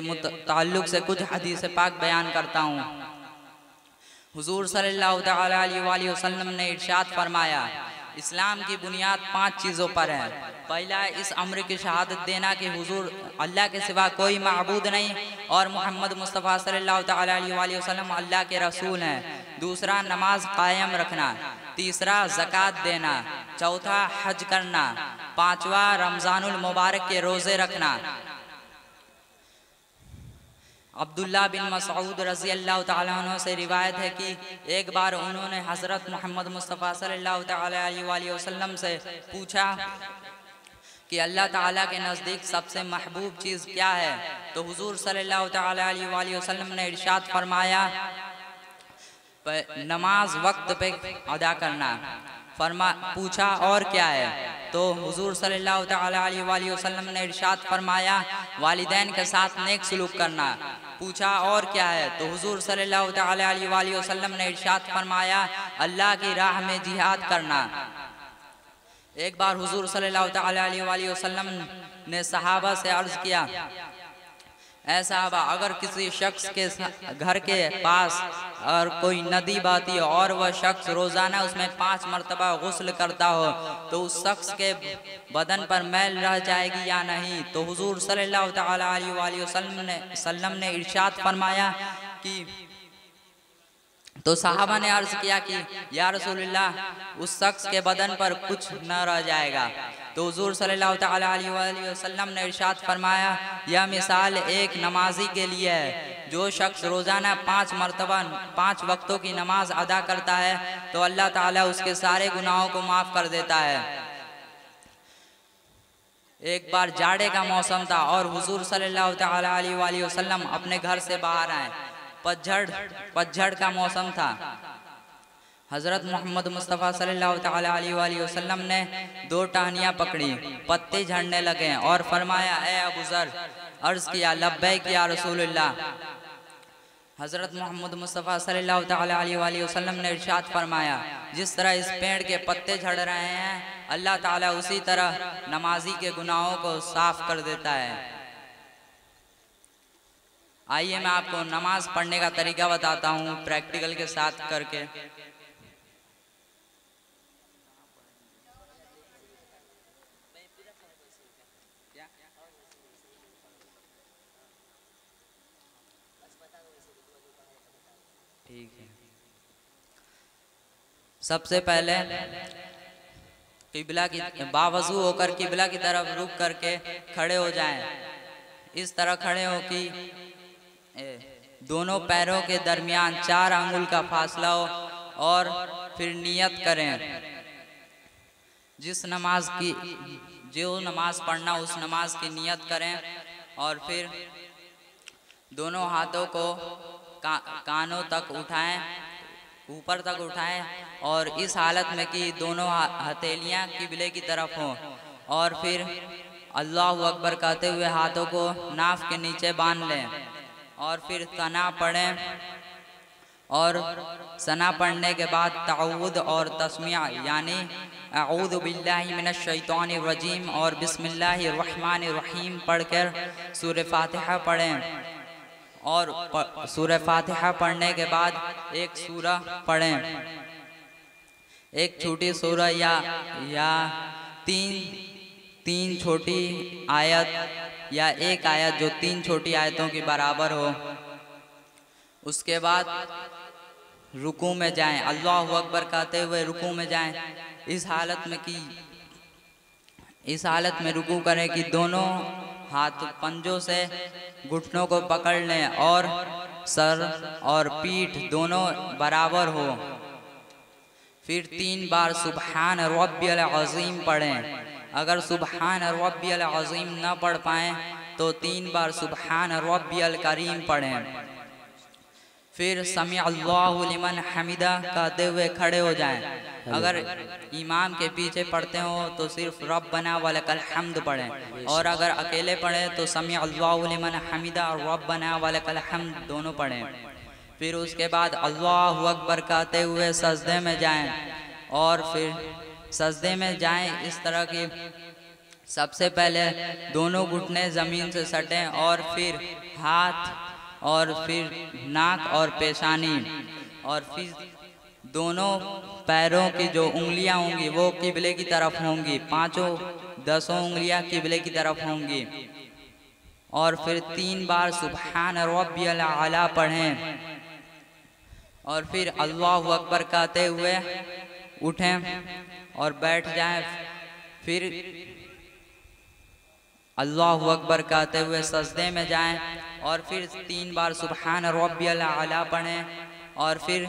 ताल्लुक़ से कुछ हदीस पाक बयान करता हूँ। हुजूर सल्लल्लाहु अलैहि वसल्लम ने इरशाद फरमाया, इस्लाम की बुनियाद 5 चीज़ों पर है। पहला है इस अम्र की शहादत देना कि हुजूर अल्लाह के सिवा कोई माबूद नहीं और मोहम्मद मुस्तफ़ा सल्लल्लाहु अलैहि वसल्लम अल्लाह के रसूल हैं। दूसरा नमाज कायम रखना, तीसरा ज़कात देना, चौथा हज करना, पांचवा रमज़ानुल मुबारक के रोज़े रखना। अब्दुल्ला बिन मसऊद रज़ी अल्लाह तआला अन्हु से रिवायत है कि एक बार उन्होंने हज़रत मोहम्मद मुस्तफ़ा सल्लल्लाहु अलैहि वसल्लम से पूछा कि अल्लाह ताला के नज़दीक सबसे महबूब चीज़ क्या है, तो हुजूर सल्लल्लाहु अलैहि वसल्लम ने इरशाद फरमाया, नमाज वक्त पे अदा करना। पूछा और क्या है, तो हुजूर सल्लल्लाहु अलैहि वसल्लम ने इरशाद फरमाया, वालिदैन के साथ नेक सलूक करना। पूछा और क्या है, तो हुजूर सल्लल्लाहु अलैहि वसल्लम ने इरशाद फरमाया, अल्लाह की राह में जिहाद करना। एक बार हुजूर सल्लल्लाहु अलैहि वसल्लम ने सहाबा से अर्ज़ किया, ऐ सहाबा, अगर किसी शख्स के घर के पास और कोई नदी बहती हो और वह शख्स रोज़ाना उसमें 5 मरतबा गुस्ल करता हो तो उस शख्स के बदन पर मैल रह जाएगी या नहीं। तो हुजूर सल्लल्लाहु अलैहि वसल्लम ने इरशाद फरमाया कि, तो सहाबा ने अर्ज़ किया कि या रसूलल्लाह, उस शख्स के बदन पर कुछ न रह जाएगा। तो हुजूर सल्लल्लाहु अलैहि वसल्लम ने इरशाद फरमाया, यह मिसाल एक नमाजी के लिए है। जो शख्स रोज़ाना 5 मरतबा 5 वक्तों की नमाज अदा करता है तो अल्लाह ताला उसके सारे गुनाहों को माफ़ कर देता है। एक बार जाड़े का मौसम था और हुजूर सल्लल्लाहु अलैहि वसल्लम अपने घर से बाहर आए। पतझड़ का मौसम था। हज़रत मोहम्मद मुस्तफ़ा सल्लल्लाहु अलैहि वसल्लम ने 2 टहनियाँ पकड़ी, पत्ते झड़ने लगे और फरमाया, ए अबू ज़र। अर्ज़ किया, लब्बैक या रसूलल्लाह। हज़रत मोहम्मद मुस्तफ़ा सल्लल्लाहु अलैहि वसल्लम ने इरशाद फरमाया, जिस तरह इस पेड़ के पत्ते झड़ रहे हैं, अल्लाह ताला उसी तरह नमाजी के गुनाहों को साफ़ कर देता है। आइए मैं आपको नमाज पढ़ने का तरीका बताता हूँ प्रैक्टिकल के साथ करके। ठीक है, सबसे पहले किबला की बावजू होकर किबला की तरफ रुख करके खड़े हो जाएं। इस तरह खड़े हो कि दोनों पैरों के दरमियान 4 अंगुल का फासला हो और फिर नियत करें। जो नमाज पढ़ना उस नमाज की नियत करें और फिर दोनों हाथों को कानों तक उठाएं, ऊपर तक उठाएं और इस हालत में कि दोनों हथेलियां किबले की तरफ हों और फिर अल्लाहु अकबर कहते हुए हाथों को नाफ के नीचे बांध लें और फिर तना पढ़ें और सना पढ़ने के बाद तअवुद और तस्मिया यानी अऊज़ु बिल्लाहि मिनश शैतानिर रजीम और बिस्मिल्लाहिर रहमानिर रहीम पढ़कर सूरह फातिहा पढ़ें। और सूरह फातिहा पढ़ने के बाद एक सूरह पढ़ें, एक छोटी सूरह या तीन छोटी आयत या एक आयत जो 3 छोटी आयतों के बराबर हो। उसके बाद रुकू में जाएं, अल्लाहु अकबर कहते हुए रुकू में जाएं। इस हालत में रुकू करें कि दोनों हाथ पंजों से घुटनों को पकड़ लें और सर और पीठ दोनों बराबर हो। फिर 3 बार सुबहान रब्बियल अज़ीम पढ़ें। अगर सुबहान रब्बियल अज़ीम न पढ़ पाएँ तो 3 बार सुबहान रब्बियल करीम पढ़ें। फिर समी अल्लाहु लिमन हमिदा कहते हुए खड़े हो जाएं। अगर इमाम के पीछे पढ़ते हो तो सिर्फ रब्बना वलकल हम्द पढ़ें, और अगर अकेले पढ़ें तो समी अल्लाहु लिमन हमिदा और रब्बना वलकल हम्द दोनों पढ़ें। फिर उसके बाद अल्लाहु अकबर कहते हुए सजदे में जाएं, और फिर सजदे में जाएं इस तरह की सबसे पहले दोनों घुटने ज़मीन से सटें और फिर हाथ और फिर नाक और पेशानी, और फिर दोनों पैरों की जो उंगलियां होंगी वो किबले की तरफ होंगी, 5-10 उंगलियां किबले की तरफ होंगी। और फिर 3 बार सुबहान रब्बियल आला पढ़ें, और फिर अल्लाहु अकबर कहते हुए उठें और बैठ जाएं। फिर अल्लाहु अकबर कहते हुए सजदे में जाएं, और फिर 3 बार सुबहान रब्बियल आला पढ़ें, और फिर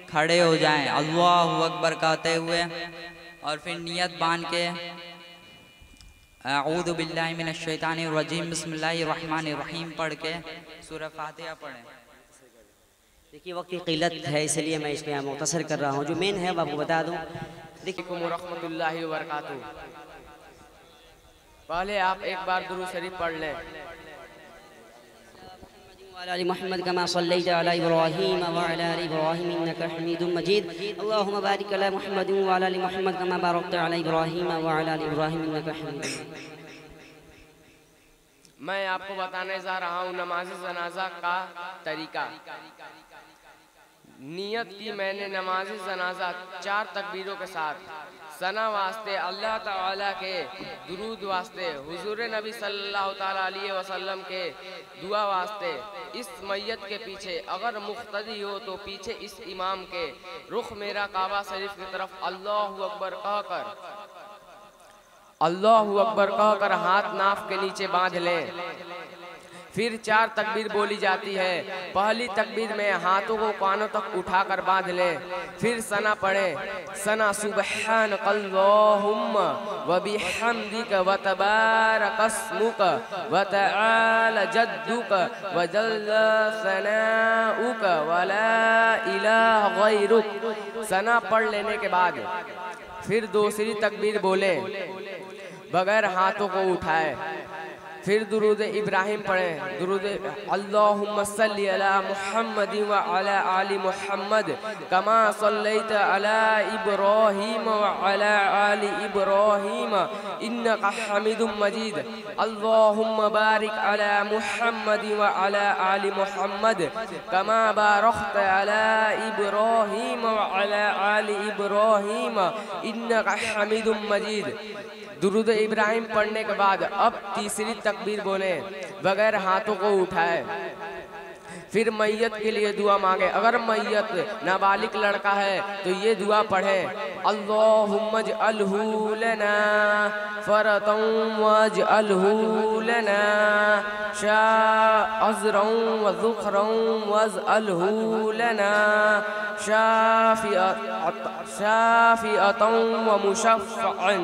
खड़े हो जाएं अल्लाहु अकबर कहते हुए, और फिर नियत बांध के अऊज़ु बिल्लाहि मिनश शैतानिर रजीम बिस्मिल्लाहिर रहमानिर रहीम पढ़ के सूरह फातिहा पढ़ें। देखिए वक्त की किल्लत है इसलिए मैं इसमें मुख्तसर कर रहा हूँ। जो मेन है वो आपको बता दूँ। देखिए रहमतुल्लाहि व बरकातुहू। पहले आप एक बार दुरूद शरीफ पढ़ लें। मोहम्मद कमा सल्लैता अला इब्राहीम व अला आलि इब्राहीम इन्नका हमीदुम मजीद। अल्लाहुम्मा बारिक अला मुहम्मद व अला आलि मुहम्मद कमा बारकता अला इब्राहीम व अला आलि इब्राहीम इन्नका हमीदुम मजीद। मैं आपको बताने जा रहा हूँ नमाज जनाजा का तरीका। नियत की मैंने नमाज जनाजा 4 तकबीरों के साथ, सना वास्ते अल्लाह ताला के दुरूद वास्ते, हुजूर नबी सल्लल्लाहु ताला अलैहि वसल्लम के दुआ वास्ते, इस मैयत के पीछे अगर मुख्तदी हो तो पीछे इस इमाम के रुख मेरा काबा शरीफ की तरफ अल्लाहु अकबर कहकर हाथ नाफ के नीचे बांध लें। फिर 4 तकबीर बोली जाती है। पहली तकबीर में हाथों को कानों तक उठाकर बांध लें। फिर सना पढ़ें। सना सुब्हानकल्लाहुम्मा व बिहम्दिक व तबारकस्मुक व तआला जद्दुक व जल्ला सनाउक व ला इलाहा गैरुक। सना पढ़ लेने के बाद फिर दूसरी तकबीर बोले बगैर हाथों को उठाए। फिर दुरूद इब्राहिम पढ़ें। दुरूद अल्लाहुम्मा सल्ली अला मुहम्मद व अला आलि मुहम्मद कमा सल्लैता अला इब्राहीम व अला आलि इब्राहीम इन्नका हमीदुम मजीद। अल्लाहुम्मा बारिक अला मुहम्मद व अला आलि मुहम्मद कमा बारकता अला इब्राहीम व अला आलि इब्राहीम इन्नका हमीदुम मजीद। दुरूद इब्राहिम पढ़ने के बाद अब तीसरी तकबीर बोले बगैर हाथों को उठाए। फिर मैयत के लिए दुआ मांगे। अगर मैयत नाबालिग लड़का है तो ये दुआ पढ़े अल्लाहुम्मा जअलहू लना फरतन वजअलहू लना शाअज़रन व ज़ुख़रन वजअलहू लना शाफ़िअतन व मुशफ़्फ़अन।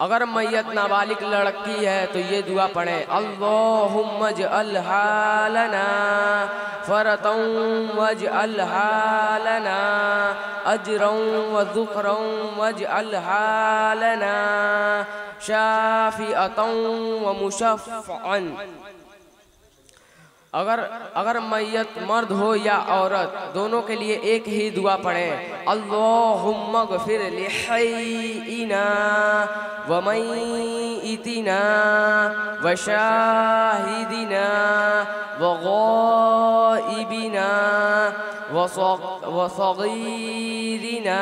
अगर मैयत नाबालिग लड़की है तो ये दुआ पढ़े अल्लाहुम्मा जअलहा लना फरतन वजअलहा लना अजरन व ज़ुख़रन वजअलहा लना शाफ़िअतन व मुशफ़्फ़अन। अगर मैयत मर्द हो या औरत दोनों के लिए एक ही दुआ पढ़ें। अल्लाहुम्मा गफिर लिहय्यिना व मय्यितिना व शाहिदिना व गाइबिना व सगीरिना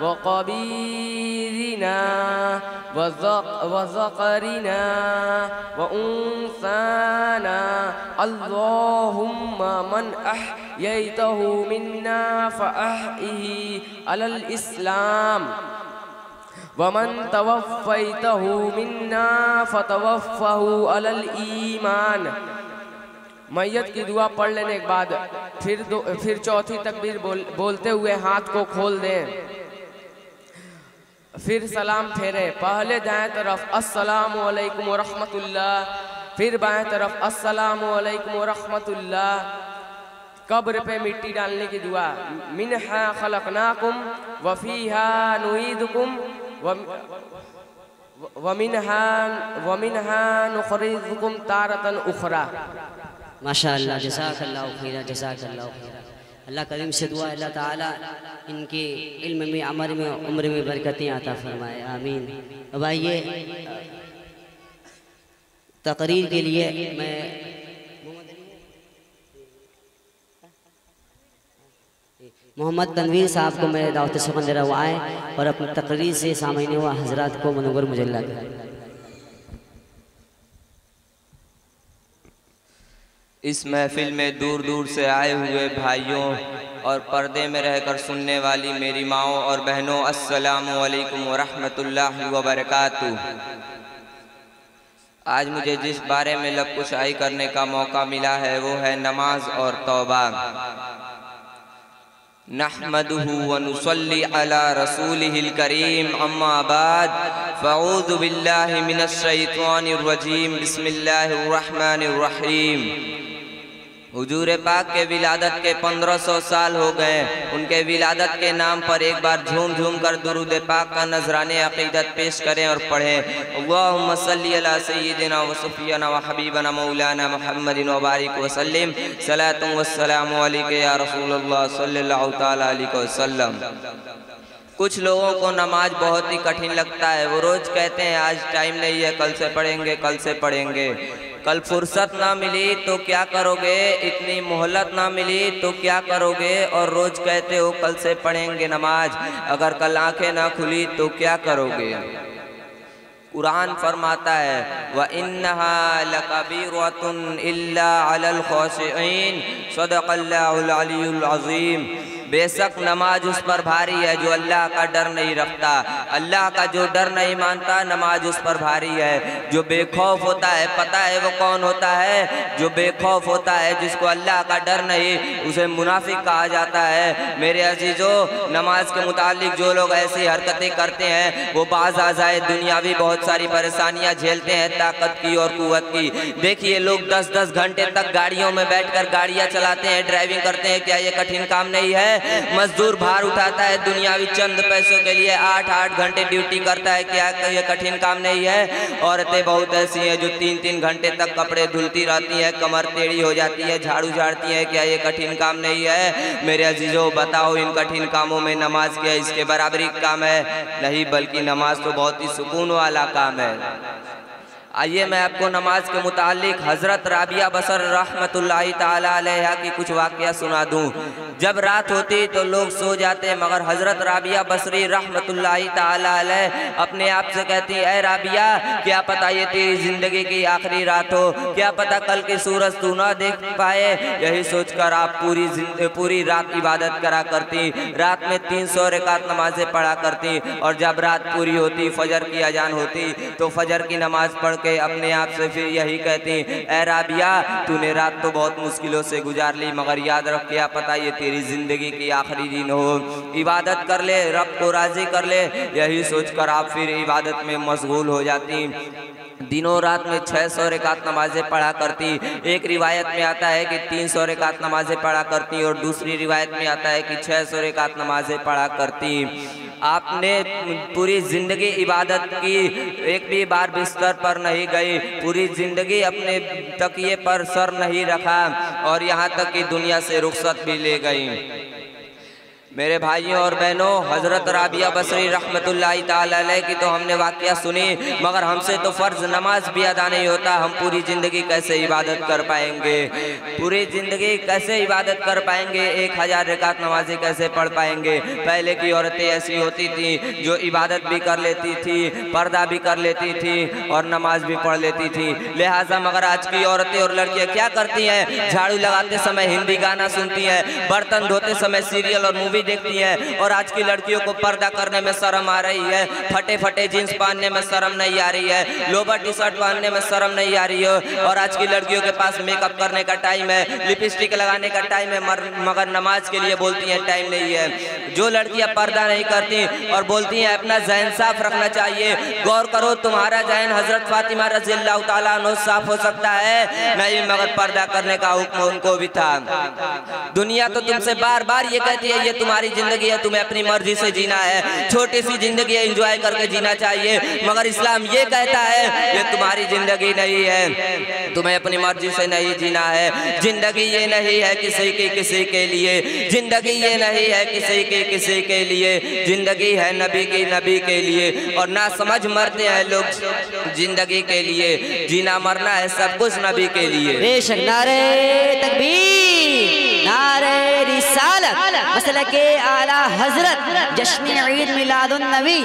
व कबीरिना व ज़करिना व उन्साना। अल्लाहुम्मा मन अहयैतहु मिन्ना फ़अहयिही अलल इस्लाम वमन तवफ़्फ़ैतहु मिन्ना फ़तवफ़्फ़हु अलल ईमान। मैयत की दुआ पढ़ लेने के बाद फिर चौथी तकबीर बोलते हुए हाथ को खोल दें, फिर सलाम फेरे। पहले दाएं तरफ अस्सलामु अलैकुम व रहमतुल्लाह, फिर बाएं तरफ अस्सलामु अलैकुम व रहमतुल्लाह। कब्र पे मिट्टी डालने की दुआ, मिन्हा खलकनाकुम व फीहा नुईदुकुम व मिन्हा नुखरिजुकुम तारतन उखरा। माशाअल्लाह, जज़ाकल्लाहु खैरा, जज़ाकल्लाहु खैरा। अल्लाह करीम से दुआ अल्लाह ताला इनके इल्म में, अमल में, उम्र में बरकतें आता फरमाए, आमीन। अब आइए तकरीर के लिए मैं मोहम्मद तनवीर साहब को मैं दावत सुखन दे रहा हूँ, आए और अपनी तकरीर से सामईन हुआ हजरात को मनोवर मुजल्ला करें। इस महफिल में दूर दूर से आए हुए भाइयों और पर्दे में रहकर सुनने वाली मेरी माओं और बहनों, अस्सलामु अलैकुम व रहमतुल्लाहि व बरकातुहू। आज मुझे जिस बारे में लबकुशाई करने का मौका मिला है वो है नमाज और तौबा। नहमदुहु व नुसल्ली अला रसूलिहिल करीम, अम्मा बाद, फ़अऊज़ु बिल्लाहि मिनश शैतानिर रजीम, बिस्मिल्लाहिर रहमानिर रहीम। हुजूर पाक के विलादत के 1500 साल हो गए। उनके विलादत के नाम पर एक बार झूम झूम कर दुरूद पाक का नजराने अक़ीदत पेश करें और पढ़ें। अल्लाहुम्मा सल्ली अला सय्यिदिना व सफ़ियना व हबीबना मौलाना मुहम्मदिन व बारिक व सल्लिम, सलातु व सलामु अलैका या रसूलल्लाह सल्लल्लाहु तआला अलैहि वसल्लम। कुछ लोगों को नमाज बहुत ही कठिन लगता है। वो रोज़ कहते हैं आज टाइम नहीं है, कल से पढ़ेंगे, कल से पढ़ेंगे। कल फुर्सत ना मिली तो क्या करोगे, इतनी मोहलत ना मिली तो क्या करोगे, और रोज़ कहते हो कल से पढ़ेंगे नमाज, अगर कल आंखें ना खुली तो क्या करोगे। कुरान फरमाता है व इन्नहा लकबीरतुन इल्ला अलल खाशिईन, सदक़ल्लाहुल अलीयुल अज़ीम। बेशक नमाज उस पर भारी है जो अल्लाह का डर नहीं रखता। अल्लाह का जो डर नहीं मानता, नमाज उस पर भारी है। जो बेखौफ होता है, पता है वो कौन होता है? जो बेखौफ होता है, जिसको अल्लाह का डर नहीं, उसे मुनाफिक कहा जाता है। मेरे अजीजों, नमाज के मुतालिक जो लोग ऐसी हरकतें करते हैं वो बाज़ आज़ाए दुनियावी बहुत सारी परेशानियां झेलते हैं, ताकत की और कुव्वत की। देखिए लोग 10-10 घंटे तक गाड़ियों में बैठकर गाड़ियां चलाते हैं, ड्राइविंग करते हैं। क्या ये कठिन काम नहीं है? मजदूर भार उठाता है दुनियावी चंद पैसों के लिए, 8-8 घंटे ड्यूटी करता है। क्या ये कठिन काम नहीं है? औरतें बहुत ऐसी हैं जो 3-3 घंटे तक कपड़े धुलती रहती हैं, कमर टेढ़ी हो जाती है, झाड़ू झाड़ती हैं। क्या ये कठिन काम नहीं है? मेरे अजीजों, बताओ इन कठिन कामों में नमाज क्या इसके बराबरी काम है? नहीं, बल्कि नमाज तो बहुत ही सुकून वाला काम है। आइए मैं आपको नमाज के मुतालिक हज़रत राबिया बसर रहमतुल्लाहि ताला अलैहा की कुछ वाक़या सुना दूँ। जब रात होती तो लोग सो जाते, मगर हज़रत राबिया बसरी रहमतुल्लाहि ताला अलैहा अपने आप से कहती, ऐ राबिया, क्या पता ये तेरी ज़िंदगी की आखिरी रात हो, क्या पता कल की सूरज तू ना देख पाए। यही सोचकर आप पूरी रात इबादत करा करती। रात में 300 रकात नमाज़ें पढ़ा करती, और जब रात पूरी होती, फजर की अजान होती, तो फजर की नमाज़ पढ़ अपने आप से फिर यही कहती, ऐ राबिया, तूने रात तो बहुत मुश्किलों से गुजार ली, मगर याद रख, क्या पता ये तेरी जिंदगी की आखिरी दिन हो। इबादत कर ले, रब को राजी कर ले। यही सोचकर आप फिर इबादत में मशगूल हो जाती। दिनों रात में 600 रकात नमाजें पढ़ा करती। एक रिवायत में आता है कि 300 रकात नमाजें पढ़ा करती, और दूसरी रिवायत में आता है कि 600 रकात नमाजें पढ़ा करती। आपने पूरी ज़िंदगी इबादत की, एक भी बार बिस्तर पर नहीं गई, पूरी ज़िंदगी अपने तकिए पर सर नहीं रखा और यहाँ तक कि दुनिया से रुखसत भी ले गई। मेरे भाइयों और बहनों, हज़रत राबिया बसरी रहमतुल्लाहि ताला अलैह की तो हमने वाक़या सुनी, मगर हमसे तो फ़र्ज़ नमाज भी अदा नहीं होता। हम पूरी ज़िंदगी कैसे इबादत कर पाएंगे? पूरी ज़िंदगी कैसे इबादत कर पाएंगे? 1000 रकात नमाज़ें कैसे पढ़ पाएंगे? पहले की औरतें ऐसी होती थी जो इबादत भी कर लेती थी, पर्दा भी कर लेती थी और नमाज भी पढ़ लेती थी। लिहाजा मगर आज की औरतें और लड़कियाँ क्या करती हैं? झाड़ू लगाते समय हिंदी गाना सुनती हैं, बर्तन धोते समय सीरियल और मूवी देखती हैं, और आज की लड़कियों को पर्दा करने में शर्म आ रही है, फटे फटे जीन्स पहनने में शर्म नहीं आ रही है, लोवर टी शर्ट पहनने में शर्म नहीं आ रही है। और आज की लड़कियों के पास मेकअप करने का टाइम है, लिपस्टिक लगाने का टाइम है, मगर नमाज के लिए बोलती हैं टाइम नहीं है। जो लड़कियां पर्दा नहीं करती और बोलती हैं अपना जहन साफ रखना चाहिए, गौर करो तुम्हारा जहन हजरत फातिमा रज़ियल्लाहु ताला अन्हा साफ हो सकता है नहीं, मगर पर्दा करने का हुक्म उनको भी था। दुनिया तो तुमसे बार बार ये कहती है ये तुम्हारी जिंदगी है, तुम्हें अपनी मर्जी से जीना है, छोटी सी जिंदगी है, एंजॉय करके जीना चाहिए, मगर इस्लाम ये कहता है ये तुम्हारी जिंदगी नहीं है, तुम्हें अपनी मर्जी से नहीं जीना है। जिंदगी ये नहीं है किसी के लिए, जिंदगी ये नहीं है किसी के लिए, जिंदगी है नबी के लिए। और ना समझ मरते हैं लोग जिंदगी के लिए, जीना मरना है सब कुछ नबी के लिए। बेशक नारे तकबीर, नारे रिसालत, मसले के आला हजरत, जश्न ईद मिलादुन नबी,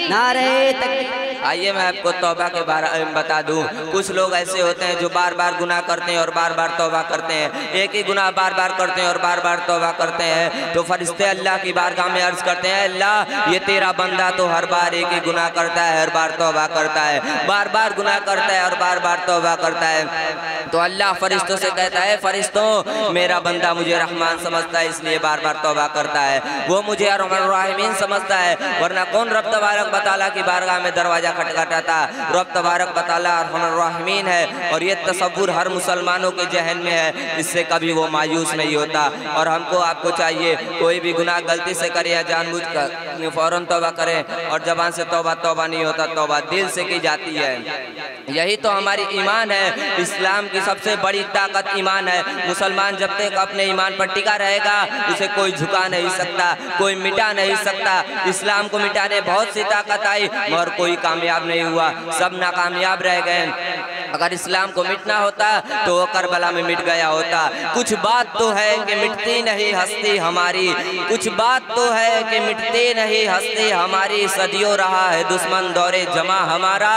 नारे तकबीर। आइए मैं आपको तौबा के बारे में बता दूं। कुछ लोग ऐसे होते हैं जो बार बार गुनाह करते हैं और बार बार तौबा करते हैं, एक ही गुनाह बार बार करते हैं और बार बार तौबा करते हैं। तो फरिश्ते अल्लाह की बारगाह में अर्ज करते हैं, अल्लाह ये तेरा बंदा तो हर बार एक ही गुनाह करता है, हर बार तौबा करता है, बार बार गुनाह करता है और बार बार तौबा करता है। तो अल्लाह फरिश्तों से कहता है, फरिश्तों मेरा बंदा मुझे रहमान समझता है इसलिए बार बार तौबा करता है, वो मुझे अर्हमर राहिमीन समझता है, वरना कौन रब तबारक व तआला की बारगाह में दरवाजा खटखटाता? रब तबारक व तआला अर्हमर राहिमीन है और ये तसव्वुर हर मुसलमानों के जहन में है, इससे कभी वो मायूस नहीं होता। और हमको आपको चाहिए कोई भी गुनाह गलती से करे या जानबूझकर फौरन तौबा करें, और जबान से तौबा नहीं होता, तौबा दिल से की जाती है। यही तो हमारी ईमान है। इस्लाम की सबसे बड़ी ताकत ईमान है। मुसलमान जब तक अपने ईमान पर टिका रहेगा उसे कोई झुका नहीं सकता, कोई मिटा नहीं सकता। इस्लाम को मिटाने बहुत सी ताकत आई मगर कोई कामयाब नहीं हुआ, सब नाकामयाब रह गए। अगर इस्लाम को मिटना होता तो वो करबला में मिट गया होता। कुछ बात तो है कि मिटती नहीं हस्ती हमारी, कुछ बात तो है कि मिटती नहीं हस्ती हमारी, सदियों रहा है दुश्मन दौरे जमा हमारा,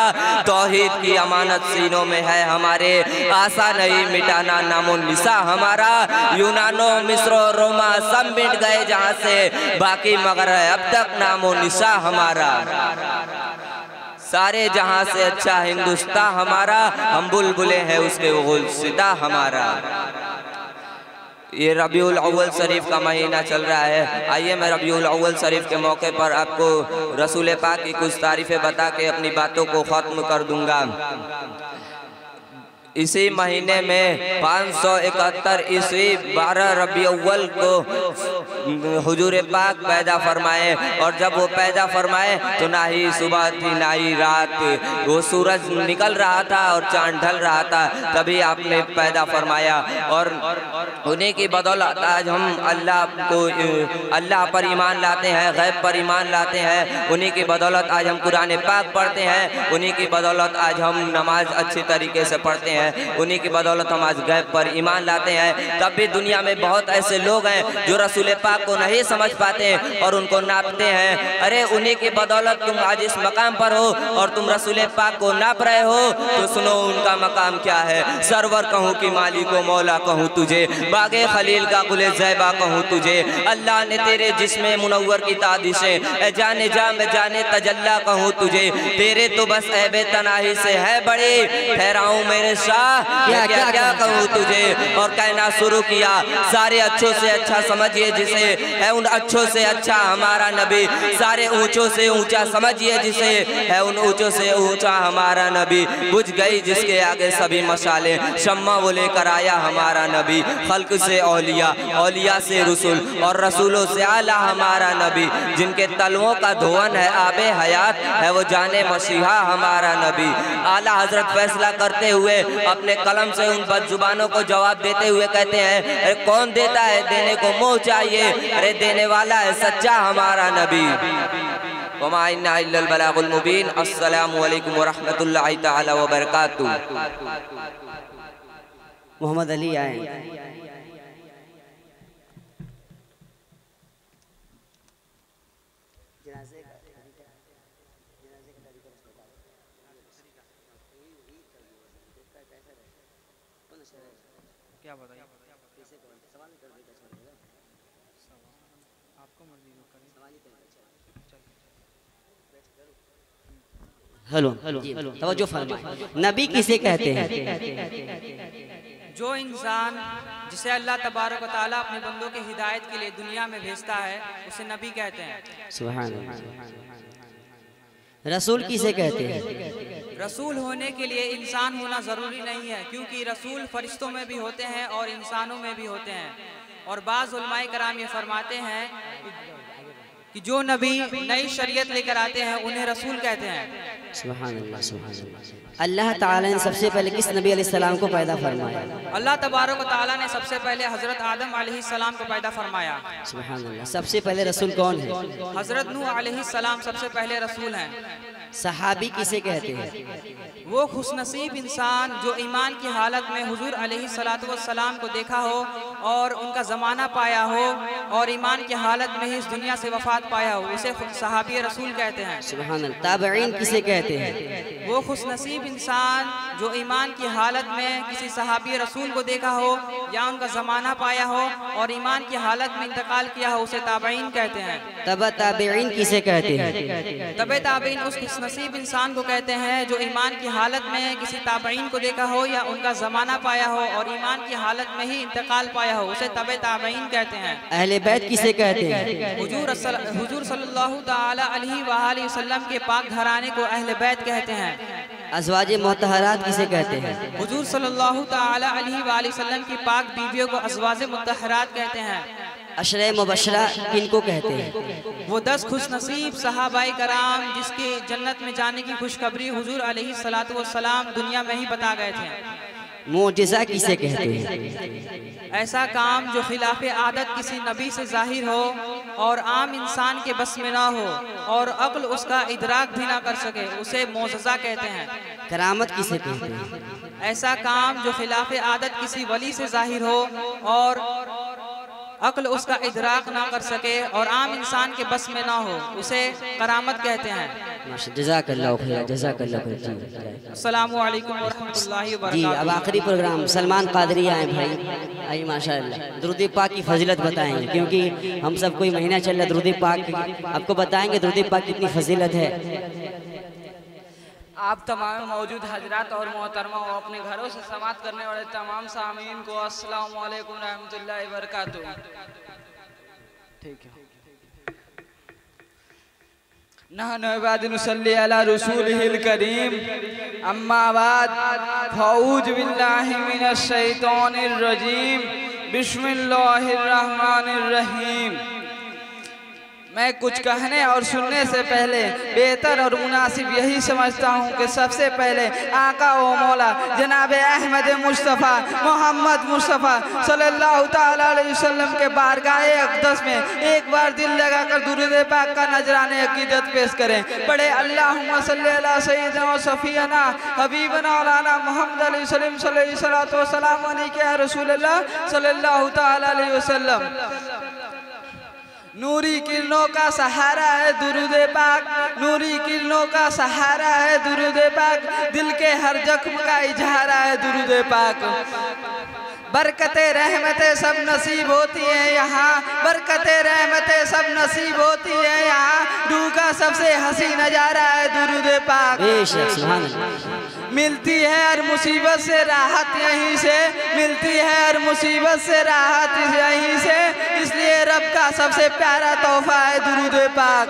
तौहीद की अमानत सीनों में है हमारे, आशा नहीं मिटाना नामो निशा हमारा। यूनानो मिस्रो रोमा सब मिट गए जहाँ से, बाकी मगर है अब तक नामो निशा हमारा। सारे जहां से अच्छा हिंदुस्तान हमारा, हम बुलबुले हैं उसके गुलसिता हमारा। ये रबीउल अव्वल शरीफ का महीना चल रहा है। आइए मैं रबीउल अव्वल शरीफ के मौके पर आपको रसूल पाक की कुछ तारीफ़ें बता के अपनी बातों को ख़त्म कर दूंगा। इसी महीने में 571 ईस्वी 12 रबी अव्वल को हुजूर पाक पैदा फरमाए, और जब वो पैदा फरमाए तो ना ही सुबह थी ना ही रात, वो सूरज निकल रहा था और चांद ढल रहा था, तभी आपने पैदा फरमाया। और उन्हीं की बदौलत आज हम अल्लाह पर ईमान लाते हैं, गैब पर ईमान लाते हैं। उन्हीं की बदौलत आज हम कुरान पाक पढ़ते हैं, उन्हीं की बदौलत आज हम नमाज अच्छी तरीके से पढ़ते हैं, उन्हीं की बदौलत हम आज गैब पर ईमान लाते हैं। तब भी दुनिया में बहुत ऐसे लोग हैं जो रसूल पाक को नहीं समझ पाते और उनको नापते हैं। अरे उन्हीं की बदौलत तुम आज इस मकाम पर हो और तुम रसूल पाक को नाप रहे हो, तो सुनो उनका मकाम क्या है। सरवर कहूँ कि मालिक व मौला कहूँ तुझे, बागे खलील का गुले ज़ैबा कहूँ तुझे, अल्लाह ने तेरे जिस्म मुनव्वर की तादिशें जाने जा में जाने तजल्ला कहूँ तुझे, तेरे तो बस ऐबे तनाही से है बड़े, ठहराऊँ मेरे क्या क्या क्या कहूँ तुझे। और कहना शुरू किया, सारे अच्छों से अच्छा समझिए जिसे है उन अच्छों से अच्छा हमारा नबी, सारे ऊंचों से ऊंचा समझिए जिसे है उन ऊंचों से ऊंचा हमारा नबी। बुझ गई जिसके आगे सभी मशाले, शम्मा वो लेकर आया हमारा नबी, खल्क से औलिया, औलिया से रसूल और रसूलों से आला हमारा नबी, जिनके तलवों का धुआं है आबे हयात है वो जाने मसीहा हमारा नबी। आला हजरत फैसला करते हुए अपने कलम से उन बदजुबानों को जवाब देते हुए कहते हैं, अरे कौन देता है, देने को मुँह चाहिए, अरे देने वाला है सच्चा हमारा नबी। वमा इन्ना इल्लल बलागुल मुबीन। अस्सलामु अलैकुम व रहमतुल्लाहि तआला व बरकातुहू। मोहम्मद अली आए। क्या बताइए, आपको मर्जी हेलो तवज्जो फरमाएं, नबी किसे कहते हैं? जो इंसान जिसे अल्लाह तबारक व तआला अपने बंदों के हिदायत के लिए दुनिया में भेजता है उसे नबी कहते हैं। सुभान अल्लाह। रसूल किसे कहते हैं? रसूल होने के लिए इंसान होना ज़रूरी नहीं है, क्योंकि रसूल फरिश्तों में भी होते हैं और इंसानों में भी होते हैं। और बाज़ उलमाए कराम ये फरमाते हैं कि जो नबी नई शरीयत लेकर आते हैं उन्हें रसूल कहते हैं। सुभान अल्लाह, सुभान अल्लाह। अल्लाह ताला ने सबसे पहले किस नबी अलैहिस्सलाम को पैदा फरमाया? अल्लाह तबारक व तआला ने सबसे पहले हज़रत आदम अलैहिस्सलाम को पैदा फरमाया। सुभान अल्लाह। सबसे पहले रसूल कौन है? हज़रत नूह अलैहिस्सलाम सबसे पहले रसूल हैं। सहाबी किसे कहते हैं? वो खुशनसीब इंसान जो ईमान की हालत में हुजूर अलैहिस्सलातु वस्सलाम को देखा हो और उनका ज़माना पाया हो और ईमान की हालत में ही इस दुनिया से वफात पाया हो, उसे सहाबी रसूल कहते हैं। सुभान अल्लाह। ताबईन किसे कहते हैं? वो खुशनसीब इंसान जो ईमान की हालत में किसी सहाबी रसूल को देखा हो या उनका ज़माना पाया हो और ईमान की हालत में इंतकाल किया हो, उसे ताबईन कहते हैं। तबा ताबईन किसे कहते हैं? तबे ताबईन उस खुशनसीब इंसान को कहते हैं जो ईमान की हालत में किसी ताबईन को देखा हो या उनका ज़माना पाया हो और ईमान की हालत में ही इंतकाल पाया हो, उसे तबे ताबईन कहते हैं। अहले बैत किसे कहते हैं? हुजूर सल्लल्लाहु ताला अलैहि वसल्लम के पाक घराने को अहले बैत कहते हैं। अज़वाजे मुतहरात किसे कहते हैं? हुजूर सल्लल्लाहु ताला अलैहि वसल्लम की पाक बीवियों को अज़वाजे मुतहरात कहते हैं। अशरे मुबशरा किनको कहते हैं? वो 10 खुशनसीब सहाबाए कराम जिसके जन्नत में जाने की खुशखबरी हुजूर अलैहिस्सलातु वस्सलाम दुनिया में ही बता गए थे। मोजिज़ा किसे कहते हैं? ऐसा काम जो खिलाफ आदत किसी नबी से जाहिर हो और आम इंसान के बस में ना हो और अक्ल उसका इदराक भी ना कर सके, उसे मोजिज़ा कहते हैं। करामत किसे कहते हैं? ऐसा काम जो खिलाफ आदत किसी वली से जाहिर हो और अक्ल उसका इदराक ना कर सके और आम इंसान के बस में ना हो, उसे करामत कहते हैं। जज़ाकल्लाहु खैर, जज़ाकल्लाहु खैर। अस्सलामु अलैकुम व रहमतुल्लाहि व जी, बरकातुहू। अब आखिरी प्रोग्राम सलमान कादरी आए भाई, आइए माशाअल्लाह दुरूद पाक की फजीलत बताएंगे, क्योंकि हम सब कोई महीना चल रहा है दुरूद पाक की, आपको बताएंगे दुरूद पाक कितनी फजीलत है। आप तमाम मौजूद हजरात और मोहतरमा और अपने घरों से समात करने वाले तमाम सामीन को अस्सलामु अलैकुम रहमतुल्लाहि व बरकातुहू। ठीक है। नहनु इबादु नुसल्ली अला रसूलिहिल करीम, अम्मा बाद, फऊज़ बिल्लाहि मिनश शैतानिर रजीम, बिस्मिल्लाहिर रहमानिर रहीम। मैं कुछ कहने और सुनने से पहले बेहतर और मुनासिब यही समझता हूँ कि सबसे पहले आका व मौला जनाब अहमद मुस्तफ़ा मोहम्मद मुस्तफ़ा सल्लल्लाहु ताला अलैहि वसल्लम के बारगाहे अक़दस में एक बार दिल लगाकर दुरूद पाक का नजराने अक़ीदत पेश करें। पढ़े अल्लाहुम्मा सल्ली अला सय्यिदना व सफ़ीना हबीबना मौलाना मोहम्मद अलैहि सलाम अलैका रसूलल्लाह सल्लल्लाहु ताला अलैहि वसल्लम। नूरी किरणों का सहारा है दुरूद पाक, नूरी किरणों का सहारा है दुरूद पाक, दिल के हर जख्म का इजहार है दुरूद पाक। बरकतें रहमतें सब नसीब होती हैं यहाँ, बरकतें रहमतें सब नसीब होती हैं यहाँ, रूह का सबसे हंसी नजारा है दुरूद पाक। मिलती है हर मुसीबत से राहत यहीं से, मिलती है हर मुसीबत से राहत यहीं से, इसलिए रब का सबसे प्यारा तोहफा है दुरूद पाक।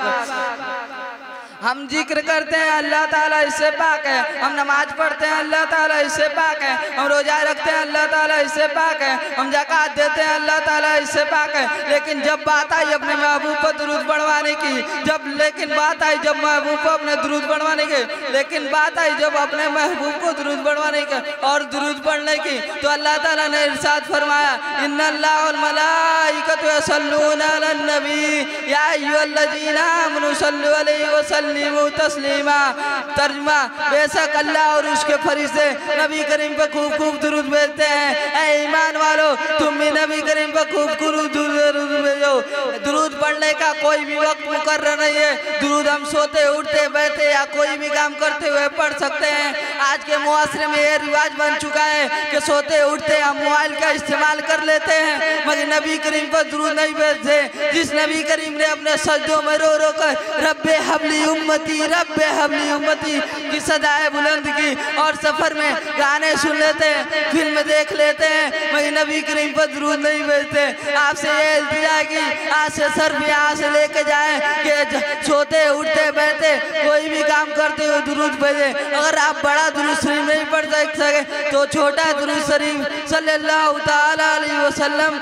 हम जिक्र करते हैं अल्लाह ताला इससे पाक है, हम नमाज पढ़ते हैं अल्लाह ताला इससे पाक है, हम रोजा रखते हैं अल्लाह ताला इससे पाक है, हम ज़कात देते हैं अल्लाह ताला इससे पाक है। लेकिन जब बात आई अपने महबूब पर दुरूद बढ़वाने की, जब बात आई जब महबूब को अपने दुरूद बढ़वाने की, लेकिन बात आई जब अपने महबूब को दुरूद बढ़वाने की और दुरूद पढ़ने की, तो अल्लाह ताला ने इरशाद फरमाया इन्नल्लाह वल मलाइकतु यसल्लूना अलन नबी या अय्युहल्लज़ीना आमनू सल्लु अलैहि व सल्लिमू तस्लीमा। तर्जुमा, बेशक अल्लाह और उसके फरिश्ते नबी करीम पर खूब खूब दुरूद भेजते हैं। ऐ ईमान वालों, तुम भी नबी करीम पर खूब दुरूद भेजो। दुरूद पढ़ने का कोई भी वक्त मुकर्रर नहीं है। दुरूद हम सोते उठते बैठे या कोई भी काम करते हुए पढ़ सकते हैं। आज के मुआशरे में ये रिवाज बन चुका है कि सोते उठते हम मोबाइल का इस्तेमाल कर लेते हैं, मगर नबी करीम पर दुरूद नहीं भेजते। जिस नबी करीम ने अपने सजदों में रो रो कर रब्बे हबली उम्मती की सदाएं बुलंद की, और सफर में गाने सुन लेते हैं, फिल्म देख लेते हैं, मगर नबी करीम पर दुरूद नहीं भेजते। आपसे ये इल्तिजा की आज से सर भी यहाँ से लेके जाए कि सोते उठते बैठते कोई भी काम करते हुए दुरूद भेजे। अगर आप बड़ा दुरूद शरीफ नहीं पढ़ सके तो छोटा दुरूद शरीफ सल्लल्लाहु ताला अलैहि वसल्लम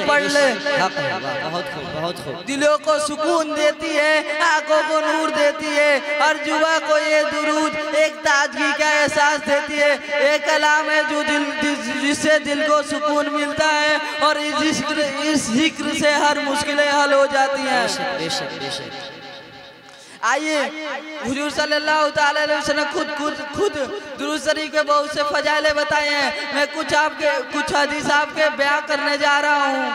पढ़ ले। बहुत खूब। दिलों को सुकून देती है, आंखों को नूर देती है, और जुबा को ये दुरूद एक ताजगी का एहसास देती है। एक कलाम है जो जिससे दिल को सुकून मिलता है, और इस जिक्र से हर मुश्किलें हल हो जाती हैं। आइए, हुजूर सल्लल्लाहु ताला अलैहि वसल्लम खुद दुरूद शरीफ के बहुत से फजाइले बताए हैं। मैं कुछ हदीस आपके बयां करने जा रहा हूँ।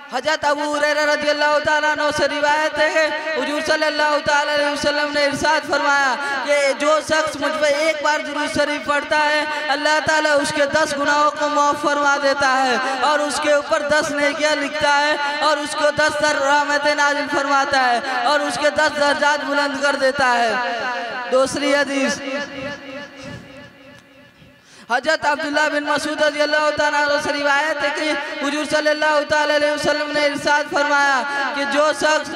हज़रत अबू हुरैरा रज़ियल्लाहु ताला अन्हु से रिवायत है, हुजूर सल्लल्लाहु ताला अलैहि वसल्लम ने इरशाद फरमाया कि जो शख्स मुझ पर एक बार दुरूद शरीफ पढ़ता है, अल्लाह ताला उसके 10 गुनाहों को माफ़ फरमा देता है, और उसके ऊपर 10 नेकियां लिखता है, और उसको 10 रहमतें नाज़िल फरमाता है, और उसके 10 दर्जात बुलंद कर देता है। दूसरी हदीस हज़रत अब्दुल्लाह बिन मसूद रज़ियल्लाहु ताला अन्हु से रिवायत है कि हुजूर सल्लल्लाहु ताला अलैहि वसल्लम ने इरशाद फरमाया कि जो शख्स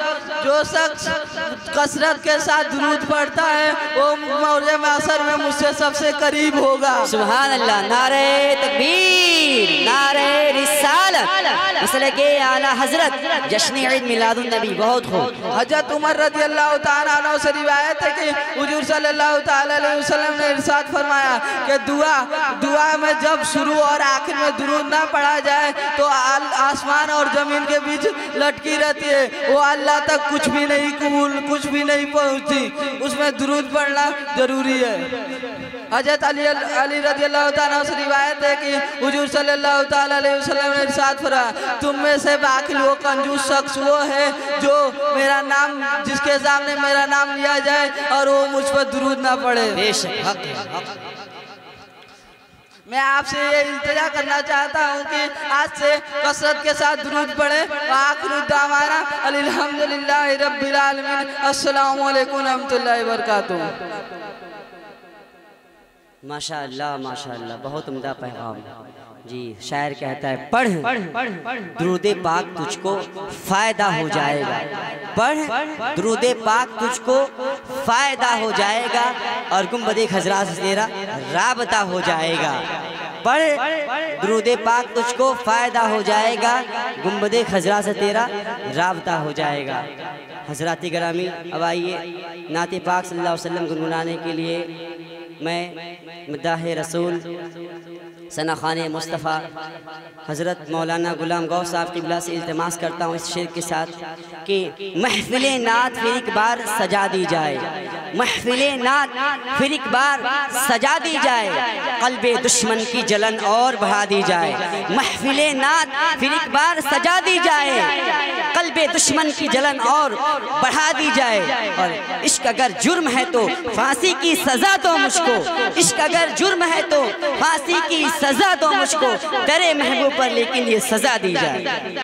कसरत के साथ दुरूद पढ़ता है वो मौजे माशर में मुझसे सबसे करीब होगा। सुभान अल्लाह। नारे तकबीर, नारे रिसालत, मसले के आला हजरत, जश्न ईद मिलादुन नबी। बहुत खूब। हज़रत उमर रज़ियल्लाहु ताला अन्हु से रिवायत है कि हुजूर सल्लल्लाहु ताला अलैहि वसल्लम ने इरशाद फरमाया कि दुआ में जब शुरू और आखिर में दुरूद ना पढ़ा जाए तो आसमान और जमीन के बीच लटकी रहती है, वो अल्लाह तक कुछ भी नहीं पहुंचती। उसमें दुरूद पढ़ना जरूरी है। हज़रत अली रज़ियल्लाहु ताला से रिवायत है कि हुजूर सल्लल्लाहु ताला अलैहि वसल्लम ने इरशाद फरमाया, तुम में से बाकी वो कंजूस शख्स वो है जो जिसके सामने मेरा नाम लिया जाए और वो मुझ पर दुरूद ना पढ़े। मैं आपसे ये इल्तिजा करना चाहता हूँ कि आज से कसरत के साथ दुरूद पढ़े। आखिर दावाना अल्हम्दुलिल्लाहि रब्बिल आलमीन। अस्सलामु अलैकुम व रहमतुल्लाहि व बरकातुहू। माशाअल्लाह माशाअल्लाह, बहुत उम्दा पैगाम जी। शायर कहता है पढ़ दुरूद पाक तुझको फायदा हो जाएगा, पढ़ दुरूद पाक तुझको फायदा हो जाएगा, और गुंबदे खजरा से तेरा राबता हो जाएगा। पढ़ दुरूद पाक तुझको फायदा हो जाएगा, गुंबदे खजरा से तेरा राबता हो जाएगा। हजरात गिरामी, अब आइए नाते पाक सल्लल्लाहु अलैहि वसल्लम गुनगुनाने के लिए मैं मदाह रसूल सना खाने मुस्तफ़ा हज़रत मौलाना गुलाम गौस साहब क़िबला से इल्तिमास करता हूँ इस शेर के साथ कि महफ़िल नात फिर एक बार सजा दी जाए, महफ़िल नात फिर एक बार सजा दी जाए, क़ल्बे दुश्मन की जलन और बढ़ा दी जाए। महफ़िल नात फिर एक बार सजा दी जाए, क़ल्बे दुश्मन की जलन और बढ़ा दी जाए। और इश्क अगर जुर्म है तो फांसी की सज़ा दो मुझको, इश्क अगर जुर्म है तो फांसी की सज़ा दो मुझको, डरे महबूब पर लेकिन ये सज़ा दी जाए।